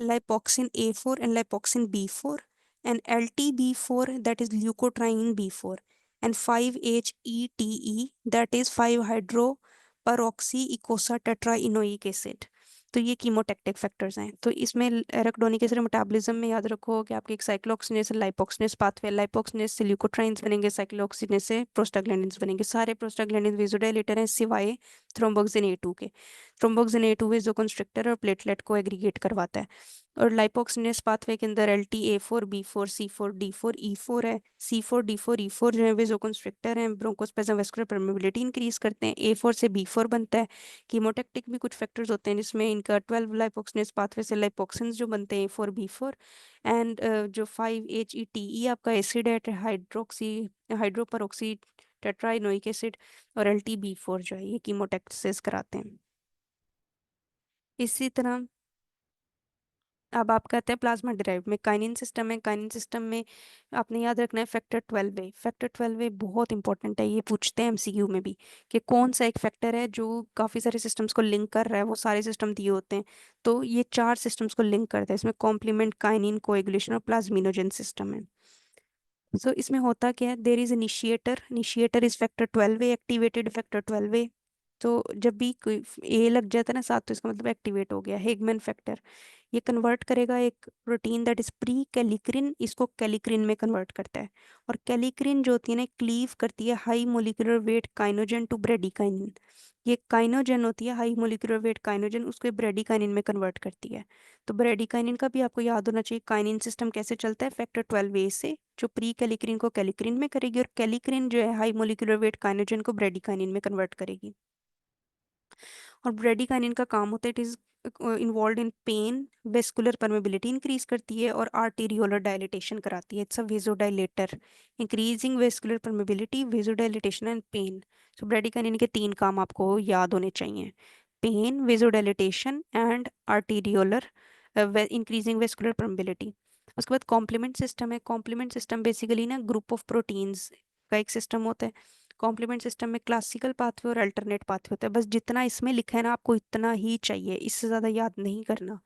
and lipoxin B4 and LTB4 that is leukotriene B4 and 5-HETE that is 5-hydroperoxyicosaptetraenoic acid। तो ये कीमोटैक्टिक फैक्टर्स हैं। तो इसमें एराकिडोनिक एसिड मेटाबॉलिज्म में याद रखो कि आपके एक साइक्लोऑक्सीजनेस से लाइपोक्सिनेस पाथवे, लाइपोक्सिनेस से ल्यूकोट्राइन्स बनेंगे, साइक्लोऑक्सीजनेस से प्रोस्टाग्लैंडिन्स बनेंगे। सारे प्रोस्टाग्लैंडिन वेसोडाइलेटर हैं सिवाय थ्रोम्बोक्सिन A2 के। थ्रोम्बोक्सिन A2 वेसोकंस्ट्रिक्टर और प्लेटलेट को एग्रीगेट करवाता है। और लाइपोक्सिनेस पाथवे के अंदर LTA4 B4 C4 D4 E4 है। C4 D4 E4 जो है वेसोकंस्ट्रिक्टर हैं, ब्रोंकोस्पेज्म वेस्कुलर परमेबिलिटी इंक्रीज करते हैं। A4 से B4 बनता है। कीमोटैक्टिक भी कुछ फैक्टर्स होते हैं जिसमें इनका 12 लाइपोक्सिनेस पाथवे से लाइपोक्सिन्स जो बनते हैं A4 B4 एंड जो 5-HETE आपका एसिड है, हाइड्रोपरऑक्सी टेट्राइनोइक एसिड और LTB4 जो है ये कीमोटैक्सिस कराते हैं। इसी तरह अब आप कहते हैं प्लाज्मा डिराइव्ड में काइनिन सिस्टम है। काइनिन सिस्टम में आपने याद रखना है फैक्टर 12A। फैक्टर 12A बहुत इंपॉर्टेंट है, ये पूछते हैं MCQ में भी कि कौन सा एक फैक्टर है जो काफ़ी सारे सिस्टम्स को लिंक कर रहा है। वो सारे सिस्टम दिए होते हैं, तो ये 4 सिस्टम्स को लिंक करता है। इसमें कॉम्प्लीमेंट, काइनिन, कोएगुलेशन और प्लाज्मिनोजन सिस्टम है। सो इसमें होता क्या है, there is initiator is factor 12A, activated factor 12A। तो जब भी कोई ए लग जाता है ना साथ, तो इसका मतलब एक्टिवेट हो गया। हेगमैन फैक्टर ये कन्वर्ट करेगा एक प्रोटीन दैट इज प्री कैलिक्रिन, इसको कैलिक्रिन में कन्वर्ट करता है। और कैलिक्रिन जो होती है ना क्लीव करती है high molecular weight kininogen to bradykinin. ये काइनोजन होती है हाई मोलिकुलर वेट काइनोजन, उसको ब्रेडिकाइनिन में कन्वर्ट करती है। तो ब्रेडिकाइनिन का भी आपको याद होना चाहिए काइनिन सिस्टम कैसे चलता है, फैक्टर 12A से, जो प्री कैलिक्रिन को कैलिक्रिन में करेगी और कैलिक्रिन जो है हाई मोलिकुलर वेट काइनोजन को ब्रेडिकाइनिन में कन्वर्ट करेगी। और ब्रेडिकाइनिन का काम होता है, it is involve in pain, vascular permeability increase करती है और आर्टेरियोलर डायलिटेशन कराती है। It's a vasodilator, increasing vascular permeability, vasodilatation and pain. So bradykinin के 3 काम आपको याद होने चाहिए, pain, vasodilatation and arteriolar increasing vascular permeability. उसके बाद कॉम्प्लीमेंट सिस्टम है। कॉम्प्लीमेंट सिस्टम बेसिकली ना ग्रुप ऑफ प्रोटीन्स का एक सिस्टम होता है। कॉम्प्लीमेंट सिस्टम में क्लासिकल पाथवे और अल्टरनेट पाथवे होता है। बस जितना इसमें लिखा है ना आपको इतना ही चाहिए, इससे ज़्यादा याद नहीं करना।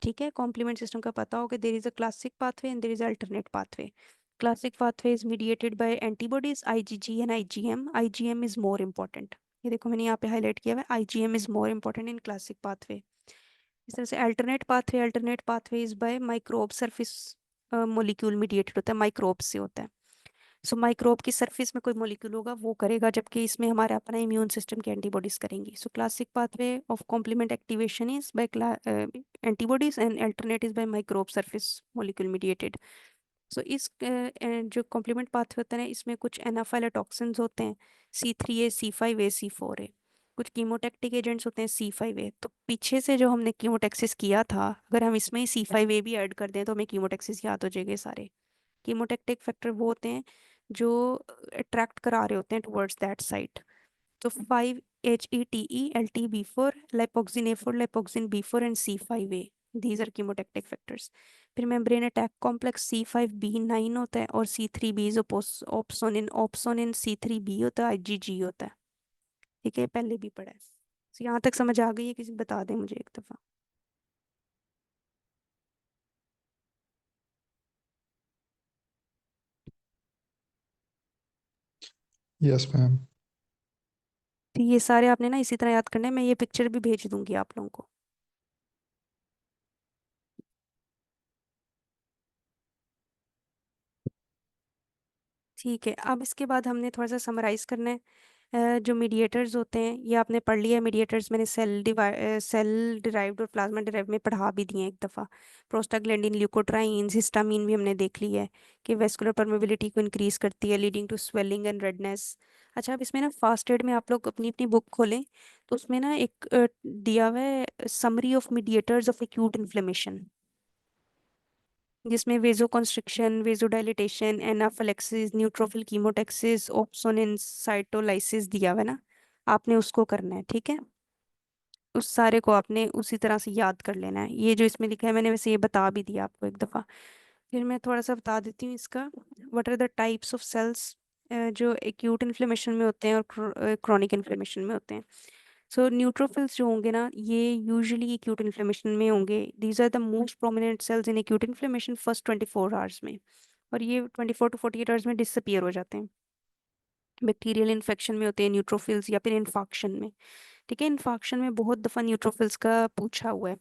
ठीक है, कॉम्प्लीमेंट सिस्टम का पता हो कि there is a classic pathway and there is alternate pathway. Classic pathway is mediated bye antibodies IgG and IgM। IgM is more important, ये देखो मैंने यहाँ पे हाईलाइट किया हुआ है, IgM is more important in classic pathway. इस तरह से alternate pathway is by microbe surface molecule mediated होता है, माइक्रोब से होता है। सो माइक्रोब की सरफेस में कोई मॉलिक्यूल होगा वो करेगा, जबकि इसमें हमारा अपना इम्यून सिस्टम की एंटीबॉडीज करेंगी। So classic pathway of complement activation is by antibodies and alternate is by microbe surface molecule mediated. So इस जो कॉम्प्लीमेंट पाथवे होता है इसमें कुछ एनाफाइलोटॉक्सिन्स होते हैं, C3A, C5A, C4A। कुछ कीमोटैक्टिक एजेंट्स होते हैं C5A, तो पीछे से जो हमने कीमोटैक्सिस किया था, अगर हम इसमें C5A भी ऐड कर दें तो हमें कीमोटैक्सिस याद हो जाएंगे सारे। कीमोटैक्टिक फैक्टर वो होते हैं जो अट्रैक्ट करा रहे होते हैं टुवर्ड्स दैट साइट। तो 5-HETE, LTB4, लाइपोक्सिन A4, लाइपोक्सिन B4 and C5A, these are chemotactic factors। फिर मेम्ब्रेन अटैक कॉम्प्लेक्स C5B9 होता है और C3B इज ओप्सोनिन, ओप्सोनिन C3B होता है, IgG होता है। ठीक है, पहले भी पढ़ा है। तो यहाँ तक समझ आ गई है? किसी बता दें मुझे एक दफ़ा।
Yes ma'am.
तो ये सारे आपने ना इसी तरह याद करने हैं, मैं ये पिक्चर भी भेज दूंगी आप लोगों को। ठीक है, अब इसके बाद हमने थोड़ा सा समराइज करना है। जो मीडिएटर्स होते हैं ये आपने पढ़ लिया है। मीडिएटर्स मैंने सेल डिराइव्ड और प्लाज्मा डिराइव्ड में पढ़ा भी दिए हैं एक दफ़ा। प्रोस्टाग्लैंडिन, ल्यूकोट्राइन्स, हिस्टामीन भी हमने देख ली है कि वेस्कुलर परमेबिलिटी को इंक्रीज करती है, leading to swelling and redness. अच्छा, अब इसमें ना फास्ट एड में आप लोग अपनी अपनी बुक खोलें तो उसमें ना एक दिया हुआ है summary of mediators of acute inflammation, जिसमें vasoconstriction, vasodilatation, anaphylaxis, neutrophil chemotaxis, opsonin, cytolysis दिया हुआ है ना, आपने उसको करना है। ठीक है, उस सारे को आपने उसी तरह से याद कर लेना है। ये जो इसमें लिखा है मैंने वैसे ये बता भी दिया आपको एक दफ़ा। फिर मैं थोड़ा सा बता देती हूँ इसका, what are the types of cells जो एक्यूट इन्फ्लेमेशन में होते हैं और क्रॉनिक इन्फ्लेमेशन में होते हैं। सो न्यूट्रोफिल्स जो होंगे ना, ये यूजुअली एक्यूट इन्फ्लेमेशन में होंगे। These are the most prominent cells in acute inflammation first 24 hours में, और ये 24 to 48 आवर्स में डिसअपियर हो जाते हैं। बैक्टीरियल इन्फेक्शन में होते हैं न्यूट्रोफिल्स, या फिर इन्फाक्शन में। ठीक है, इन्फाक्शन में बहुत दफ़ा न्यूट्रोफिल्स का पूछा हुआ है।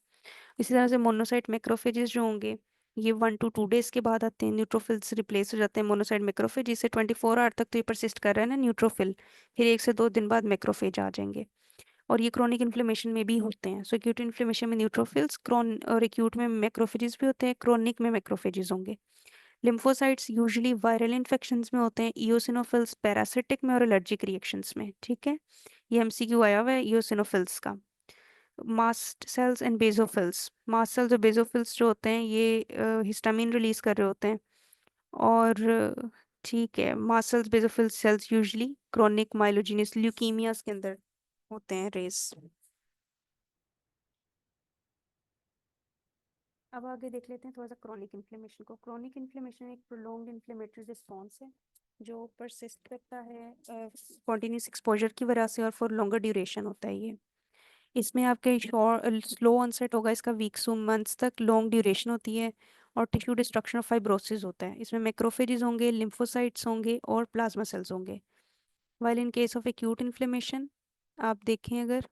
इसी तरह से मोनोसाइट मैक्रोफेजेस जो होंगे ये 1 to 2 डेज के बाद आते हैं, न्यूट्रोफिल्स रिप्लेस हो जाते हैं मोनोसाइट मैक्रोफेज। जिससे 24 आवर तक तो ये परसिस्ट कर रहा है ना न्यूट्रोफिल, फिर 1 से 2 दिन बाद मैक्रोफेज आ जाएंगे। और ये क्रॉनिक इन्फ्लेमेशन में भी होते हैं। सो एक्यूट इन्फ्लेमेशन में न्यूट्रोफिल्स, क्रॉन और एक्यूट में मैक्रोफेजेस भी होते हैं, क्रॉनिक में मैक्रोफेजेस होंगे। लिम्फोसाइट्स यूजुअली वायरल इन्फेक्शंस में होते हैं, इओसिनोफिल्स पैरासिटिक में और एलर्जिक रिएक्शंस में। ठीक है, ये एमसीक्यू आया हुआ है इओसिनोफिल्स का। Mast cells and basophils, mast cells और बेसोफिल्स जो होते हैं ये हिस्टामिन रिलीज कर रहे होते हैं। और ठीक है, mast cells basophils cells usually chronic myelogenous leukaemias के अंदर होते हैं रेस। अब आगे देख लेते हैं थोड़ा सा क्रॉनिक इन्फ्लेमेशन को। क्रॉनिक इन्फ्लेमेशन एक प्रोलॉन्ग्ड इन्फ्लेमेटरी रिस्पॉन्स है जो परसिस्ट करता है कॉन्टिन्यूस एक्सपोजर की वजह से, और फॉर लॉन्गर ड्यूरेशन होता है ये। इसमें आपके स्लो ऑनसेट होगा इसका, वीक्स टू मंथ्स तक, लॉन्ग ड्यूरेशन होती है, और टिश्यू डिस्ट्रक्शन और फाइब्रोसिस होता है। इसमें मैक्रोफेजेस होंगे, लिम्फोसाइट्स होंगे और प्लाज्मा सेल्स होंगे। While in case of acute inflammation आप देखें अगर,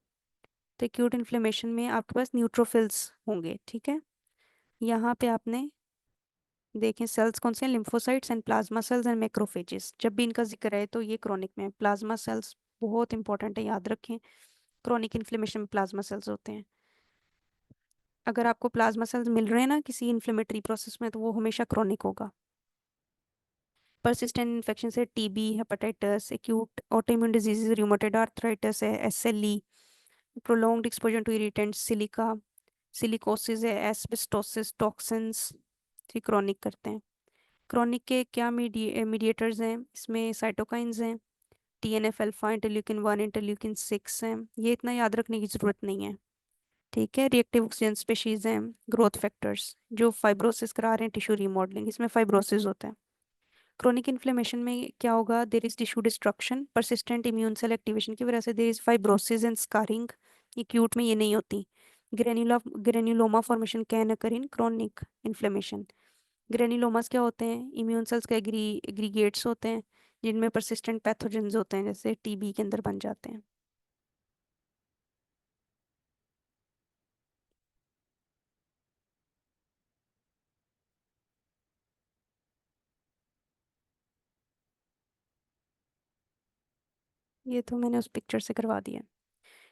तो एक्यूट इन्फ्लेमेशन में आपके पास न्यूट्रोफिल्स होंगे। ठीक है, यहाँ पे आपने देखें सेल्स कौन से हैं, lymphocytes and plasma cells and macrophages. जब भी इनका जिक्र है तो ये क्रॉनिक में। प्लाज्मा सेल्स बहुत इंपॉर्टेंट है, याद रखें, क्रॉनिक इन्फ्लेमेशन में प्लाज्मा सेल्स होते हैं। अगर आपको प्लाज्मा सेल्स मिल रहे हैं ना किसी इन्फ्लेमेटरी प्रोसेस में, तो वो हमेशा क्रॉनिक होगा। परसिस्टेंट इन्फेक्शन से TB, hepatitis, acute autoimmune diseases, rheumatoid arthritis है, SLE, prolonged exposure to irritants, silica, silicosis है, एस्बेस्टोसिस, टॉक्सिन्स, ये क्रॉनिक करते हैं। क्रॉनिक के क्या मीडिएटर्स हैं, इसमें साइटोकाइंस हैं, TNF अल्फा, इंटरल्यूकिन 1, इंटरल्यूकिन 6 हैं। ये इतना याद रखने की ज़रूरत नहीं है। ठीक है, रिएक्टिव ऑक्सीजन स्पीशीज हैं, ग्रोथ फैक्टर्स जो फाइब्रोसिस करा रहे हैं, टिश्यू रीमॉडलिंग, इसमें फाइब्रोसिस होता है। क्रोनिक इन्फ्लेमेशन में क्या होगा, there is tissue destruction, persistent immune cell activation की वजह से there is fibrosis and scarring. Acute में ये नहीं होती। Granuloma formation can occur in chronic inflammation. Granulomas क्या होते हैं, इम्यून सेल्स के एग्रीगेट्स होते हैं जिनमें परसिस्टेंट पैथोजेंस होते हैं, जैसे टीबी के अंदर बन जाते हैं। ये तो मैंने उस पिक्चर से करवा दिया।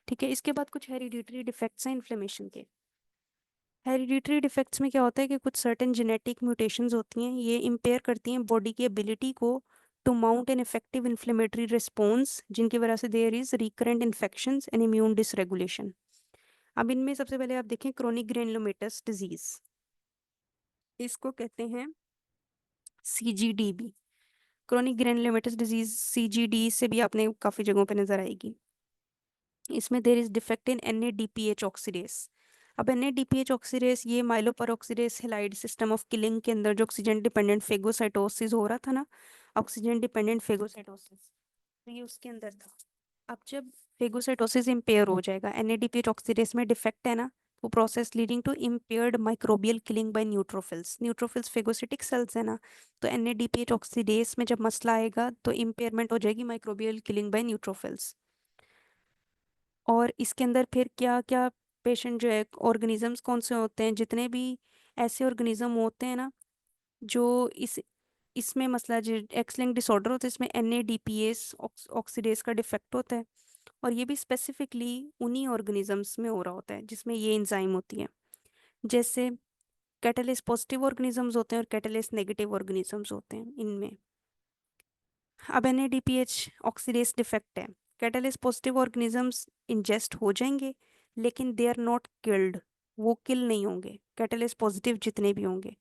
ठीक है, इसके बाद कुछ हेरिडिटरी डिफेक्ट्स हैं इन्फ्लेमेशन के। हेरिडिटरी डिफेक्ट्स में क्या होता है कि कुछ सर्टेन जेनेटिक म्यूटेशंस होती हैं, ये इम्पेयर करती हैं बॉडी की एबिलिटी को to mount an effective inflammatory response, जिनकी वजह से there is recurrent infections and immune dysregulation. अब इनमें सबसे पहले आप देखें क्रोनिक ग्रेनुलोमेटस डिजीज, इसको कहते हैं CGDB। Chronic granulomatous disease CGD से भी आपने काफ़ी जगहों पे नज़र आएगी। इसमें there is defect in NADPH oxidase. अब NADPH ऑक्सीडेस ये माइलोपेरोक्सीडेस हेलाइड सिस्टम ऑफ किलिंग के अंदर जो ऑक्सीजन डिपेंडेंट फेगोसाइटोसिस हो रहा था ना, ऑक्सीजन डिपेंडेंट फेगोसाइटोसिस, तो ये उसके अंदर था। अब जब फेगोसाइटोसिस इम्पेयर हो जाएगा, NADPH ऑक्सीडेस में डिफेक्ट है ना, वो process leading to impaired microbial killing by neutrophils. Neutrophils phagocytic cells है ना, तो NADPH ऑक्सीडेस में जब मसला आएगा तो इम्पेयरमेंट हो जाएगी माइक्रोबियल किलिंग बाय न्यूट्रोफिल्स। और इसके अंदर फिर क्या क्या पेशेंट जो है, ऑर्गेनिजम्स कौन से होते हैं, जितने भी ऐसे ऑर्गेनिज्म होते हैं ना जो इसमें मसला जो एक्स लिंक्ड डिसऑर्डर होता है, इसमें NADPH ऑक्सीडेस का डिफेक्ट होता है, और ये भी स्पेसिफिकली उन्हीं ऑर्गेनिजम्स में हो रहा होता है जिसमें ये एंजाइम होती है। जैसे कैटालिस पॉजिटिव ऑर्गेनिजम्स होते हैं और कैटालिस नेगेटिव ऑर्गेनिजम्स होते हैं इनमें। अब NADPH ऑक्सीडेस डिफेक्ट है, कैटालिस पॉजिटिव ऑर्गेनिजम्स इंजेस्ट हो जाएंगे लेकिन दे आर नॉट किल्ड, वो किल नहीं होंगे कैटालिस पॉजिटिव जितने भी होंगे।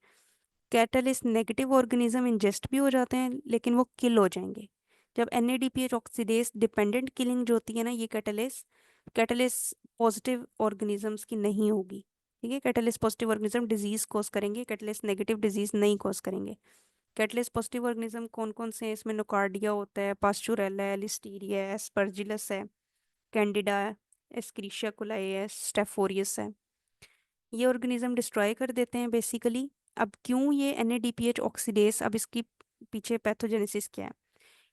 कैटालिस नेगेटिव ऑर्गेनिज्म इंजेस्ट भी हो जाते हैं लेकिन वो किल हो जाएंगे। जब NADPH ऑक्सीडेस डिपेंडेंट किलिंग जो होती है ना, ये कैटालिस पॉजिटिव ऑर्गेनिजम्स की नहीं होगी। ठीक है, catalyst positive organism disease cause करेंगे, कैटालिस नेगेटिव डिजीज नहीं कॉज करेंगे। कैटलिस पॉजिटिव ऑर्गेनिज्म कौन कौन से हैं, इसमें नोकार्डिया होता है, पास्चुरेला है, लिस्टीरिया है, एस्परजिलस है, कैंडिडा है, एस्क्रिशिया कोलाई है, स्टेफोरियस है। ये ऑर्गेनिज्म डिस्ट्रॉय कर देते हैं बेसिकली। अब क्यों ये NADPH ऑक्सीडेस, अब इसकी पीछे पैथोजेनेसिस क्या है।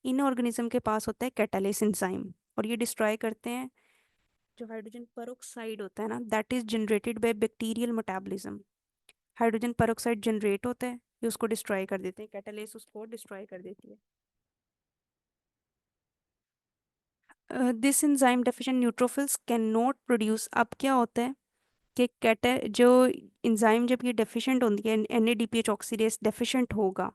इन ऑर्गेनिज्म के पास होता है कैटालिस एंजाइम, और ये डिस्ट्रॉय करते हैं जो हाइड्रोजन पेरोक्साइड होता है ना, that is generated by bacterial metabolism. Hydrogen peroxide generate होता है, ये उसको डिस्ट्रॉय कर देते हैं, कैटालिस उसको डिस्ट्रॉय कर देती है। This enzyme deficient neutrophils can not produce. अब क्या होता है कि कैटा जो एंजाइम जब ये डेफिशिएंट होती है, NADPH ऑक्सीडेस डेफिशिएंट होगा,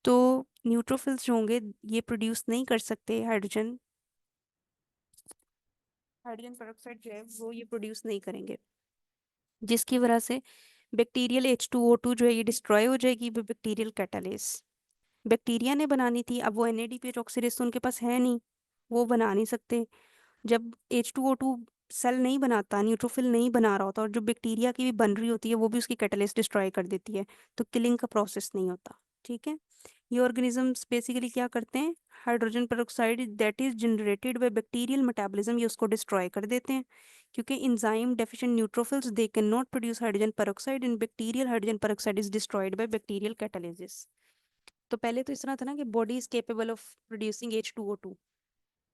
तो न्यूट्रोफिल्स जो होंगे ये प्रोड्यूस नहीं कर सकते हाइड्रोजन पेरोक्साइड जो है वो ये प्रोड्यूस नहीं करेंगे, जिसकी वजह से बैक्टीरियल H2O2 जो है ये डिस्ट्रॉय हो जाएगी वो बैक्टीरियल कैटालिस। बैक्टीरिया ने बनानी थी, अब वो NADPH ऑक्सीडेस तो उनके पास है नहीं, वो बना नहीं सकते। जब H2O2 सेल नहीं बनाता, न्यूट्रोफिल नहीं बना रहा होता, और जो बैक्टीरिया की भी बन रही होती है वो भी उसकी कैटालिस्ट डिस्ट्रॉय कर देती है, तो किलिंग का प्रोसेस नहीं होता। ठीक है, ये ऑर्गेनिजम्स बेसिकली क्या करते हैं, hydrogen peroxide that is generated by bacterial metabolism, ये उसको डिस्ट्रॉय कर देते हैं, क्योंकि enzyme deficient neutrophils they can not produce hydrogen peroxide, in bacterial hydrogen peroxide is destroyed by bacterial catalysis. तो पहले तो इस तरह था ना कि body is capable of producing H2O2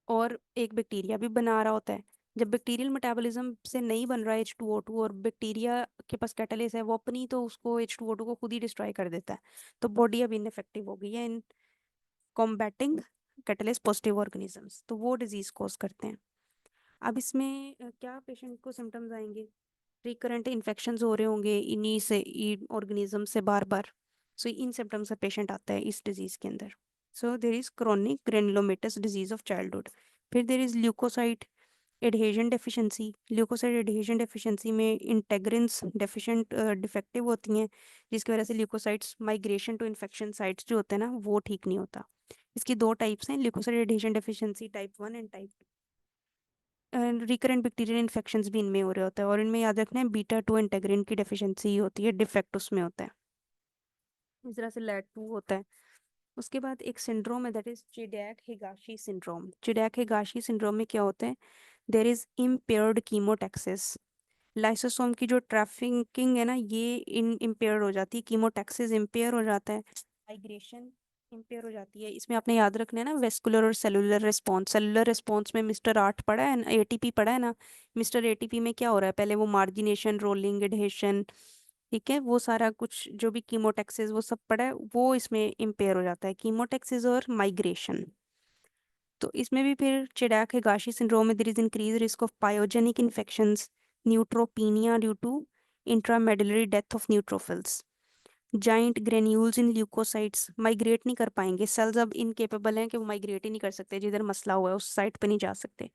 और एक बैक्टीरिया भी बना रहा होता है। जब बैक्टीरियल मेटाबॉलिज्म से नहीं बन रहा है H2O2 और बैक्टीरिया के पास कैटालिस है, वो अपनी तो उसको H2O2 को खुद ही डिस्ट्रॉय कर देता है, तो बॉडी अब इनफेक्टिव हो गई है इन कॉम्बैटिंग कैटालिस पॉजिटिव ऑर्गेनिजम्स, तो वो डिजीज कॉज करते हैं। अब इसमें क्या पेशेंट को सिम्टम्स आएंगे, रिकरेंट इन्फेक्शंस हो रहे होंगे इन्हीं से ऑर्गेनिज्म से बार बार, सो इन सिम्टम्स का पेशेंट आता है इस डिजीज के अंदर। So there is chronic granulomatous disease of childhood. फिर there is leukocyte adhesion deficiency. Leukocyte adhesion deficiency में इंटेग्रिन्स डेफिशिएंट डिफेक्टिव होती हैं, जिसकी वजह से leukocytes migration to infection sites जो होते हैं ना वो ठीक नहीं होता। इसकी दो टाइप्स हैं, leukocyte adhesion deficiency type 1 and type 2। Recurrent bacterial infections भी इनमें हो रहे होता है, और इनमें याद रखना है बीटा 2 इंटेग्रिन की डेफिशिएंसी होती है, डिफेक्ट उसमें होता है, इस तरह से LAT2 होता है। उसके बाद एक सिंड्रोम है that is Chediak Higashi syndrome. Chediak Higashi syndrome में क्या होता है, there is impaired chemotaxis. Lysosome की जो ट्रैफिकिंग है ना ये इम्पेयर हो जाती है, कीमोटैक्सिस इम्पेयर हो जाता है, माइग्रेशन इम्पेयर हो जाती है। इसमें आपने याद रखना है ना वेस्कुलर और सेलुलर रिस्पॉन्स। सेलुलर रिस्पॉन्स में मिस्टर 8 पढ़ा है, ATP पढ़ा है ना। मिस्टर ATP में क्या हो रहा है, पहले वो मार्जिनेशन, रोलिंग, एडहेशन, ठीक है, वो सारा कुछ जो भी कीमोटैक्सिस वो सब पढ़ा है, वो इसमें इम्पेयर हो जाता है, कीमोटैक्सिस और माइग्रेशन। तो इसमें भी फिर चिडैक हिगाशी सिंड्रोम में there is increase risk of pyogenic infections, neutropenia due to intramedullary death of neutrophils. Giant granules in leukocytes migrate नहीं कर पाएंगे, सेल्स अब इनकेपेबल हैं कि वो माइग्रेट ही नहीं कर सकते, जिधर मसला हुआ है उस साइट पे नहीं जा सकते।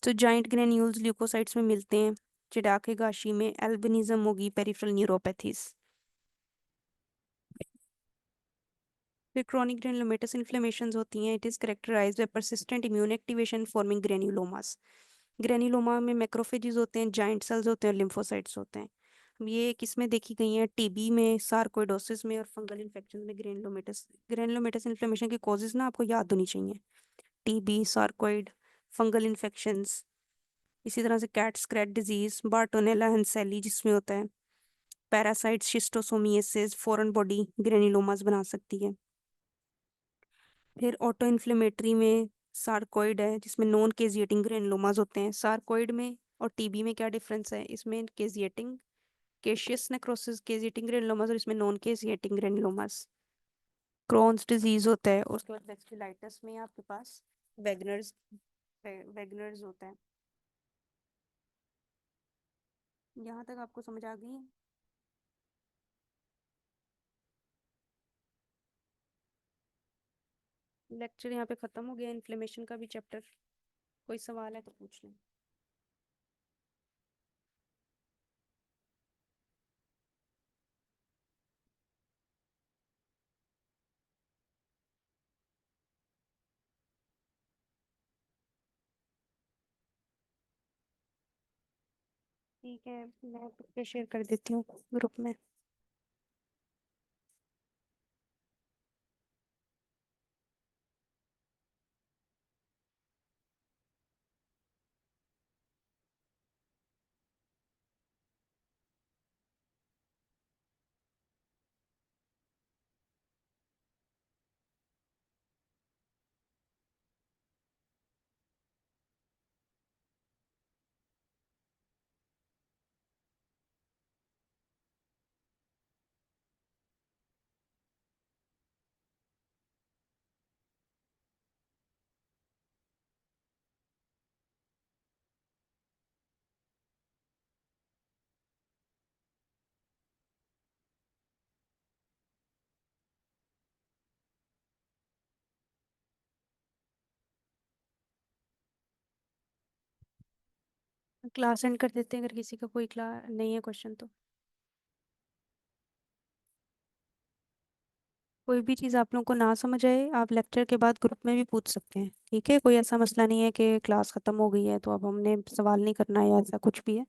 तो जाइंट ग्रेन्यूल्स ल्यूकोसाइट्स में मिलते हैं, चिडाकेगाशी में एल्बिनिज्म होगी, पेरिफेरल न्यूरोपैथीज। फिर क्रॉनिक ग्रेनुलोमेटस इन्फ्लेमेशंस होती हैं, it is characterised by persistent immune activation forming granulomas. Granuloma में मैक्रोफेजेस होते हैं, जाइंट सेल्स होते हैं, लिम्फोसाइट्स होते हैं। अब ये किसमें देखी गई हैं? टीबी में, सार्कोइडोसिस में और फंगल इन्फेक्शन में ग्रेनुलोमेटस इन्फ्लेमेशन की कॉजेज ना आपको याद होनी चाहिए, टीबी, सार्कोइड, फंगल इन्फेक्शंस। इसी तरह से कैट स्क्रैच डिजीज, बार्टोनेला हेंसेली जिसमें होता है, पैरासाइट शिस्टोसोमियासिस फॉरेन बॉडी ग्रेनुलोमास बना सकती है। फिर ऑटो इन्फ्लेमेटरी में सार्कोइड है जिसमें नॉन केजिएटिंग ग्रेनुलोमास होते हैं। सार्कोइड में और टीबी में क्या डिफरेंस है? इसमें caseating caseous necrosis caseating granulomas और इसमें non caseating granulomas. Crohn's disease होता है, उसके बाद वैस्कुलाइटिस में आपके पास वेगनर्स होता है। यहाँ तक आपको समझ आ गई? लेक्चर यहाँ पे खत्म हो गया, इन्फ्लेमेशन का भी चैप्टर। कोई सवाल है तो पूछ लें। ठीक है, मैं पिक्चर शेयर कर देती हूँ ग्रुप में। क्लास एंड कर देते हैं अगर किसी का कोई क्लास नहीं है क्वेश्चन तो। कोई भी चीज़ आप लोगों को ना समझ आए आप लेक्चर के बाद ग्रुप में भी पूछ सकते हैं, ठीक है? कोई ऐसा मसला नहीं है कि क्लास ख़त्म हो गई है तो अब हमने सवाल नहीं करना है या ऐसा कुछ भी है।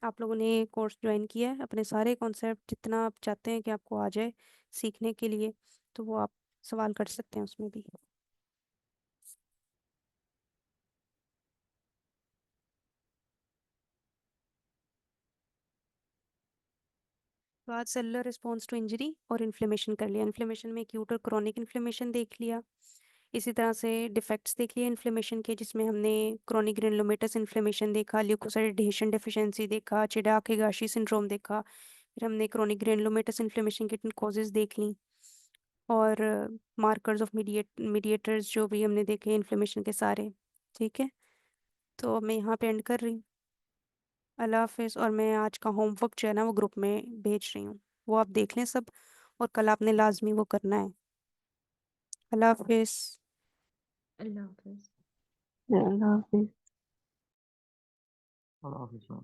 आप लोगों ने कोर्स ज्वाइन किया है, अपने सारे कॉन्सेप्ट जितना आप चाहते हैं कि आपको आ जाए सीखने के लिए, तो वो आप सवाल कर सकते हैं उसमें भी। तो आज सेलुलर रिस्पॉन्स टू इंजरी और इन्फ्लेमेशन कर लिया। इन्फ्लेमेशन में एक्यूट और क्रॉनिक इन्फ्लेमेशन देख लिया। इसी तरह से डिफेक्ट्स देख लिए इन्फ्लेमेशन के, जिसमें हमने क्रॉनिक ग्रेनुलोमेटस इन्फ्लेमेशन देखा, ल्यूकोसाइड एडिशन डेफिशिएंसी देखा, चिडाकेगाशी सिंड्रोम देखा। फिर हमने क्रॉनिक ग्रेनुलोमेटस इन्फ्लेमेशन के कॉजेज देख ली और मार्कर्स ऑफ मीडिएटर्स जो भी हमने देखे इन्फ्लेमेशन के सारे, ठीक है? तो मैं यहाँ पे एंड कर रही हूँ। अल्लाह हाफिज़। और मैं आज का होमवर्क जो है ना वो ग्रुप में भेज रही हूँ, वो आप देख लें सब, और कल आपने लाजमी वो करना है। अल्लाह हाफिज़।
अल्लाह हाफिज।
अल्लाह हाफिज।
और ऑफिस में